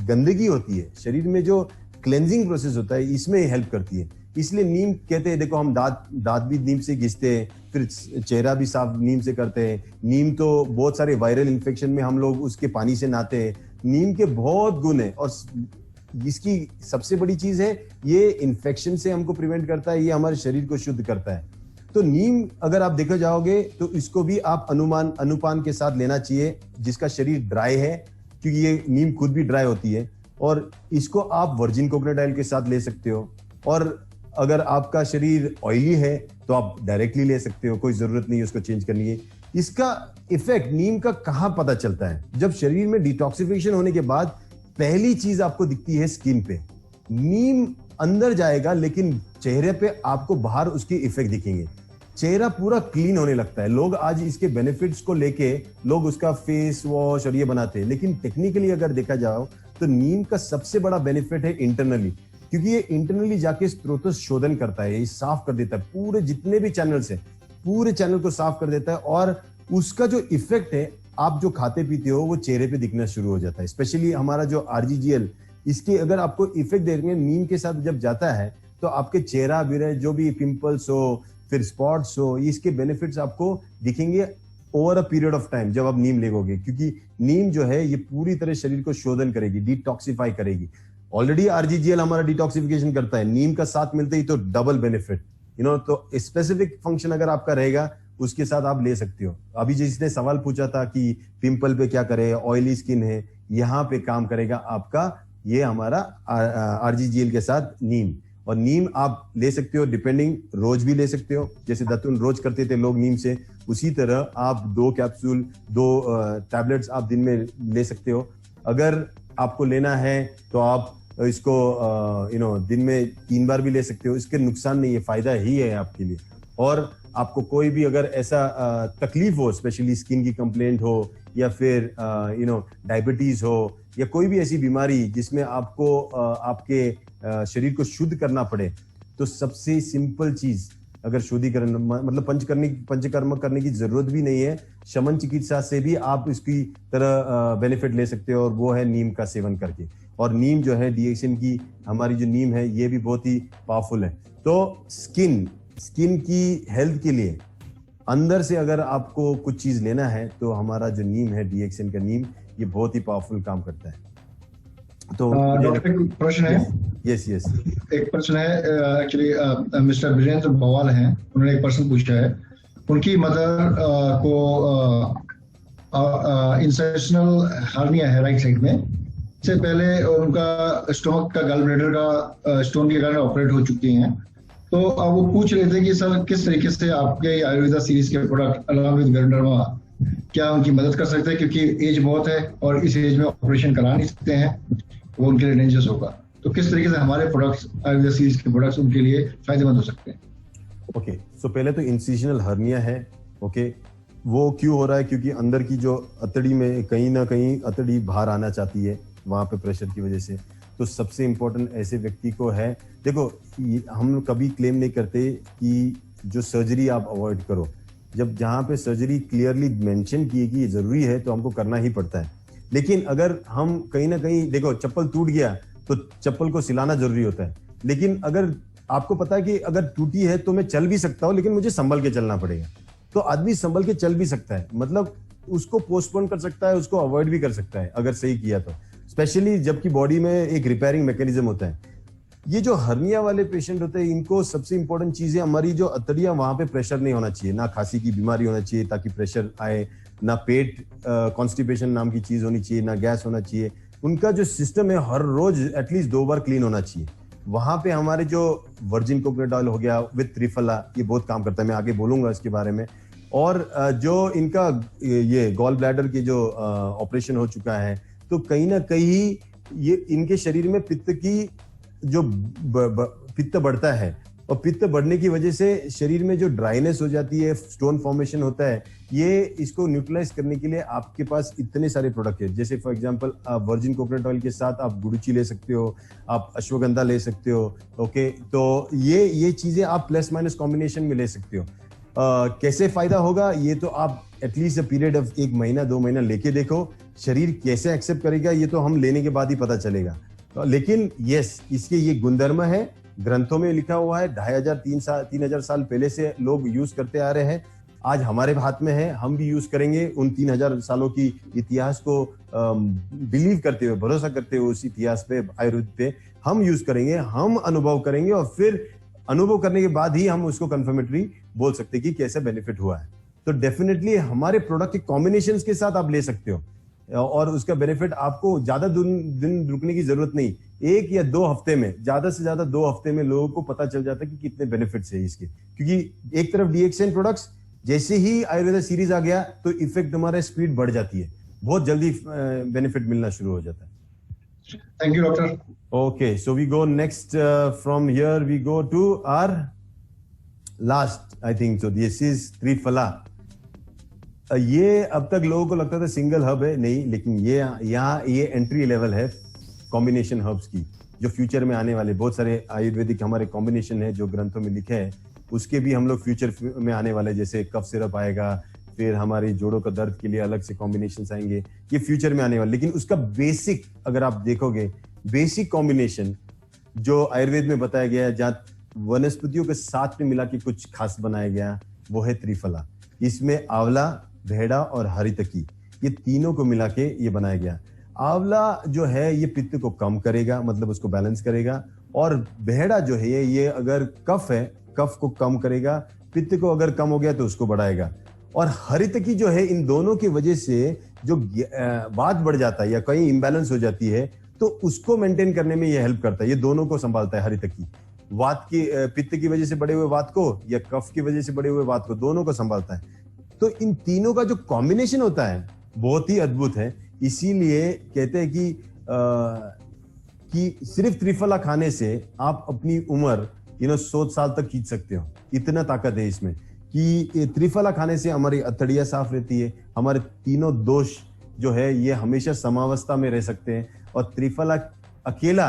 B: गंदगी होती है, शरीर में जो क्लेंजिंग प्रोसेस होता है, इसमें हेल्प करती है। इसलिए नीम कहते हैं, देखो हम दांत भी नीम से घिसते हैं, फिर चेहरा भी साफ नीम से करते हैं। नीम तो बहुत सारे वायरल इन्फेक्शन में हम लोग उसके पानी से नहाते हैं। नीम के बहुत गुण है और इसकी सबसे बड़ी चीज है ये इन्फेक्शन से हमको प्रिवेंट करता है, ये हमारे शरीर को शुद्ध करता है। तो नीम अगर आप देखो जाओगे तो इसको भी आप अनुपान के साथ लेना चाहिए, जिसका शरीर ड्राई है, क्योंकि ये नीम खुद भी ड्राई होती है। और इसको आप वर्जिन कोकोनट ऑयल के साथ ले सकते हो, और अगर आपका शरीर ऑयली है तो आप डायरेक्टली ले सकते हो, कोई जरूरत नहीं है उसको चेंज करनी है। इसका इफेक्ट नीम का कहां पता चलता है? जब शरीर में डिटॉक्सिफिकेशन होने के बाद पहली चीज आपको दिखती है स्किन पे। नीम अंदर जाएगा लेकिन चेहरे पे आपको बाहर उसके इफेक्ट दिखेंगे, चेहरा पूरा क्लीन होने लगता है। लोग आज इसके बेनिफिट्स को लेके लोग उसका फेस वॉश और ये बनाते हैं, लेकिन टेक्निकली अगर देखा जाओ तो नीम का सबसे बड़ा बेनिफिट है इंटरनली, क्योंकि ये इंटरनली जाके स्त्रोत शोधन करता है, ये साफ कर देता है पूरे जितने भी चैनल्स है, पूरे चैनल को साफ कर देता है। और उसका जो इफेक्ट है, आप जो खाते पीते हो वो चेहरे पे दिखना शुरू हो जाता है। स्पेशली हमारा जो आरजीजीएल, इसके अगर आपको इफेक्ट देंगे नीम के साथ जब जाता है तो आपके चेहरा बिरे जो भी पिंपल्स हो, फिर स्पॉट्स हो, इसके बेनिफिट्स आपको दिखेंगे over a period of time जब आप नीम लेगोगे। क्योंकि नीम जो है ये पूरी तरह शरीर को शोधन करेगी, डिटॉक्सिफाई करेगी। ऑलरेडी आरजीजीएल हमारा डिटॉक्सिफिकेशन करता है, नीम का साथ मिलते ही तो डबल बेनिफिट, तो स्पेसिफिक फंक्शन अगर आपका रहेगा उसके साथ आप ले सकते हो। अभी जिसने सवाल पूछा था कि पिंपल पे क्या करे, ऑयली स्किन है, यहाँ पे काम करेगा आपका ये हमारा आरजीजीएल के साथ नीम। और नीम आप ले सकते हो डिपेंडिंग, रोज भी ले सकते हो, जैसे दत्तुन रोज करते थे लोग नीम से, उसी तरह आप 2 कैप्सूल 2 टैबलेट्स आप दिन में ले सकते हो। अगर आपको लेना है तो आप इसको दिन में 3 बार भी ले सकते हो, इसके नुकसान नहीं है, फायदा ही है आपके लिए। और आपको कोई भी अगर ऐसा तकलीफ हो, स्पेशली स्किन की कंप्लेंट हो या फिर डायबिटीज हो या कोई भी ऐसी बीमारी जिसमें आपको आपके शरीर को शुद्ध करना पड़े, तो सबसे सिंपल चीज, अगर शुद्धिकरण मतलब पंचकर्म करने की जरूरत भी नहीं है, शमन चिकित्सा से भी आप इसकी तरह बेनिफिट ले सकते हो, और वो है नीम का सेवन करके। और नीम जो है डीएक्सिन की हमारी जो नीम है ये भी बहुत ही पावरफुल है। तो स्किन की हेल्थ के लिए अंदर से अगर आपको कुछ चीज लेना है तो हमारा जो नीम है डीएक्सिन का नीम, ये बहुत ही पावरफुल काम करता है। तो
A: प्रश्न है,
B: यस
A: एक प्रश्न है, एक्चुअली मिस्टर वीरेंद्र बवाल हैं, उन्होंने एक प्रश्न पूछा है। उनकी मदर को इंसेशनल हार्निया है राइट साइड में, इससे पहले उनका स्टोमक का गल ब्लैडर का स्टोन के कारण ऑपरेट हो चुकी हैं। तो अब वो पूछ रहे थे कि सर किस तरीके से आपके आयुर्वेदा सीरीज के प्रोडक्ट अलॉन्ग विद गैनोडर्मा क्या उनकी मदद कर सकते हैं, क्योंकि एज बहुत है और इस एज में ऑपरेशन करा नहीं सकते हैं, वो उनके लिए डेंजरस होगा। तो किस तरीके से हमारे प्रोडक्ट्स, आयुर्वेदा सीरीज के प्रोडक्ट्स उनके लिए फायदेमंद हो सकते हैं?
B: ओके, सो पहले तो इंसिशनल हर्निया है। ओके, वो क्यों हो रहा है? क्योंकि अंदर की जो अतड़ी में कहीं ना कहीं अतड़ी बाहर आना चाहती है, वहां पे प्रेशर की वजह से। तो सबसे इंपॉर्टेंट ऐसे व्यक्ति को है, देखो हम कभी क्लेम नहीं करते कि जो सर्जरी आप अवॉइड करो, जब जहाँ पे सर्जरी क्लियरली मेंशन की है कि ये जरूरी है तो हमको करना ही पड़ता है। लेकिन अगर हम कहीं ना कहीं देखो चप्पल टूट गया तो चप्पल को सिलाना जरूरी होता है, लेकिन अगर आपको पता है कि अगर टूटी है तो मैं चल भी सकता हूँ लेकिन मुझे संभल के चलना पड़ेगा, तो आदमी संभल के चल भी सकता है, मतलब उसको पोस्टपोन कर सकता है, उसको अवॉइड भी कर सकता है अगर सही किया तो, स्पेशली जबकि बॉडी में एक रिपेयरिंग मैकेनिज्म होता है। ये जो हर्निया वाले पेशेंट होते हैं इनको सबसे इंपॉर्टेंट चीज है हमारी जो अतड़ियां, वहां पे प्रेशर नहीं होना चाहिए, ना खांसी की बीमारी होना चाहिए ताकि प्रेशर आए, ना पेट कॉन्स्टिपेशन नाम की चीज होनी चाहिए, ना गैस होना चाहिए। उनका जो सिस्टम है हर रोज एटलीस्ट 2 बार क्लीन होना चाहिए। वहां पे हमारे जो वर्जिन कोकोनट ऑयल हो गया विद त्रिफला, ये बहुत काम करता है, मैं आगे बोलूंगा इसके बारे में। और जो इनका ये गॉल ब्लैडर की जो ऑपरेशन हो चुका है, तो कहीं ना कहीं ये इनके शरीर में पित्त की जो पित्त बढ़ता है, और पित्त बढ़ने की वजह से शरीर में जो ड्राइनेस हो जाती है, स्टोन फॉर्मेशन होता है, ये इसको न्यूट्रलाइज करने के लिए आपके पास इतने सारे प्रोडक्ट है। जैसे फॉर एग्जांपल आप वर्जिन कोकोनट ऑयल के साथ आप गुड़ुचि ले सकते हो, आप अश्वगंधा ले सकते हो, ओके। तो ये चीजें आप प्लस माइनस कॉम्बिनेशन में ले सकते हो। कैसे फायदा होगा ये तो आप एटलीस्ट पीरियड ऑफ 1 महीना 2 महीना लेके देखो, शरीर कैसे एक्सेप्ट करेगा ये तो हम लेने के बाद ही पता चलेगा। लेकिन यस, इसके ये गुणधर्म है, ग्रंथों में लिखा हुआ है, 2500-3000 साल पहले से लोग यूज करते आ रहे हैं, आज हमारे हाथ में है, हम भी यूज करेंगे। उन 3000 सालों की इतिहास को बिलीव करते हुए, भरोसा करते हुए उस इतिहास पे, आयुर्वेद पे हम यूज करेंगे, हम अनुभव करेंगे, और फिर अनुभव करने के बाद ही हम उसको कंफर्मेटरी बोल सकते हैं कि कैसे बेनिफिट हुआ है। तो डेफिनेटली हमारे प्रोडक्ट के कॉम्बिनेशंस के साथ आप ले सकते हो, और उसका बेनिफिट आपको ज्यादा दिन रुकने की जरूरत नहीं, 1 या 2 हफ्ते में, ज्यादा से ज्यादा 2 हफ्ते में लोगों को पता चल जाता है कि कितने बेनिफिट्स है इसके। क्योंकि एक तरफ डीएक्सएन प्रोडक्ट्स, जैसे ही आयुर्वेदा सीरीज आ गया तो इफेक्ट हमारा स्पीड बढ़ जाती है, बहुत जल्दी बेनिफिट मिलना शुरू हो जाता है।
A: Thank you doctor.
B: Okay, so we go next, from here we go to our last, I think so this is Triphala. ये अब तक लोगों को लगता था सिंगल हब है, नहीं, लेकिन ये एंट्री लेवल है कॉम्बिनेशन हर्ब्स की, जो फ्यूचर में आने वाले बहुत सारे आयुर्वेदिक हमारे कॉम्बिनेशन है जो ग्रंथों में लिखे हैं, उसके भी हम लोग फ्यूचर में आने वाले, जैसे कफ सिरप आएगा, फिर हमारी जोड़ों का दर्द के लिए अलग से कॉम्बिनेशन आएंगे, ये फ्यूचर में आने वाले। लेकिन उसका बेसिक अगर आप देखोगे, बेसिक कॉम्बिनेशन जो आयुर्वेद में बताया गया है, जहाँ वनस्पतियों के साथ में मिला के कुछ खास बनाया गया, वो है त्रिफला। इसमें आंवला, भेड़ा और हरितकी, ये तीनों को मिला के ये बनाया गया। आंवला जो है ये पित्त को कम करेगा, मतलब उसको बैलेंस करेगा, और भेड़ा जो है ये अगर कफ है, कफ को कम करेगा, पित्त को अगर कम हो गया तो उसको बढ़ाएगा। और हरितकी जो है, इन दोनों की वजह से जो वात बढ़ जाता है या कहीं इम्बैलेंस हो जाती है, तो उसको मेंटेन करने में ये हेल्प करता है, ये दोनों को संभालता है हरितकी। वात की, पित्त की वजह से बढ़े हुए वात को या कफ की वजह से बढ़े हुए वात को, दोनों को संभालता है। तो इन तीनों का जो कॉम्बिनेशन होता है बहुत ही अद्भुत है। इसीलिए कहते हैं कि सिर्फ त्रिफला खाने से आप अपनी उम्र 100 साल तक खींच सकते हो, इतना ताकत है इसमें। कि त्रिफला खाने से हमारी अतड़ियां साफ रहती है, हमारे तीनों दोष जो है ये हमेशा समावस्था में रह सकते हैं, और त्रिफला अकेला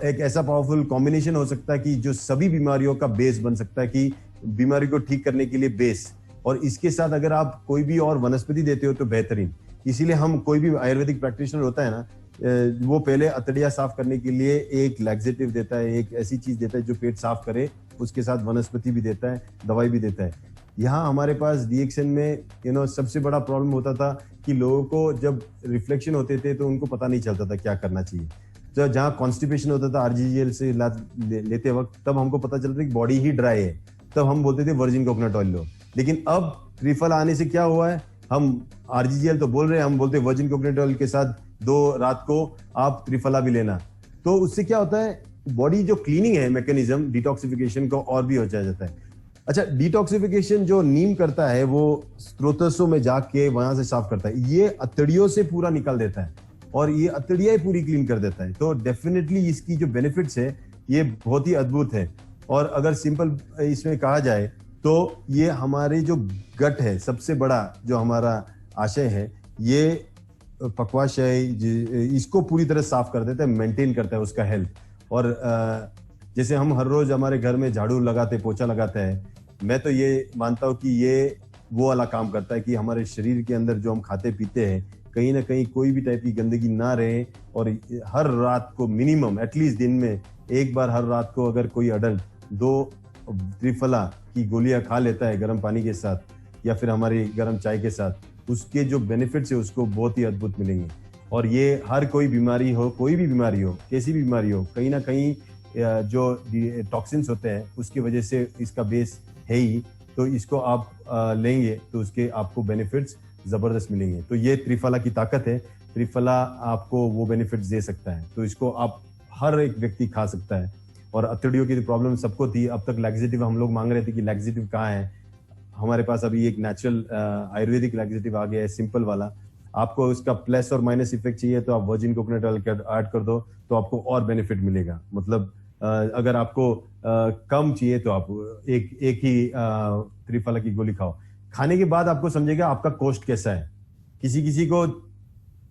B: एक ऐसा पावरफुल कॉम्बिनेशन हो सकता है कि जो सभी बीमारियों का बेस बन सकता है, कि बीमारी को ठीक करने के लिए बेस। और इसके साथ अगर आप कोई भी और वनस्पति देते हो तो बेहतरीन। इसीलिए हम, कोई भी आयुर्वेदिक प्रैक्टिशनर होता है ना, वो पहले अतड़ियां साफ करने के लिए एक लैक्सेटिव देता है, एक ऐसी चीज देता है जो पेट साफ करे, उसके साथ वनस्पति भी देता है, दवाई भी देता है। यहाँ हमारे पास डीएक्सएन में सबसे बड़ा प्रॉब्लम होता था कि लोगों को जब रिफ्लेक्शन होते थे तो उनको पता नहीं चलता था क्या करना चाहिए। तो जहाँ कॉन्स्टिपेशन होता था आरजीजीएल से लेते वक्त, तब हमको पता चलता था कि बॉडी ही ड्राई है, तब हम बोलते थे वर्जिन कोकोनट ऑयल लो। लेकिन अब त्रिफला आने से क्या हुआ है, हम आरजीजीएल तो बोल रहे हैं, हम बोलते हैं वर्जिन कोकोनट ऑयल के साथ 2 रात को आप त्रिफला भी लेना। तो उससे क्या होता है, बॉडी जो क्लीनिंग है मैकेनिज्म, डिटॉक्सिफिकेशन को और भी हो जाता है। अच्छा, डिटॉक्सिफिकेशन जो नीम करता है वो स्रोतसों में जाके वहां से साफ करता है, ये अतड़ियों से पूरा निकाल देता है और ये अतड़ियां पूरी क्लीन कर देता है। तो डेफिनेटली इसकी जो बेनिफिट्स है ये बहुत ही अद्भुत है। और अगर सिंपल इसमें कहा जाए तो ये हमारे जो गट है, सबसे बड़ा जो हमारा आशय है, ये पक्वाशय, इसको पूरी तरह साफ कर देता है, मेंटेन करता है उसका हेल्थ। और जैसे हम हर रोज हमारे घर में झाड़ू लगाते, पोछा लगाते हैं, मैं तो ये मानता हूँ कि ये वो वाला काम करता है कि हमारे शरीर के अंदर जो हम खाते पीते हैं, कहीं ना कहीं कोई भी टाइप की गंदगी ना रहे, और हर रात को मिनिमम एटलीस्ट दिन में एक बार हर रात को अगर कोई अडल्ट 2 त्रिफला की गोलियां खा लेता है गर्म पानी के साथ या फिर हमारी गर्म चाय के साथ, उसके जो बेनिफिट्स है उसको बहुत ही अद्भुत मिलेंगे। और ये हर कोई बीमारी हो, कोई भी बीमारी हो, कैसी भी बीमारी हो, कहीं ना कहीं जो टॉक्सिन्स होते हैं उसकी वजह से इसका बेस है ही, तो इसको आप लेंगे तो उसके आपको बेनिफिट्स जबरदस्त मिलेंगे। तो ये त्रिफला की ताकत है, त्रिफला आपको वो बेनिफिट्स दे सकता है, तो इसको आप हर एक व्यक्ति खा सकता है। और अतड़ियों की प्रॉब्लम सबको थी, अब तक लैक्सेटिव हम लोग मांग रहे थे कि लैक्सेटिव कहाँ है, हमारे पास अभी एक नेचुरल आयुर्वेदिक लैक्सेटिव आ गया है, सिंपल वाला। आपको उसका प्लस और माइनस इफेक्ट चाहिए तो आप वर्जिन कोकोनट ऑयल ऐड कर दो तो आपको और बेनिफिट मिलेगा। मतलब अगर आपको कम चाहिए तो आप एक ही त्रिफला की गोली खाओ। खाने के बाद आपको समझेगा आपका कोष्ठ कैसा है। किसी किसी को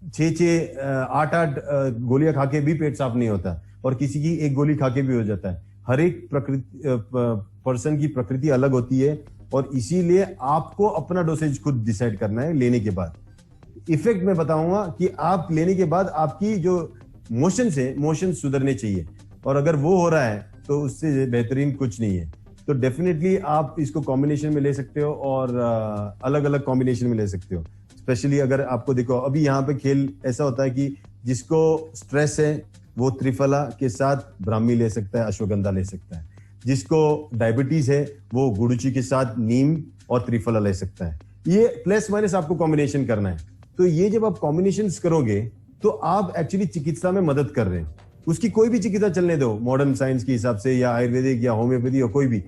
B: 6-6 8-8 गोलियां खा के भी पेट साफ नहीं होता, और किसी की एक गोली खा के भी हो जाता है। हर एक पर्सन की प्रकृति अलग होती है, और इसीलिए आपको अपना डोसेज खुद डिसाइड करना है लेने के बाद। इफेक्ट मैं बताऊंगा कि आप लेने के बाद आपकी जो मोशन सुधरने चाहिए, और अगर वो हो रहा है तो उससे बेहतरीन कुछ नहीं है। तो डेफिनेटली आप इसको कॉम्बिनेशन में ले सकते हो, और अलग अलग कॉम्बिनेशन में ले सकते हो। स्पेशली अगर आपको देखो अभी यहाँ पे खेल ऐसा होता है कि जिसको स्ट्रेस है वो त्रिफला के साथ ब्राह्मी ले सकता है, अश्वगंधा ले सकता है। जिसको डायबिटीज है वो गुड़ुची के साथ नीम और त्रिफला ले सकता है। ये प्लस माइनस आपको कॉम्बिनेशन करना है। तो ये जब आप कॉम्बिनेशन करोगे तो आप एक्चुअली चिकित्सा में मदद कर रहे हैं। उसकी कोई भी चिकित्सा चलने दो, मॉडर्न साइंस के हिसाब से या आयुर्वेदिक या होम्योपैथी या कोई भी,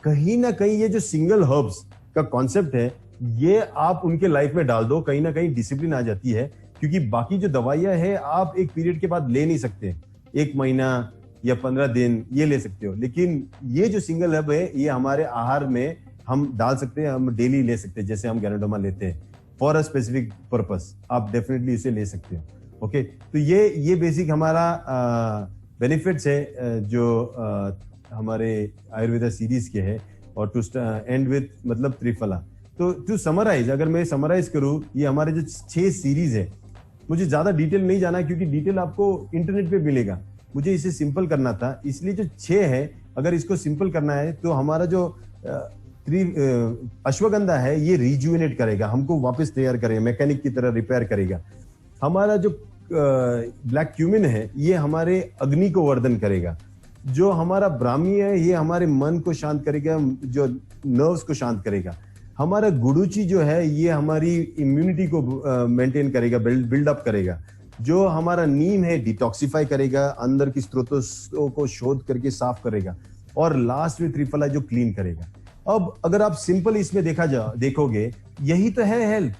B: कहीं ना कहीं ये जो सिंगल हर्ब्स का कॉन्सेप्ट है ये आप उनके लाइफ में डाल दो, कहीं ना कहीं डिसिप्लिन आ जाती है। क्योंकि बाकी जो दवाइयां है आप एक पीरियड के बाद ले नहीं सकते, 1 महीना या 15 दिन ये ले सकते हो, लेकिन ये जो सिंगल हर्ब है ये हमारे आहार में हम डाल सकते हैं, हम डेली ले सकते हैं। जैसे हम गैनोडर्मा लेते हैं फॉर अ स्पेसिफिक पर्पस, आप डेफिनेटली इसे ले सकते हो। ओके, तो ये बेसिक हमारा बेनिफिट्स है जो हमारे आयुर्वेदा सीरीज के है। और टू एंड विथ मतलब त्रिफला, तो टू समराइज, अगर मैं समराइज करूं, ये हमारे जो 6 सीरीज है, मुझे ज्यादा डिटेल नहीं जाना क्योंकि डिटेल आपको इंटरनेट पे मिलेगा, मुझे इसे सिंपल करना था। इसलिए जो 6 है अगर इसको सिंपल करना है तो हमारा जो अश्वगंधा है ये रिजुवेनेट करेगा, हमको वापस तैयार करेगा, मैकेनिक की तरह रिपेयर करेगा। हमारा जो ब्लैक क्यूमिन है ये हमारे अग्नि को वर्धन करेगा। जो हमारा ब्राह्मी है ये हमारे मन को शांत करेगा, जो नर्व्स को शांत करेगा। हमारा गुडुची जो है ये हमारी इम्यूनिटी को मेंटेन करेगा, बिल्डअप करेगा। जो हमारा नीम है डिटॉक्सिफाई करेगा, अंदर की स्रोतों को शोध करके साफ करेगा। और लास्ट में त्रिफला जो क्लीन करेगा। अब अगर आप सिंपल इसमें देखोगे यही तो है हेल्थ,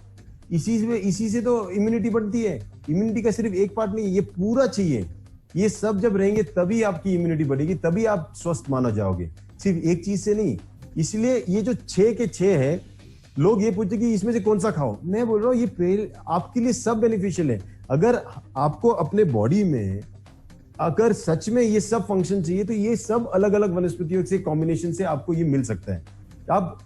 B: इसी से तो इम्यूनिटी बढ़ती है। इम्यूनिटी का सिर्फ एक पार्ट नहीं, ये पूरा चाहिए। ये सब जब रहेंगे तभी आपकी इम्यूनिटी बढ़ेगी, तभी आप स्वस्थ माना जाओगे, सिर्फ एक चीज से नहीं। इसलिए ये जो 6 के 6 है, लोग ये पूछते कि इसमें से कौन सा खाओ, मैं बोल रहा हूँ ये आपके लिए सब बेनिफिशियल है। अगर आपको अपने बॉडी में अगर सच में ये सब फंक्शन चाहिए तो ये सब अलग अलग वनस्पतियों से कॉम्बिनेशन से आपको ये मिल सकता है। अब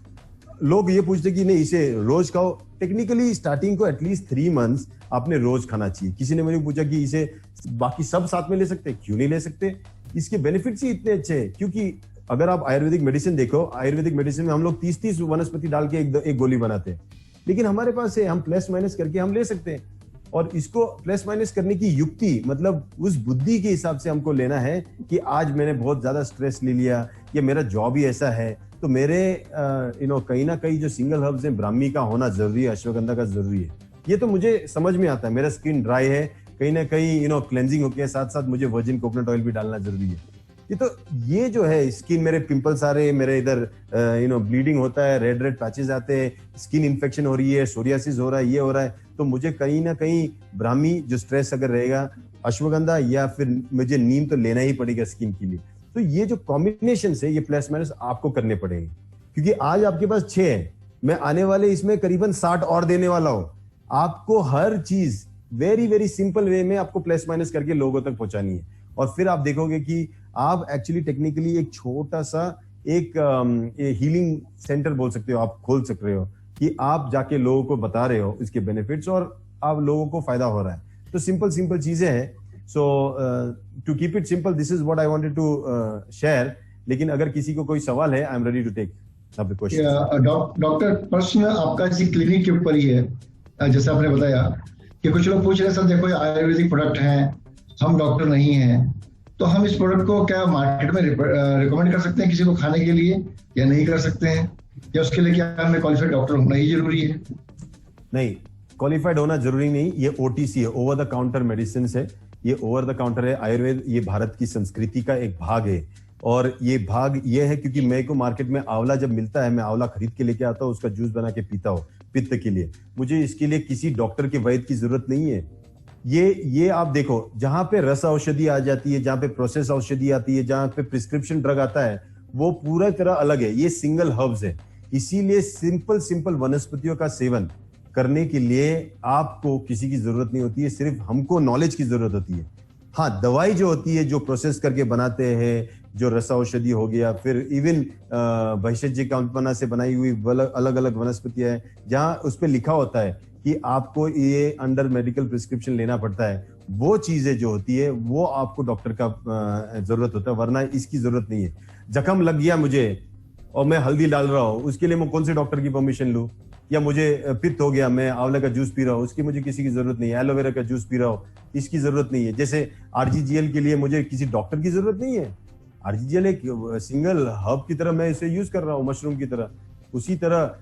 B: लोग ये पूछते कि नहीं इसे रोज खाओ, टेक्निकली स्टार्टिंग को एटलीस्ट 3 मंथ्स आपने रोज खाना चाहिए। किसी ने मुझे पूछा कि इसे बाकी सब साथ में ले सकते, क्यों नहीं ले सकते? इसके बेनिफिट्स ही इतने अच्छे हैं। क्योंकि अगर आप आयुर्वेदिक मेडिसिन देखो, आयुर्वेदिक मेडिसिन में हम लोग 30-30 वनस्पति डाल के एक गोली बनाते हैं, लेकिन हमारे पास है हम प्लस माइनस करके हम ले सकते हैं। और इसको प्लस माइनस करने की युक्ति मतलब उस बुद्धि के हिसाब से हमको लेना है कि आज मैंने बहुत ज्यादा स्ट्रेस ले लिया या मेरा जॉब ही ऐसा है, तो मेरे कहीं ना कहीं जो सिंगल हर्ब्स है, ब्राह्मी का होना जरूरी है, अश्वगंधा का जरूरी है। ये तो मुझे समझ में आता है, मेरा स्किन ड्राई है, कहीं ना कहीं क्लेंजिंग होके है, साथ साथ मुझे वर्जिन कोकोनट ऑयल भी डालना जरूरी है। ये जो है स्किन, मेरे पिंपल्स आ रहे हैं, मेरे इधर ब्लीडिंग होता है, रेड पैचेस आते हैं, स्किन इन्फेक्शन हो रही है, सोरियासिस हो रहा है, ये हो रहा है, तो मुझे कहीं ना कहीं ब्राह्मी जो स्ट्रेस अगर रहेगा, अश्वगंधा या फिर मुझे नीम तो लेना ही पड़ेगा स्किन के लिए। तो ये जो कॉम्बिनेशन है ये प्लस माइनस आपको करने पड़ेंगे। क्योंकि आज आपके पास 6 है, मैं आने वाले इसमें करीबन 60 और देने वाला हूं। आपको हर चीज वेरी वेरी सिंपल वे में आपको प्लस माइनस करके लोगों तक पहुंचानी है। और फिर आप देखोगे कि आप एक्चुअली टेक्निकली एक छोटा सा एक हीलिंग सेंटर बोल सकते हो, आप खोल सकते हो कि आप जाके लोगों को बता रहे हो इसके बेनिफिट्स, और आप लोगों को फायदा हो रहा है। तो सिंपल चीजें हैं। So to keep it simple, this is what I wanted to share. लेकिन अगर किसी को कोई सवाल है, I am ready to take up the question.
A: Doctor, प्रश्न आपका इसी क्लिनिक के ऊपर ही है। जैसे आपने बताया कि कुछ लोग पूछ रहे हैं, सर देखो ये आयुर्वेदिक प्रोडक्ट हैं, हम डॉक्टर नहीं हैं, तो हम इस प्रोडक्ट को क्या मार्केट में रिकमेंड कर सकते हैं किसी को खाने के लिए, या नहीं कर सकते हैं, या उसके लिए क्या हमें क्वालिफाइड डॉक्टर होना ही जरूरी है?
B: नहीं, क्वालिफाइड होना जरूरी नहीं। ये ओटीसी है, ओवर द काउंटर मेडिसिन है। ये ओवर द काउंटर है। आयुर्वेद ये भारत की संस्कृति का एक भाग है, और ये भाग ये है क्योंकि मेरे को मार्केट में आंवला जब मिलता है, मैं आंवला खरीद के लेके आता हूँ, उसका जूस बना के पीता हूँ पित्त के लिए। मुझे इसके लिए किसी डॉक्टर के वैद्य की जरूरत नहीं है। ये आप देखो, जहां पे रस औषधि आ जाती है, जहां पे प्रोसेस औषधि आती है, जहां पे प्रिस्क्रिप्शन ड्रग आता है, वो पूरा तरह अलग है। ये सिंगल हर्ब्स है। इसीलिए सिंपल वनस्पतियों का सेवन करने के लिए आपको किसी की जरूरत नहीं होती है, सिर्फ हमको नॉलेज की जरूरत होती है। हाँ, दवाई जो होती है, जो प्रोसेस करके बनाते हैं, जो रस औषधि हो गया, फिर इवन भैषज कल्पना से बनाई हुई अलग अलग वनस्पतियां हैं, जहां उस पर लिखा होता है कि आपको ये अंडर मेडिकल प्रिस्क्रिप्शन लेना पड़ता है, वो चीजें जो होती है वो आपको डॉक्टर का जरूरत होता है, वरना इसकी जरूरत नहीं है। जख्म लग गया मुझे और मैं हल्दी डाल रहा हूँ, उसके लिए मैं कौन से डॉक्टर की परमिशन लूँ? या मुझे पित्त हो गया, मैं आंवले का जूस पी रहा हूँ, उसकी मुझे किसी की जरूरत नहीं है। एलोवेरा का जूस पी रहा हूँ, इसकी जरूरत नहीं है। जैसे आरजीजीएल के लिए मुझे किसी डॉक्टर की जरूरत नहीं है। आरजीजीएल एक सिंगल हर्ब की तरह मैं इसे यूज कर रहा हूँ, मशरूम की तरह। उसी तरह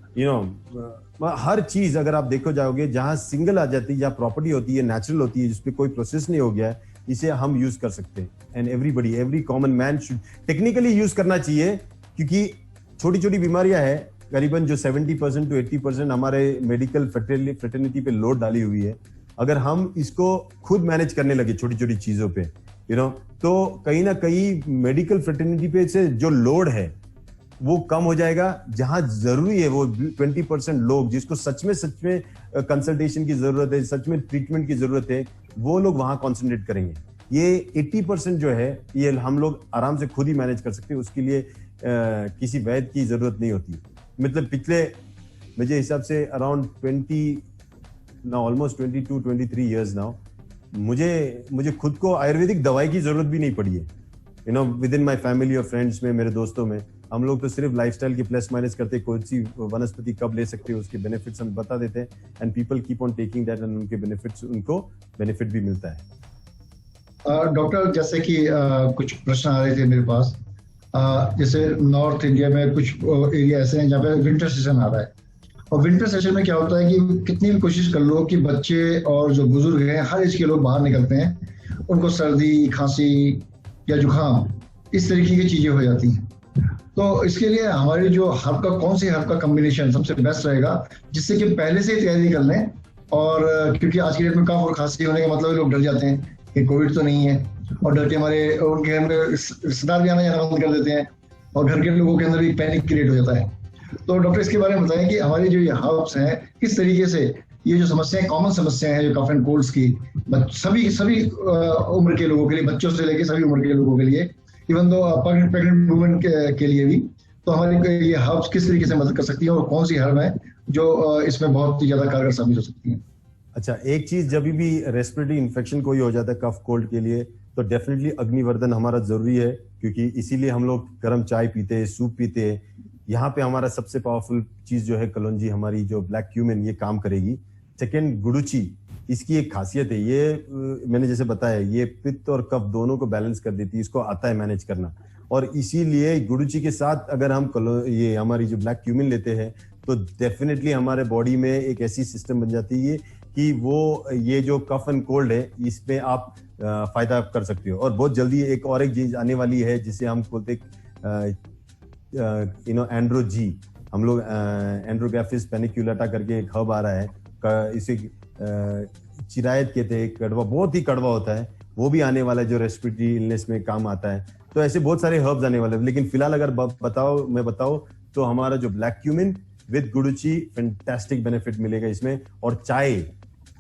B: हर चीज अगर आप देखो जाओगे, जहां सिंगल आ जाती है, जहां प्रॉपर्टी होती है, नेचुरल होती है, जिसपे कोई प्रोसेस नहीं हो गया है, इसे हम यूज कर सकते हैं। And every common man should technically use करना चाहिए, क्योंकि छोटी छोटी बीमारियां हैं, करीबन जो 70% to 80% हमारे मेडिकल फ्रेटर्निटी पे लोड डाली हुई है। अगर हम इसको खुद मैनेज करने लगे छोटी छोटी चीजों पे, तो कहीं ना कहीं मेडिकल फ्रेटर्निटी पे से जो लोड है वो कम हो जाएगा। जहां जरूरी है वो 20% लोग, जिसको सच में कंसल्टेशन की जरूरत है, सच में ट्रीटमेंट की जरूरत है, वो लोग वहां कॉन्सेंट्रेट करेंगे। ये 80% जो है, ये हम लोग आराम से खुद ही मैनेज कर सकते हैं। उसके लिए किसी वैद्य की जरूरत नहीं होती। मतलब पिछले मुझे हिसाब से अराउंड 22-23 इयर्स नाउ, मुझे खुद को आयुर्वेदिक दवाई की जरूरत भी नहीं पड़ी है। विद इन माय फैमिली और फ्रेंड्स में, मेरे दोस्तों में, हम लोग तो सिर्फ लाइफस्टाइल की प्लस माइनस करते, कौन सी वनस्पति कब ले सकते हैं, उसके बेनिफिट्स हम बता देते हैं, and people keep on taking that, and उनके बेनिफिट्स, उनको बेनिफिट भी मिलता है।
A: डॉक्टर, जैसे कि कुछ प्रश्न आ रहे थे मेरे पास। जैसे नॉर्थ इंडिया में कुछ एरिया ऐसे हैं जहाँ पे विंटर सीजन आ रहा है, और विंटर सेशन में क्या होता है कि कितनी भी कोशिश कर लो कि बच्चे और जो बुजुर्ग हैं, हर एज के लोग बाहर निकलते हैं, उनको सर्दी, खांसी या जुकाम, इस तरीके की चीजें हो जाती हैं। तो इसके लिए हमारी जो हर्ब का, कौन सी हर्ब का कॉम्बिनेशन सबसे बेस्ट रहेगा, जिससे कि पहले से ही तैयारी कर लें? और क्योंकि आज के डेट में कफ और खांसी होने का मतलब लोग डर जाते हैं कि कोविड तो नहीं है, और डर के हमारे उनके घर में रिश्तेदार भी आना जाना बंद कर देते हैं, और घर के लोगों के अंदर भी पैनिक क्रिएट हो जाता है। तो डॉक्टर, इसके बारे में बताएं कि हमारी जो ये हर्ब्स हैं, किस तरीके से ये जो समस्याएं, कॉमन समस्याएं हैं जो कफ एंड कोल्ड्स की, सभी उम्र के लोगों के लिए, बच्चों से लेकर सभी उम्र के लोगों के लिए, इवन दो प्रेग्नेंट वुमेन के लिए भी, तो हमारी ये हर्ब्स किस तरीके से मदद कर सकती है, और कौन सी हर्ब है जो इसमें बहुत ही ज्यादा कारगर साबित हो सकती है?
B: अच्छा, एक चीज, जब भी रेस्पिरेटरी इन्फेक्शन कोई हो जाता है कफ कोल्ड के लिए, तो डेफिनेटली अग्निवर्धन हमारा जरूरी है, क्योंकि इसीलिए हम लोग गर्म चाय पीते हैं, सूप पीते हैं। यहाँ पे हमारा सबसे पावरफुल चीज जो है कलौंजी, हमारी जो ब्लैक क्यूमिन, ये काम करेगी। सेकेंड, गुड़ुची, इसकी एक खासियत है, ये मैंने जैसे बताया, ये पित्त और कफ दोनों को बैलेंस कर देती है, इसको आता है मैनेज करना। और इसीलिए गुड़ुची के साथ अगर हम ये हमारी जो ब्लैक क्यूमिन लेते हैं, तो डेफिनेटली हमारे बॉडी में एक ऐसी सिस्टम बन जाती है कि वो ये जो कफ एंड कोल्ड है, इसमें आप फायदा कर सकते हो। और बहुत जल्दी एक चीज आने वाली है, जिसे हम बोलते एंड्रोजी, हम लोग एंड्रोग्राफिस पेनिक्युलेटा करके एक हर्ब आ रहा है, इसे चिरायत कहते हैं, कड़वा, बहुत ही कड़वा होता है, वो भी आने वाला है, जो रेस्पिरेटरी इलनेस में काम आता है। तो ऐसे बहुत सारे हर्ब्स आने वाले हैं, लेकिन फिलहाल अगर मैं बताऊं तो हमारा जो ब्लैक क्यूमिन विद गुड़ुची, फैंटास्टिक बेनिफिट मिलेगा इसमें। और चाय,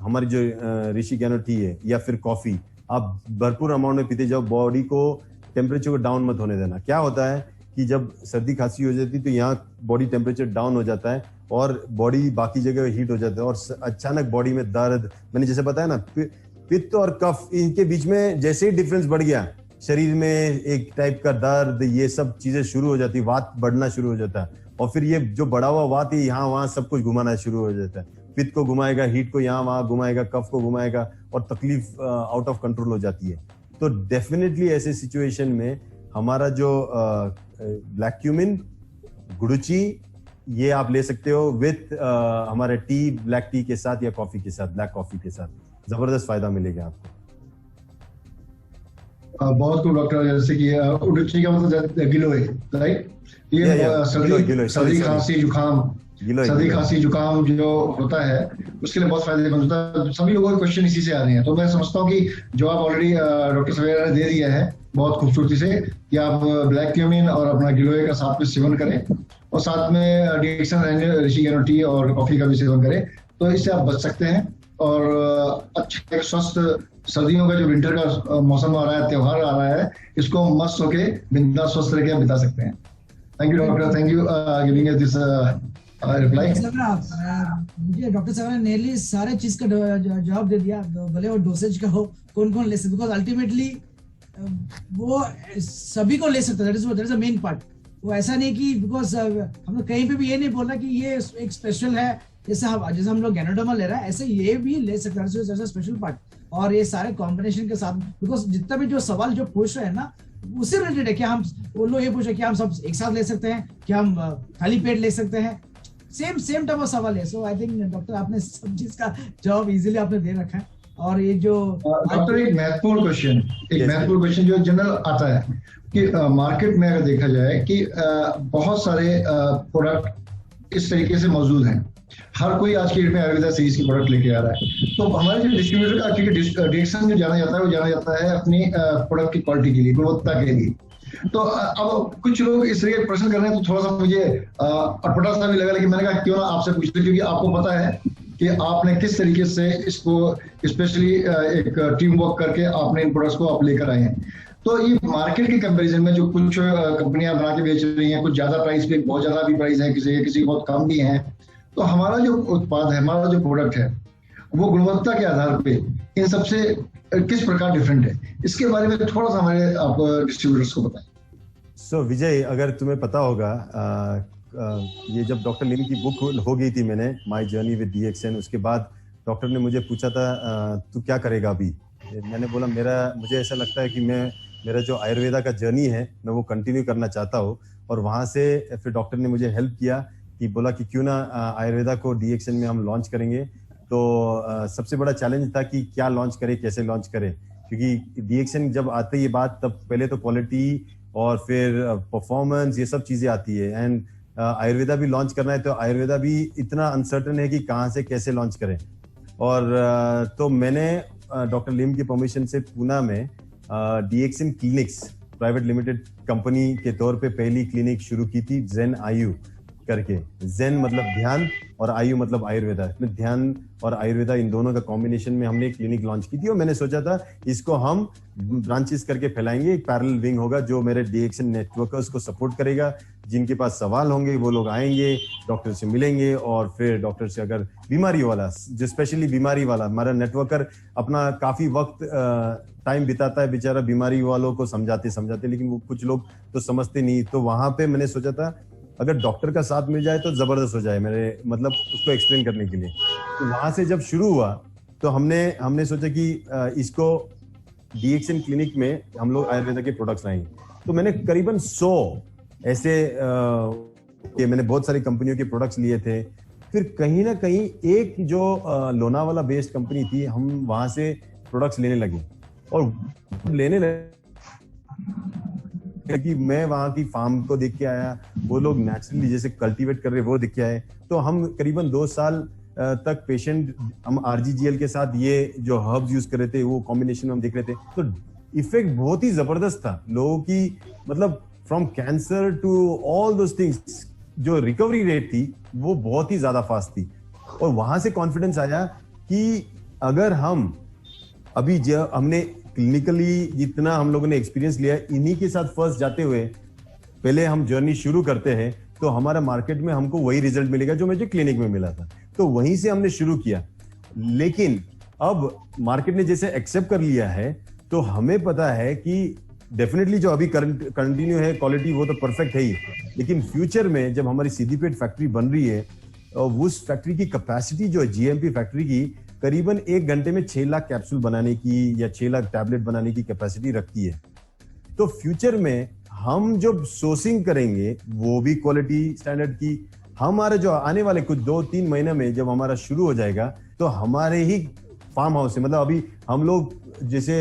B: हमारी जो ऋषि ज्ञानो टी है, या फिर कॉफी, आप भरपूर अमाउंट में पीते जाओ, बॉडी को टेम्परेचर को डाउन मत होने देना। क्या होता है कि जब सर्दी खांसी हो जाती है तो यहाँ बॉडी टेम्परेचर डाउन हो जाता है और बॉडी बाकी जगह हीट हो जाता है और अचानक बॉडी में दर्द, मैंने जैसे बताया ना, पित्त और कफ, इनके बीच में जैसे ही डिफरेंस बढ़ गया, शरीर में एक टाइप का दर्द, ये सब चीजें शुरू हो जाती, वात बढ़ना शुरू हो जाता है और फिर ये जो बढ़ा हुआ वात है यहाँ वहां सब कुछ घुमाना शुरू हो जाता है। पित्त को घुमाएगा, हीट को यहाँ वहां घुमाएगा, कफ को घुमाएगा और तकलीफ आउट ऑफ कंट्रोल हो जाती है। तो डेफिनेटली ऐसे सिचुएशन में हमारा जो ब्लैक क्यूमिन, गुड़ुची, ये आप ले सकते हो विथ हमारे टी, ब्लैक टी के साथ या कॉफी के साथ, ब्लैक कॉफी के साथ, जबरदस्त फायदा मिलेगा आपको।
A: बहुत खूब डॉक्टर, जैसे कि उडुची का मतलब गिलोय, राइट? ये सर्दी खांसी जुकाम, सर्दी खांसी जुकाम जो होता है उसके लिए बहुत फायदेमंद होता है। सभी लोगों के क्वेश्चन इसी से आ रहे हैं, तो मैं समझता हूँ कि जवाब ऑलरेडी डॉक्टर सवेरा ने दे दिया है बहुत खूबसूरती से कि आप ब्लैक क्यूमिन और अपना गिलोय का साथ में सेवन करें और साथ में डिएक्सन टी और कॉफी का भी सेवन करें, तो इससे आप बच सकते हैं और अच्छा स्वस्थ सर्दियों का जो विंटर का मौसम आ रहा है, त्योहार आ रहा है, इसको मस्त होके बिंदास स्वस्थ रह के बिता सकते हैं। Thank you doctor, thank you giving us this reply.
C: मुझे डॉक्टर सवेरा ने नेरली सारे चीज का जवाब दे दिया, भले वो डोसेज का हो, कौन कौन ले सकते, बिकॉज अल्टीमेटली वो सभी को ले सकता है, that is the main part. वो ऐसा नहीं कि बिकॉज हम लोग कहीं पे भी ये नहीं बोल रहा कि ये एक स्पेशल है, जैसे हम लोग गैनोडर्मा ले रहा है ऐसे ये भी ले सकते हैं, स्पेशल पार्ट। और ये सारे कॉम्बिनेशन के साथ, बिकॉज जितना भी जो सवाल जो पूछ रहे हैं ना उससे रिलेटेड है, क्या हम वो लोग ये पूछ रहे हैं कि हम सब एक साथ ले सकते हैं, क्या हम खाली पेट ले सकते हैं, सेम टाइप ऑफ सवाल है। सो आई थिंक डॉक्टर आपने सब चीज का जवाब इजीली आपने दे रखा है। और ये जो
A: डॉक्टर एक महत्वपूर्ण क्वेश्चन जो जनरल आता है कि मार्केट में अगर देखा जाए कि बहुत सारे प्रोडक्ट इस तरीके से मौजूद हैं, हर कोई आज की डेट में आयुर्वेदा सीरीज की प्रोडक्ट लेके आ रहा है, तो हमारे जो डिस्ट्रीब्यूटर का डिरेक्शन जो जाना जाता है वो जाना जाता है अपनी प्रोडक्ट की क्वालिटी के लिए, गुणवत्ता के लिए। तो अब कुछ लोग इस तरीके प्रश्न कर रहे हैं, तो थोड़ा सा मुझे अटपटा सा भी लगा, लेकिन मैंने कहा क्यों ना आपसे पूछ ले, क्योंकि आपको पता है कि आपने किस तरीके से इसको स्पेशली एक टीम वर्क करके आपने इन प्रोडक्ट्स को आप लेकर आए हैं। तो ये मार्केट के कंपैरिजन में जो कुछ कंपनियां बना के बेच रही हैं, कुछ ज्यादा प्राइस पे, बहुत ज्यादा भी प्राइस है, किसी बहुत कम भी है, तो हमारा जो उत्पाद है, हमारा जो प्रोडक्ट है, वो गुणवत्ता के आधार पे इन सबसे किस प्रकार डिफरेंट है, इसके बारे में थोड़ा सा हमारे आप डिस्ट्रीब्यूटर्स को बताएं।
B: सो विजय, अगर तुम्हें पता होगा ये जब डॉक्टर लिम की बुक हो गई थी, मैंने माय जर्नी विद डीएक्सएन, उसके बाद डॉक्टर ने मुझे पूछा था तू क्या करेगा अभी। मैंने बोला मुझे ऐसा लगता है कि मेरा जो आयुर्वेदा का जर्नी है मैं वो कंटिन्यू करना चाहता हूँ। और वहाँ से फिर डॉक्टर ने मुझे हेल्प किया कि बोला कि क्यों ना आयुर्वेदा को डीएक्सएन में हम लॉन्च करेंगे। तो सबसे बड़ा चैलेंज था कि क्या लॉन्च करें, कैसे लॉन्च करें, क्योंकि डीएक्सएन जब आते ही बात, तब पहले तो क्वालिटी और फिर परफॉर्मेंस, ये सब चीजें आती है। एंड आयुर्वेदा भी लॉन्च करना है तो आयुर्वेदा भी इतना अनसर्टन है कि कहाँ से कैसे लॉन्च करें। और तो मैंने डॉक्टर लिम की परमिशन से पुणे में DXN clinics private limited company के तौर पे पहली क्लिनिक शुरू की थी, जेन आयु करके। जेन मतलब ध्यान और आयु मतलब आयुर्वेदा। इसमें ध्यान और आयुर्वेदा इन दोनों का कॉम्बिनेशन में हमने एक क्लिनिक लॉन्च की थी। और मैंने सोचा था इसको हम ब्रांचेस करके फैलाएंगे, एक पैरेलल विंग होगा जो मेरे डीएक्सएन नेटवर्कर्स को सपोर्ट करेगा। जिनके पास सवाल होंगे वो लोग आएंगे, डॉक्टर से मिलेंगे और फिर डॉक्टर से अगर बीमारी वाला, जो स्पेशली बीमारी वाला, हमारा नेटवर्कर अपना काफी वक्त टाइम बिताता है बेचारा बीमारी वालों को समझाते, लेकिन वो कुछ लोग तो समझते नहीं। तो वहां पे मैंने सोचा था अगर डॉक्टर का साथ मिल जाए तो जबरदस्त हो जाए, मेरे मतलब उसको एक्सप्लेन करने के लिए। तो वहां से जब शुरू हुआ तो हमने सोचा कि इसको डीएक्सएन क्लिनिक में हम लोग आयुर्वेदा के प्रोडक्ट्स लाएंगे। तो मैंने करीबन 100 ऐसे मैंने बहुत सारी कंपनियों के प्रोडक्ट्स लिए थे। फिर कहीं ना कहीं एक जो लोनावाला बेस्ड कंपनी थी, हम वहां से प्रोडक्ट्स लेने लगे कि मैं वहां की फार्म को देख के आया, वो लोग नेचुरली जैसे कल्टीवेट कर रहे वो देख के आए। तो हम करीबन 2 साल तक पेशेंट हम आरजीजीएल के साथ ये जो हर्ब्स यूज कर रहे थे वो कॉम्बिनेशन में हम देख रहे थे। तो इफेक्ट बहुत ही जबरदस्त था लोगों की, मतलब from cancer to all those things. जो रिकवरी रेट थी वो बहुत ही ज्यादा फास्ट थी। और वहां से कॉन्फिडेंस आया कि अगर हम अभी जो हमने क्लिनिकली जितना हम लोगों ने एक्सपीरियंस लिया, इन्हीं के साथ फर्स्ट जाते हुए पहले हम जर्नी शुरू करते हैं तो हमारा मार्केट में हमको वही रिजल्ट मिलेगा जो मुझे क्लिनिक में मिला था, तो वहीं से हमने शुरू किया। लेकिन अब मार्केट ने जैसे एक्सेप्ट कर लिया है तो हमें पता है कि डेफिनेटली जो अभी कंटिन्यू है क्वालिटी वो तो परफेक्ट है ही, लेकिन फ्यूचर में जब हमारी सिद्दीपेट फैक्ट्री बन रही है, उस फैक्ट्री की कैपेसिटी जो है जीएमपी फैक्ट्री की करीबन 1 घंटे में 6 लाख कैप्सूल बनाने की या 6 लाख टैबलेट बनाने की कैपेसिटी रखती है। तो फ्यूचर में हम जब सोर्सिंग करेंगे वो भी क्वालिटी स्टैंडर्ड की, हमारे जो आने वाले कुछ 2-3 महीने में जब हमारा शुरू हो जाएगा तो हमारे ही फार्म हाउस से, मतलब अभी हम लोग जैसे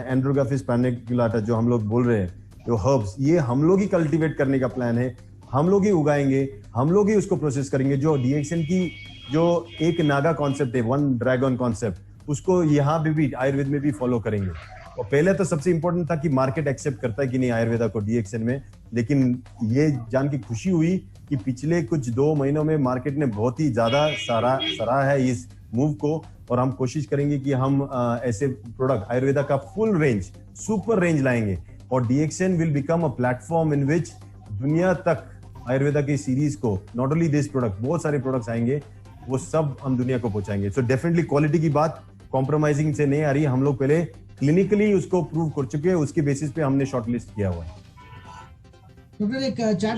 B: एंड्रोग्राफिस पैनिकुलाटा जो हम लोग बोल रहे हैं, जो हर्ब्स, ये हम लोग ही कल्टीवेट करने का प्लान है, हम लोग ही उगाएंगे, हम लोग ही उसको प्रोसेस करेंगे। जो डीएक्सएन की जो एक नागा कॉन्सेप्ट है, 1 ड्रैगन कॉन्सेप्ट, उसको यहाँ पे भी आयुर्वेद में भी फॉलो करेंगे। और पहले तो सबसे इंपॉर्टेंट था कि मार्केट एक्सेप्ट करता है कि नहीं आयुर्वेदा को डीएक्सएन में, लेकिन ये जान के खुशी हुई कि पिछले कुछ 2 महीनों में मार्केट ने बहुत ही ज्यादा सराहा है इस मूव को, और हम कोशिश करेंगे कि हम ऐसे प्रोडक्ट आयुर्वेदा का फुल रेंज, सुपर रेंज लाएंगे, और DXN will become a platform in which दुनिया तक आयुर्वेदा की सीरीज को, नॉट ओनली दिस प्रोडक्ट, बहुत सारे प्रोडक्ट्स आएंगे, वो सब हम दुनिया को पहुंचाएंगे। सो डेफिनेटली क्वालिटी की बात कॉम्प्रोमाइजिंग से नहीं आ रही, हम लोग पहले क्लिनिकली उसको प्रूव कर चुके हैं, उसके बेसिस पे हमने शॉर्टलिस्ट किया हुआ है।
C: डॉक्टर एक चैट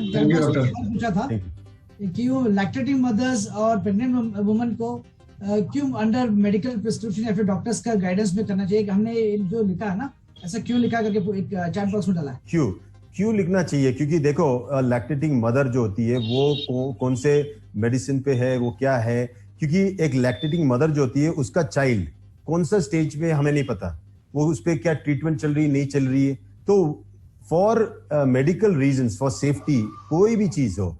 C: पूछा था कि लैक्टेटिंग मदर्स और प्रेग्नेंट वुमन को क्यों अंडर मेडिकल प्रिस्क्रिप्शन या फिर डॉक्टर्स का गाइडेंस में करना चाहिए? हमने जो लिखा है ना, ऐसा क्यों लिखा करके एक चैट बॉक्स में डाला है।
B: क्यों लिखना चाहिए? क्योंकि देखो लैक्टेटिंग मदर जो होती है वो कौन से मेडिसिन पे है, वो क्या है, क्योंकि एक लैक्टेटिंग मदर जो होती है उसका चाइल्ड कौन सा स्टेज पे हमें नहीं पता, वो उस पर क्या ट्रीटमेंट चल रही नहीं चल रही है। तो for medical reasons, for safety, कोई भी चीज हो,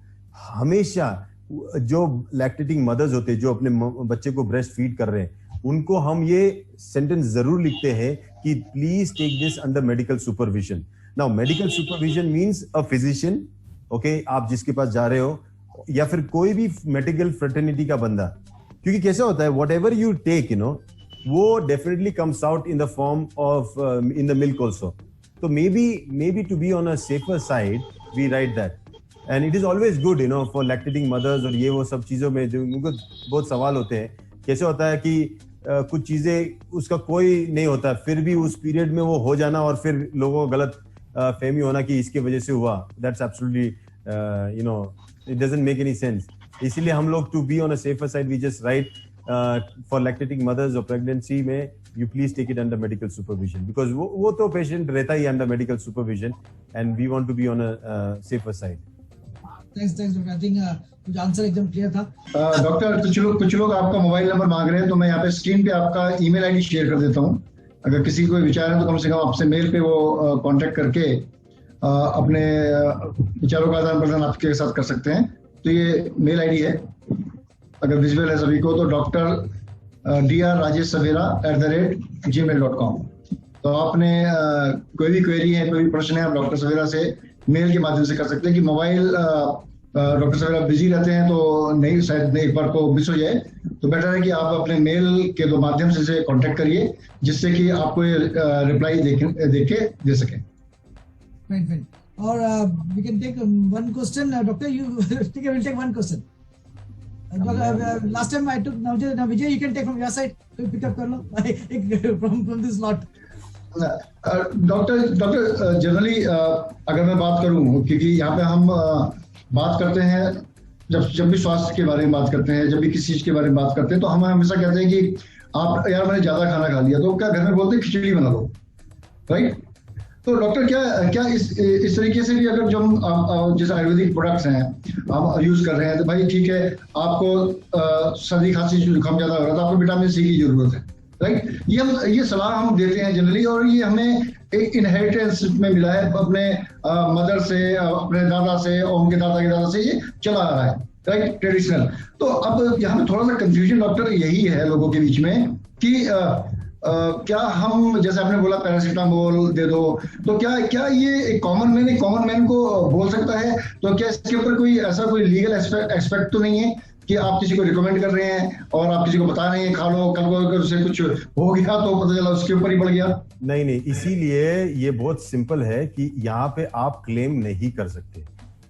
B: हमेशा जो लैक्टेटिंग मदर्स होते हैं जो अपने बच्चे को ब्रेस्ट फीड कर रहे हैं, उनको हम ये सेंटेंस जरूर लिखते हैं कि please take this under medical supervision. Now medical supervision means a physician, okay, आप जिसके पास जा रहे हो, या फिर कोई भी मेडिकल फ्रेटर्निटी का बंदा, क्योंकि कैसा होता है व्हाट एवर यू टेक, वो definitely comes out in the form of in the milk also. तो maybe to be on a safer side we write that, and it is always good for lactating mothers. और ये वो सब चीजों में जो उनको बहुत सवाल होते हैं, कैसे होता है कि कुछ चीजें उसका कोई नहीं होता, फिर भी उस पीरियड में वो हो जाना और फिर लोगों को गलत फहमी होना कि इसके वजह से हुआ, that's absolutely it doesn't make any sense. इसीलिए हम लोग to be on a safer side we just write for lactating mothers और प्रेगनेंसी में you please take it under medical supervision, because वो तो पेशेंट रहता ही under medical supervision and we want to be on a safer side.
C: Thanks doctor, I think कुछ answer एकदम clear था।
A: Doctor कुछ लोग आपका मोबाइल नंबर मांग रहे हैं, तो मैं यहाँ पे स्क्रीन पे आपका ईमेल आईडी शेयर कर देता हूँ। अगर किसी को विचार है तो कम से कम आपसे मेल पे वो कांटेक्ट करके अपने विचारों का आदान प्रदान आपके साथ कर सकते हैं। तो ये मेल आईडी है, अगर विजिबल है सभी को, तो drrajeshsavera@gmail.com। तो आपने कोई भी क्वेरी है, कोई भी प्रश्न है, आप डॉक्टर सवेरा से मेल के माध्यम से कर सकते हैं। कि मोबाइल डॉक्टर सवेरा बिजी रहते हैं तो नहीं, शायद एक बार को मिस हो जाए, तो बेटर है कि आप अपने मेल के दो माध्यम से कांटेक्ट करिए, जिससे कि आपको रिप्लाई देख के दे सकें।
C: Fine. और we can take one question, doctor. We'll take one question. Last time I took now Vijay, you can take from your side. तो pick up कर लो from this lot.
A: Doctor generally अगर मैं बात करूं, क्योंकि यहाँ पे हम बात करते हैं, जब भी स्वास्थ्य के बारे में बात करते हैं, जब भी किसी चीज के बारे में बात करते हैं, तो हम हमेशा कहते हैं कि आप यार मैंने ज्यादा खाना खा लिया, तो क्या घर में बोलते हैं खिचड़ी बना लो, राइट? तो डॉक्टर क्या इस तरीके से भी अगर जो हम जैसे आयुर्वेदिक प्रोडक्ट्स हैं आप यूज कर रहे हैं, तो भाई ठीक है, आपको सर्दी खांसी जुकाम ज्यादा हो रहा है तो आपको विटामिन सी की जरूरत है, राइट? ये सलाह हम देते हैं जनरली, और ये हमें एक इनहेरिटेंस में मिला है अपने मदर से, अपने दादा से, और उनके दादा के दादा से ये चला आ रहा है, राइट, ट्रेडिशनल। तो अब यहाँ पे थोड़ा सा कंफ्यूजन डॉक्टर यही है लोगों के बीच में कि क्या हम, जैसे आपने बोला पैरासीटामोल दे दो, तो क्या ये कॉमन मैन को बोल सकता है? तो क्या इसके ऊपर कोई ऐसा कोई लीगल एस्पेक्ट तो नहीं है कि आप किसी को रिकमेंड कर रहे हैं और आप किसी को बता रहे हैं खा लो, कल को अगर उससे कुछ हो गया तो पता चला उसके ऊपर ही पड़ गया?
B: नहीं, इसीलिए ये बहुत सिंपल है कि यहाँ पे आप क्लेम नहीं कर सकते।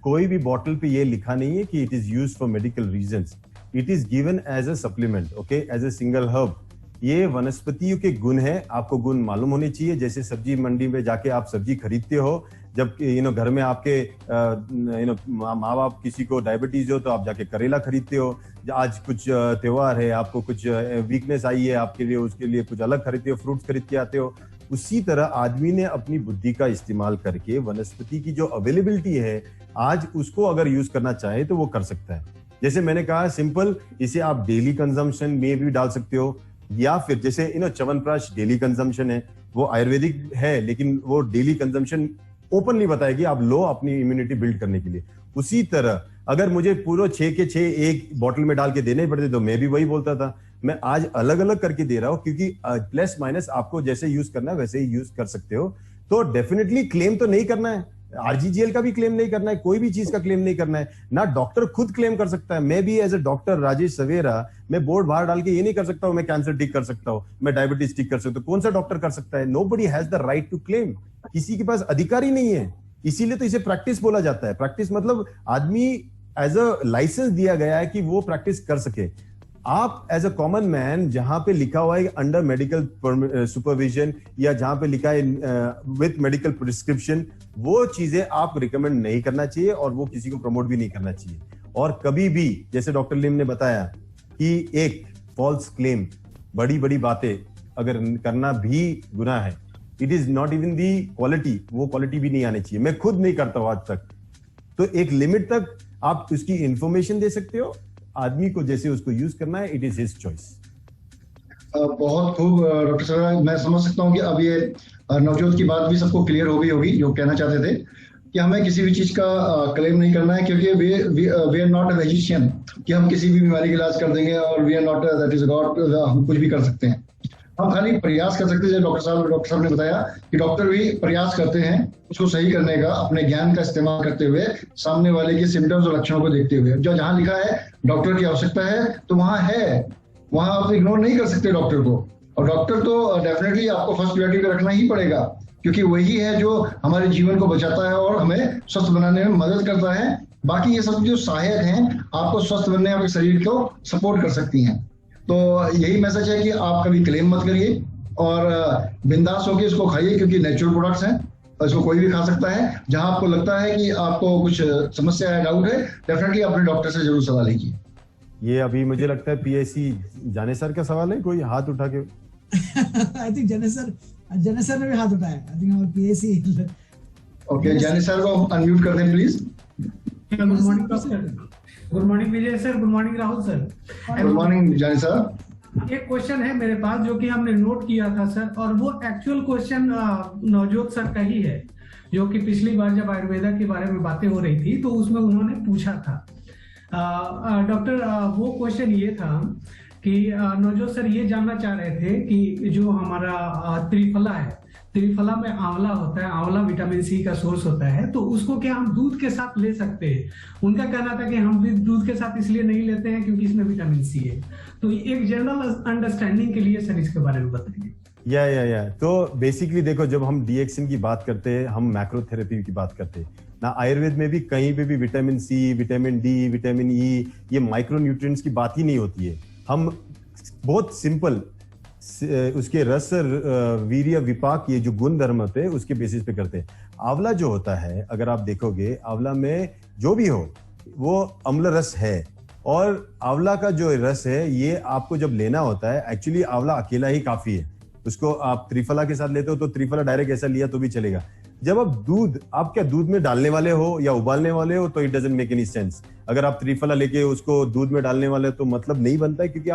B: कोई भी बॉटल पे ये लिखा नहीं है कि it is used for medical reasons. It is given as a supplement, okay, as a single herb. ये वनस्पतियों के गुण है, आपको गुण मालूम होने चाहिए. जैसे सब्जी मंडी में जाके आप सब्जी खरीदते हो, जब घर में आपके माँ बाप किसी को डायबिटीज हो तो आप जाके करेला खरीदते हो. आज कुछ त्योहार है, आपको कुछ वीकनेस आई है आपके लिए, उसके लिए कुछ अलग खरीदते हो, फ्रूट्स खरीद के आते हो. उसी तरह आदमी ने अपनी बुद्धि का इस्तेमाल करके वनस्पति की जो अवेलेबिलिटी है आज उसको अगर यूज करना चाहे तो वो कर सकता है. जैसे मैंने कहा सिंपल, इसे आप डेली कंजम्पशन में भी डाल सकते हो, या फिर जैसे च्यवनप्राश डेली कंजम्पशन है, वो आयुर्वेदिक है लेकिन वो डेली कंजम्पशन ओपनली बताएगी, आप लो अपनी इम्यूनिटी बिल्ड करने के लिए. उसी तरह अगर मुझे पूरा 6 के 6 एक बॉटल में डाल के देने पड़ते तो मैं भी वही बोलता था. मैं आज अलग अलग करके दे रहा हूं क्योंकि प्लस माइनस आपको जैसे यूज करना है वैसे ही यूज कर सकते हो. तो डेफिनेटली क्लेम तो नहीं करना है, आरजीजीएल का भी क्लेम नहीं करना है, कोई भी चीज का क्लेम नहीं करना है ना. डॉक्टर खुद क्लेम कर सकता है. मैं भी एज ए डॉक्टर राजेश सवेरा, मैं बोर्ड बाहर डाल के ये नहीं कर सकता हूँ मैं कैंसर ठीक कर सकता हूँ, मैं डायबिटीज ठीक कर सकता हूँ. कौन सा डॉक्टर कर सकता है? Nobody has the right to claim. किसी के पास अधिकार ही नहीं है. इसीलिए तो इसे प्रैक्टिस बोला जाता है. प्रैक्टिस मतलब आदमी एज अ लाइसेंस दिया गया है कि वो प्रैक्टिस कर सके. आप एज अ कॉमन मैन जहां पे लिखा हुआ है अंडर मेडिकल सुपरविजन या जहां पे लिखा है विथ मेडिकल प्रिस्क्रिप्शन, वो चीजें आप रिकमेंड नहीं करना चाहिए और वो किसी को प्रमोट भी नहीं करना चाहिए. और कभी भी जैसे डॉक्टर लिम ने बताया कि एक फॉल्स क्लेम, बड़ी बड़ी बातें अगर करना भी गुनाह है. It is not even the quality, वो क्वालिटी भी नहीं आनी चाहिए. मैं खुद नहीं करता हूं आज तक. तो एक लिमिट तक आप उसकी इंफॉर्मेशन दे सकते हो, आदमी को जैसे उसको यूज करना है, इट इज हिज चॉइस.
A: बहुत खूब डॉक्टर साहब, मैं समझ सकता हूँ कि अब ये नवजोत की बात भी सबको क्लियर हो गई होगी जो कहना चाहते थे कि हमें किसी भी चीज का क्लेम नहीं करना है, क्योंकि we are not a magician कि हम किसी भी बीमारी का इलाज कर देंगे, और we are not that is God, हम कुछ भी कर सकते हैं. हम खाली प्रयास कर सकते हैं. डॉक्टर साहब ने बताया कि डॉक्टर भी प्रयास करते हैं उसको सही करने का, अपने ज्ञान का इस्तेमाल करते हुए, सामने वाले के सिम्टम्स और लक्षणों को देखते हुए. जो जहां लिखा है डॉक्टर की आवश्यकता है तो वहां है, वहां आप इग्नोर नहीं कर सकते डॉक्टर को. और डॉक्टर तो डेफिनेटली आपको फर्स्ट प्रायोरिटी पे रखना ही पड़ेगा, क्योंकि वही है जो हमारे जीवन को बचाता है और हमें स्वस्थ बनाने में मदद करता है. बाकी ये सब जो सहायक हैं आपको स्वस्थ बनने, आपके शरीर को सपोर्ट कर सकती हैं. तो यही मैसेज है कि आप कभी क्लेम मत करिए और बिंदास होकर इसको खाइए, क्योंकि नेचुरल प्रोडक्ट्स हैं और इसको कोई भी खा सकता है. जहां आपको लगता है कि आपको कुछ समस्या है, डाउट है, डेफिनेटली अपने डॉक्टर से जरूर सलाह लीजिए.
B: ये अभी मुझे लगता है पीएससी जाने सर का सवाल है, कोई हाथ उठा के.
C: आई थिंक जाने सर ने भी हाथ उठाया. आई थिंक हमारे पीएससी.
A: ओके, जाने सर को अनम्यूट कर दें please.
E: Good morning doctor. Good morning Vijay sir. Good morning Rahul sir.
A: Good morning जानी सर.
E: एक क्वेश्चन है मेरे पास जो कि हमने नोट किया था सर, और वो एक्चुअल क्वेश्चन नवजोत सर का ही है, जो कि पिछली बार जब आयुर्वेदा के बारे में बातें हो रही थी तो उसमें उन्होंने पूछा था. डॉक्टर वो क्वेश्चन ये था कि नवजोत सर ये जानना चाह रहे थे कि जो हमारा त्रिफला है, त्रिफला में आंवला होता है, आंवला विटामिन सी का सोर्स होता है, तो उसको क्या हम दूध के साथ ले सकते हैं? उनका कहना था कि हम भी दूध के साथ इसलिए नहीं लेते हैं क्योंकि इसमें विटामिन सी है. तो एक जनरल अंडरस्टैंडिंग के लिए सर इसके बारे में बताइए.
B: या तो बेसिकली देखो, जब हम डीएक्सिन की बात करते हैं, हम मैक्रोथेरेपी की बात करते हैं ना. आयुर्वेद में भी कहीं पे भी vitamin C, vitamin D, vitamin E, ये माइक्रो न्यूट्रिएंट्स की बात ही नहीं होती है. हम बहुत सिंपल उसके रस, वीर्य, विपाक, ये जो गुण धर्म होते हैं उसके बेसिस पे करते हैं. आंवला जो होता है, अगर आप देखोगे आंवला में जो भी हो वो अम्ल रस है, और आंवला का जो रस है ये आपको जब लेना होता है, एक्चुअली आंवला अकेला ही काफी है. उसको आप त्रिफला के साथ लेते हो तो त्रिफला डायरेक्ट ऐसा लिया तो भी चलेगा. जब आप क्या दूध में डालने वाले हो या उबालने वाले हो तो it doesn't make any sense. अगर आप त्रिफला लेके उसको दूध में डालने वाले हो तो मतलब नहीं बनता है, क्योंकि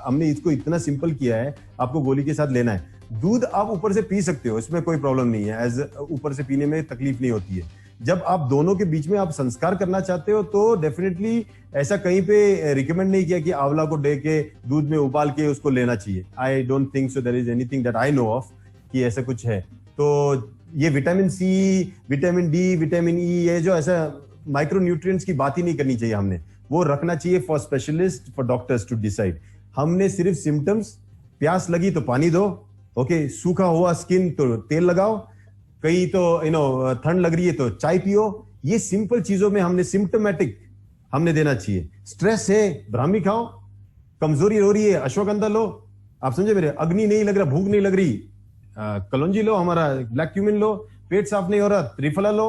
B: हमने इसको इतना सिंपल किया है, आपको गोली के साथ लेना है. दूध आप ऊपर से पी सकते हो, इसमें कोई प्रॉब्लम नहीं है, एज ऊपर से पीने में तकलीफ नहीं होती है. जब आप दोनों के बीच में आप संस्कार करना चाहते हो तो डेफिनेटली ऐसा कहीं पे रिकमेंड नहीं किया कि आंवला को दे के दूध में उबाल के उसको लेना चाहिए. I don't think so there is anything that I know of कि ऐसा कुछ है. तो ये vitamin C, vitamin D, vitamin E, ये जो ऐसा माइक्रो न्यूट्रिएंट्स की बात ही नहीं करनी चाहिए. हमने वो रखना चाहिए for specialist, for doctors to decide. हमने सिर्फ सिम्टम्स, प्यास लगी तो पानी दो, ओके, सूखा हुआ स्किन तो तेल लगाओ, कहीं तो ठंड लग रही है तो चाय पियो, ये सिंपल चीजों में हमने सिम्टोमेटिक हमने देना चाहिए। स्ट्रेस है, ब्राह्मी खाओ, कमजोरी हो रही है, अश्वगंधा लो, आप समझे मेरे, अग्नि नहीं लग रहा, भूख नहीं लग रही, कलौंजी लो, हमारा ब्लैक क्यूमिन लो, पेट साफ नहीं हो रहा, त्रिफला लो,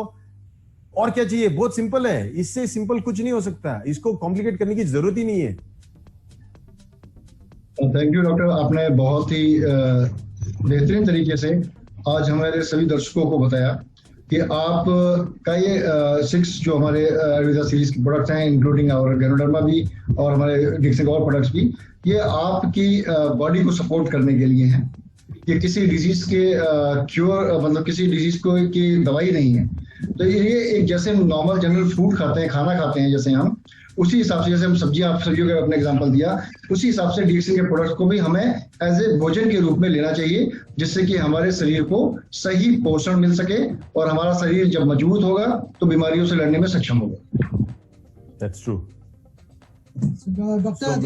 B: और क्या चाहिए? बहुत सिंपल है, इससे सिंपल कुछ नहीं हो सकता, इसको कॉम्प्लिकेट करने की जरूरत ही नहीं है।
A: थैंक यू डॉक्टर, आपने बहुत ही बेहतरीन तरीके से आज हमारे सभी दर्शकों को बताया कि आप का ये 6 जो हमारे आयुर्वेदा सीरीज के प्रोडक्ट्स हैं, इंक्लूडिंग और गैनोडर्मा भी और हमारे डिक्सन और प्रोडक्ट्स भी, ये आपकी बॉडी को सपोर्ट करने के लिए हैं। ये किसी डिजीज के क्योर, मतलब किसी डिजीज को की दवाई नहीं है। तो ये एक जैसे हम नॉर्मल जनरल फूड खाते हैं, खाना खाते हैं, जैसे हम उसी हिसाब से, जैसे हम सब्जियां, आप सब्जियों का अपने एग्जांपल दिया, उसी हिसाब से डीएक्सन के प्रोडक्ट्स को भी हमें एज ए भोजन के रूप में लेना चाहिए, जिससे कि हमारे शरीर को सही पोषण मिल सके और हमारा शरीर जब मजबूत होगा तो बीमारियों से लड़ने में सक्षम होगा।
B: That's true.
C: Doctor,
B: So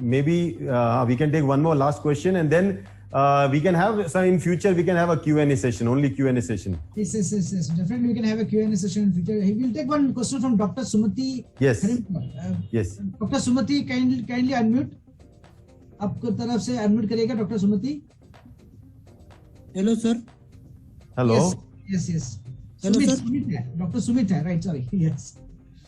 B: maybe we can take one more last question, and then we can have in future we can have a Q&A session, only Q&A session.
C: Yes. Definitely, we can have a Q&A session in future. We will take one question from Dr. Sumati.
B: Yes. Yes.
C: Dr. Sumati, kindly unmute. आपको तरफ से unmute करेगा doctor Sumati.
F: Hello sir.
B: Hello.
C: Yes.
F: Hello sir.
C: Sumit है, doctor Sumit है, right, sorry, yes.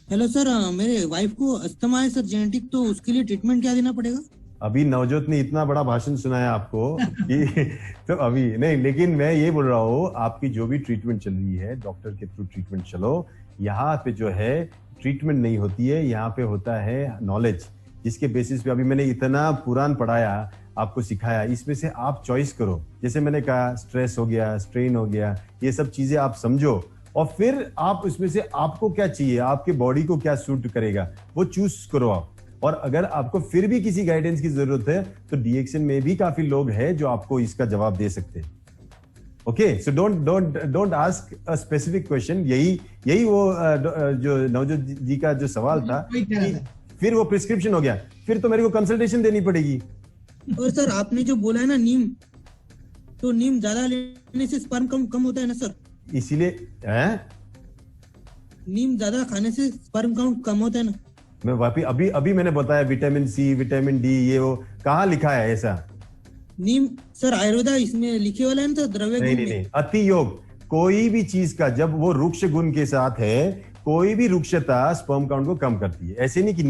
F: Hello sir, मेरे wife को asthma है sir, genetic, तो उसके लिए ट्रीटमेंट क्या देना पड़ेगा?
B: अभी नवजोत ने इतना बड़ा भाषण सुनाया आपको कि तो अभी नहीं, लेकिन मैं ये बोल रहा हूँ, आपकी जो भी ट्रीटमेंट चल रही है, डॉक्टर के थ्रू ट्रीटमेंट चलो। यहाँ पे जो है ट्रीटमेंट नहीं होती है, यहाँ पे होता है नॉलेज, जिसके बेसिस पे अभी मैंने इतना पुराण पढ़ाया, आपको सिखाया, इसमें से आप चॉइस करो। जैसे मैंने कहा, स्ट्रेस हो गया, स्ट्रेन हो गया, ये सब चीजें आप समझो और फिर आप उसमें से आपको क्या चाहिए, आपके बॉडी को क्या सूट करेगा, वो चूज करो आप। और अगर आपको फिर भी किसी गाइडेंस की जरूरत है तो डीएक्सन में भी काफी लोग हैं जो आपको इसका जवाब दे सकते हैं। Okay, so don't ask a specific question. यही वो जो नवजोत जी का जो सवाल था कि फिर वो प्रिस्क्रिप्शन हो गया, फिर तो मेरे को कंसल्टेशन देनी पड़ेगी।
F: और सर, आपने जो बोला है ना नीम, तो नीम ज्यादा लेने से स्पर्म कम होता है ना सर?
B: इसीलिए
F: नीम ज्यादा खाने से स्पर्म काउंट कम होता है ना?
B: मैं वापिस अभी मैंने बताया, विटामिन सी, विटामिन डी, ये वो कहाँ लिखा है ऐसा?
F: नीम सर आयुर्वेदा इसमें लिखे वाला है ना, तो द्रव्य गुण
B: नहीं, अति योग, कोई भी चीज का जब वो रुक्ष गुण के साथ है, कोई भी रुक्षता स्पर्म काउंट को कम करती है। ऐसे नहीं कि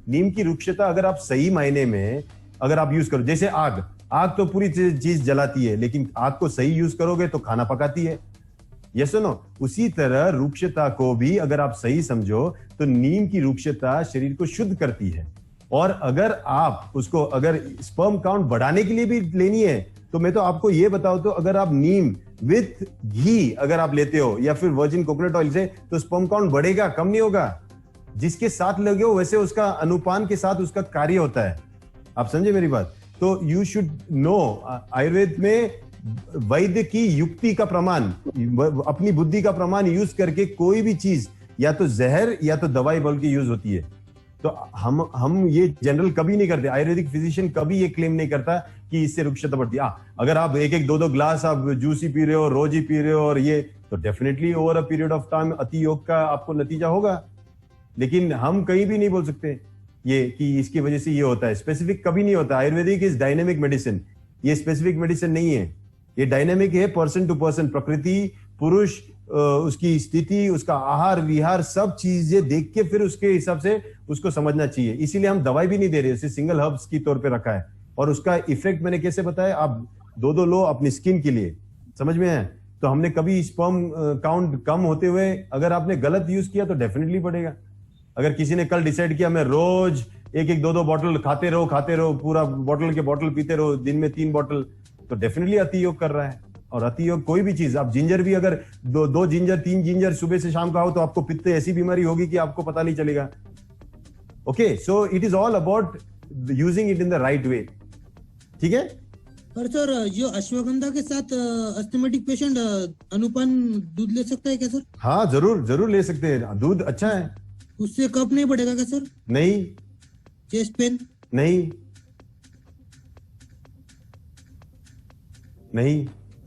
B: नीम की रुक्षता अगर आप सही मायने में अगर आप यूज करो, जैसे आग तो पूरी चीज जलाती है, लेकिन आग को सही यूज करोगे तो खाना पकाती है, ये सुनो। उसी तरह रुक्षता को भी अगर आप सही समझो तो नीम की रुक्षता शरीर को शुद्ध करती है। और अगर आप उसको अगर स्पर्म काउंट बढ़ाने के लिए भी लेनी है तो मैं तो आपको ये बताऊं, तो अगर आप नीम विथ घी अगर आप लेते हो या फिर वर्जिन कोकोनट ऑयल से, तो स्पर्म काउंट बढ़ेगा, कम नहीं होगा। जिसके साथ लगे हो वैसे उसका अनुपान के साथ उसका कार्य होता है। आप समझे मेरी बात? तो यू शुड नो, आयुर्वेद में वैद्य की युक्ति का प्रमाण, अपनी बुद्धि का प्रमाण यूज करके कोई भी चीज या तो जहर या तो दवाई बोल के यूज होती है। तो हम ये जनरल कभी नहीं करते, आयुर्वेदिक फिजिशियन कभी ये क्लेम नहीं करता कि इससे रुक्षता बढ़ती है। अगर आप एक दो ग्लास आप जूस ही पी रहे हो, रोज ही पी रहे हो, और ये तो definitely over a period of time अति योग का आपको नतीजा होगा। लेकिन हम कहीं भी नहीं बोल सकते ये कि इसकी वजह से ये होता है, स्पेसिफिक कभी नहीं होता। आयुर्वेदिक इज डायनेमिक मेडिसिन, ये स्पेसिफिक मेडिसिन नहीं है, ये डायनेमिक है, पर्सन टू पर्सन, प्रकृति, पुरुष, उसकी स्थिति, उसका आहार विहार, सब चीजें देख के फिर उसके हिसाब से उसको समझना चाहिए। इसीलिए हम दवाई भी नहीं दे रहे, उसे सिंगल हर्ब्स की तौर पे रखा है। और उसका इफेक्ट मैंने कैसे बताया, आप दो लो अपनी स्किन के लिए, समझ में है? तो हमने कभी स्पर्म काउंट कम होते हुए अगर आपने गलत यूज किया तो डेफिनेटली बढ़ेगा। अगर किसी ने कल डिसाइड किया मैं रोज एक दो बोतल खाते रहो, पूरा बोतल के बोतल पीते रहो, दिन में 3 बोतल, तो डेफिनेटली अति योग कर रहा है। और अति योग कोई भी चीज, आप जिंजर भी अगर 2 जिंजर 3 जिंजर सुबह से शाम खाओ तो आपको पित्त ऐसी बीमारी होगी कि आपको पता नहीं चलेगा। Okay, so it is all about using it in the right way. ठीक है?
F: पर सर, जो अश्वगंधा के साथ अस्थमेटिक पेशेंट अनुपान दूध ले सकता है क्या सर?
B: हाँ, जरूर ले सकते हैं, दूध अच्छा है।
F: उससे कफ नहीं बढ़ेगा क्या सर?
B: नहीं।
F: Chest pain?
B: नहीं।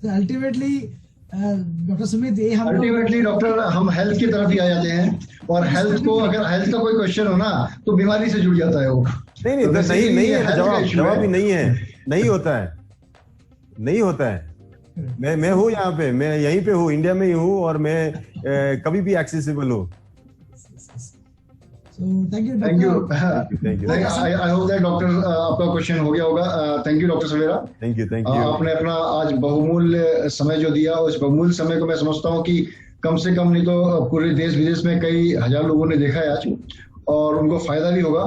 C: So ultimately, डॉक्टर सुमित, ये हम
A: अल्टीमेटली डॉक्टर हम हेल्थ की तरफ ही आ जाते हैं, और हेल्थ को अगर हेल्थ का कोई क्वेश्चन हो ना तो बीमारी से जुड़ जाता है वो।
B: नहीं
A: तो
B: नहीं नहीं है, जवाब ही नहीं है, नहीं होता है। मैं हूँ यहाँ पे, मैं यहीं पे हूँ, इंडिया में ही हूँ, और मैं कभी भी एक्सेसिबल हूँ।
A: Thank you. I hope that doctor आपका क्वेश्चन हो गया होगा। Thank you doctor Savera,
B: thank you.
A: आपने अपना आज बहुमूल्य समय जो दिया, उस बहुमूल्य समय को मैं समझता हूँ कि कम से कम नहीं तो पूरे देश विदेश में कई हजार लोगों ने देखा है आज, और उनको फायदा भी होगा।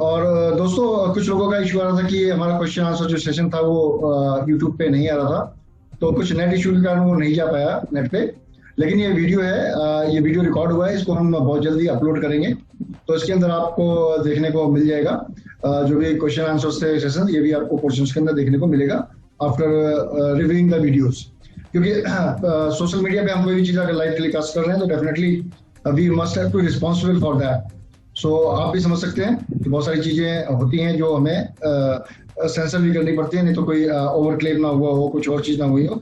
A: और दोस्तों, कुछ लोगों का इशू आ रहा था कि हमारा क्वेश्चन आंसर जो सेशन था वो यूट्यूब पे नहीं आ रहा था, तो कुछ नेट इशू के कारण वो नहीं जा पाया नेट पे। लेकिन ये वीडियो है, ये वीडियो रिकॉर्ड हुआ है, इसको हम बहुत जल्दी अपलोड करेंगे, तो इसके अंदर आपको देखने को मिल जाएगा जो भी क्वेश्चन आंसर थे सेशन, ये भी आपको क्वेश्चन के अंदर देखने को मिलेगा आफ्टर रिव्यूइंग द वीडियोस। क्योंकि सोशल मीडिया पे हम कोई भी चीज अगर लाइव टेलीकास्ट कर रहे हैं तो definitely we must have to responsible for that. So आप भी समझ सकते हैं कि बहुत सारी चीजें होती हैं जो हमें सेंसर भी करनी पड़ती है, नहीं तो कोई ओवर क्लेम ना हुआ हो, कुछ और चीज ना हुई हो,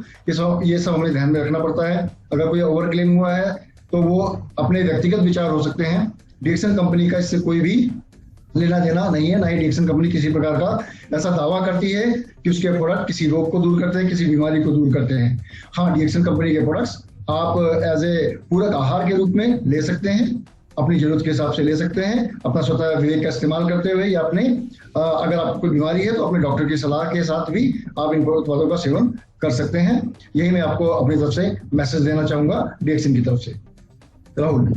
A: ये सब हमें ध्यान में रखना पड़ता है। अगर कोई ओवर क्लेम हुआ है तो वो अपने व्यक्तिगत विचार हो सकते हैं, डिएक्सन कंपनी का इससे कोई भी लेना देना नहीं है। ना ही डिएक्सन कंपनी किसी प्रकार का ऐसा दावा करती है कि उसके प्रोडक्ट किसी रोग को दूर करते हैं, किसी बीमारी को दूर करते हैं। हाँ, डिएक्सन कंपनी के प्रोडक्ट्स आप एज ए पूरक आहार के रूप में ले सकते हैं, अपनी जरूरत के हिसाब से ले सकते हैं, अपना स्वतः विवेक का इस्तेमाल करते हुए, या अपने अगर आपको कोई बीमारी है तो अपने डॉक्टर की सलाह के साथ भी आप इन उत्पादों का सेवन कर सकते हैं। यही मैं आपको अपनी तरफ से मैसेज देना चाहूंगा डिएक्सन की तरफ से। Rahul.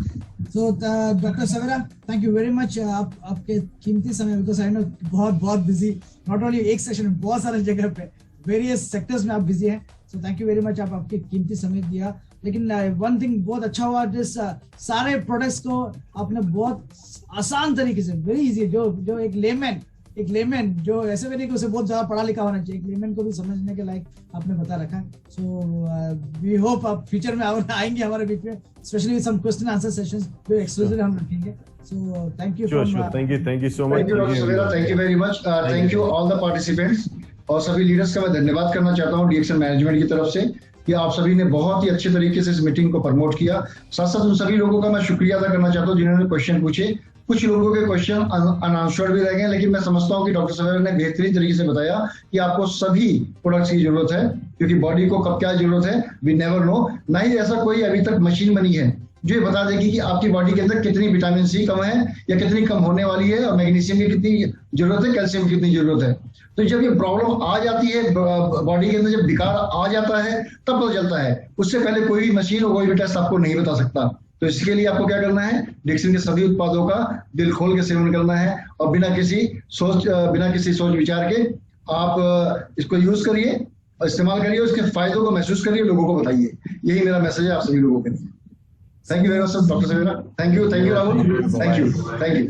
C: So doctor Savera, thank you very much. आपके कीमती समय, बिकॉज आई नो बहुत बिजी, नॉट ओनली एक सेशन में, बहुत सारे जगह पे वेरियस सेक्टर्स में आप बिजी हैं। सो थैंक यू वेरी मच, आप आपके कीमती समय दिया। लेकिन वन थिंग बहुत अच्छा हुआ, जिस सारे प्रोडक्ट्स को आपने बहुत आसान तरीके से, वेरी इजी, जो एक लेमैन जो ऐसे भी नहीं कि उसे बहुत ज्यादा पढ़ा लिखा होना चाहिए, एक लेमैन को भी समझने के लायक आपने बता रखा है। सो वी होप आप फ्यूचर में आएंगे हमारे बीच में, specially some question answer sessions जो एक्सक्लूसिव हम रखेंगे। So thank you,
B: thank you so much.
A: Thank you doctor Savera, thank you very much, thank you all the participants. और सभी लीडर्स का मैं धन्यवाद करना चाहता हूँ डिएक्सन मैनेजमेंट की तरफ से कि आप सभी ने बहुत ही अच्छे तरीके से इस मीटिंग को प्रमोट किया। साथ साथ उन सभी लोगों का मैं शुक्रिया अदा करना चाहता हूँ जिन्होंने क्वेश्चन पूछे। कुछ लोगों के क्वेश्चन अनआंसर्ड भी रह गए, लेकिन मैं समझता हूँ कि डॉक्टर सवेरा ने बेहतरीन तरीके से बताया कि आपको सभी प्रोडक्ट्स की जरूरत है, क्योंकि बॉडी को कब क्या जरूरत है वी नेवर नो। ना ही ऐसा कोई अभी तक मशीन बनी है जो ये बता देगी कि आपकी बॉडी के अंदर कितनी विटामिन सी कम है या कितनी कम होने वाली है, और मैग्नीशियम की कितनी जरूरत है, कैल्शियम की कितनी जरूरत है। तो जब ये प्रॉब्लम आ जाती है बॉडी के अंदर, जब विकार आ जाता है तब पता चलता है, उससे पहले कोई भी मशीन और कोई भी टेस्ट आपको नहीं बता सकता। तो इसके लिए आपको क्या करना है, डिएक्सन के सभी उत्पादों का दिल खोल के सेवन करना है, और बिना किसी सोच विचार के आप इसको यूज करिए और इस्तेमाल करिए, उसके फायदों को महसूस करिए, लोगों को बताइए। यही मेरा मैसेज है आप सभी लोगों के लिए। Thank you very much doctor Savera, thank you Rahul, thank you.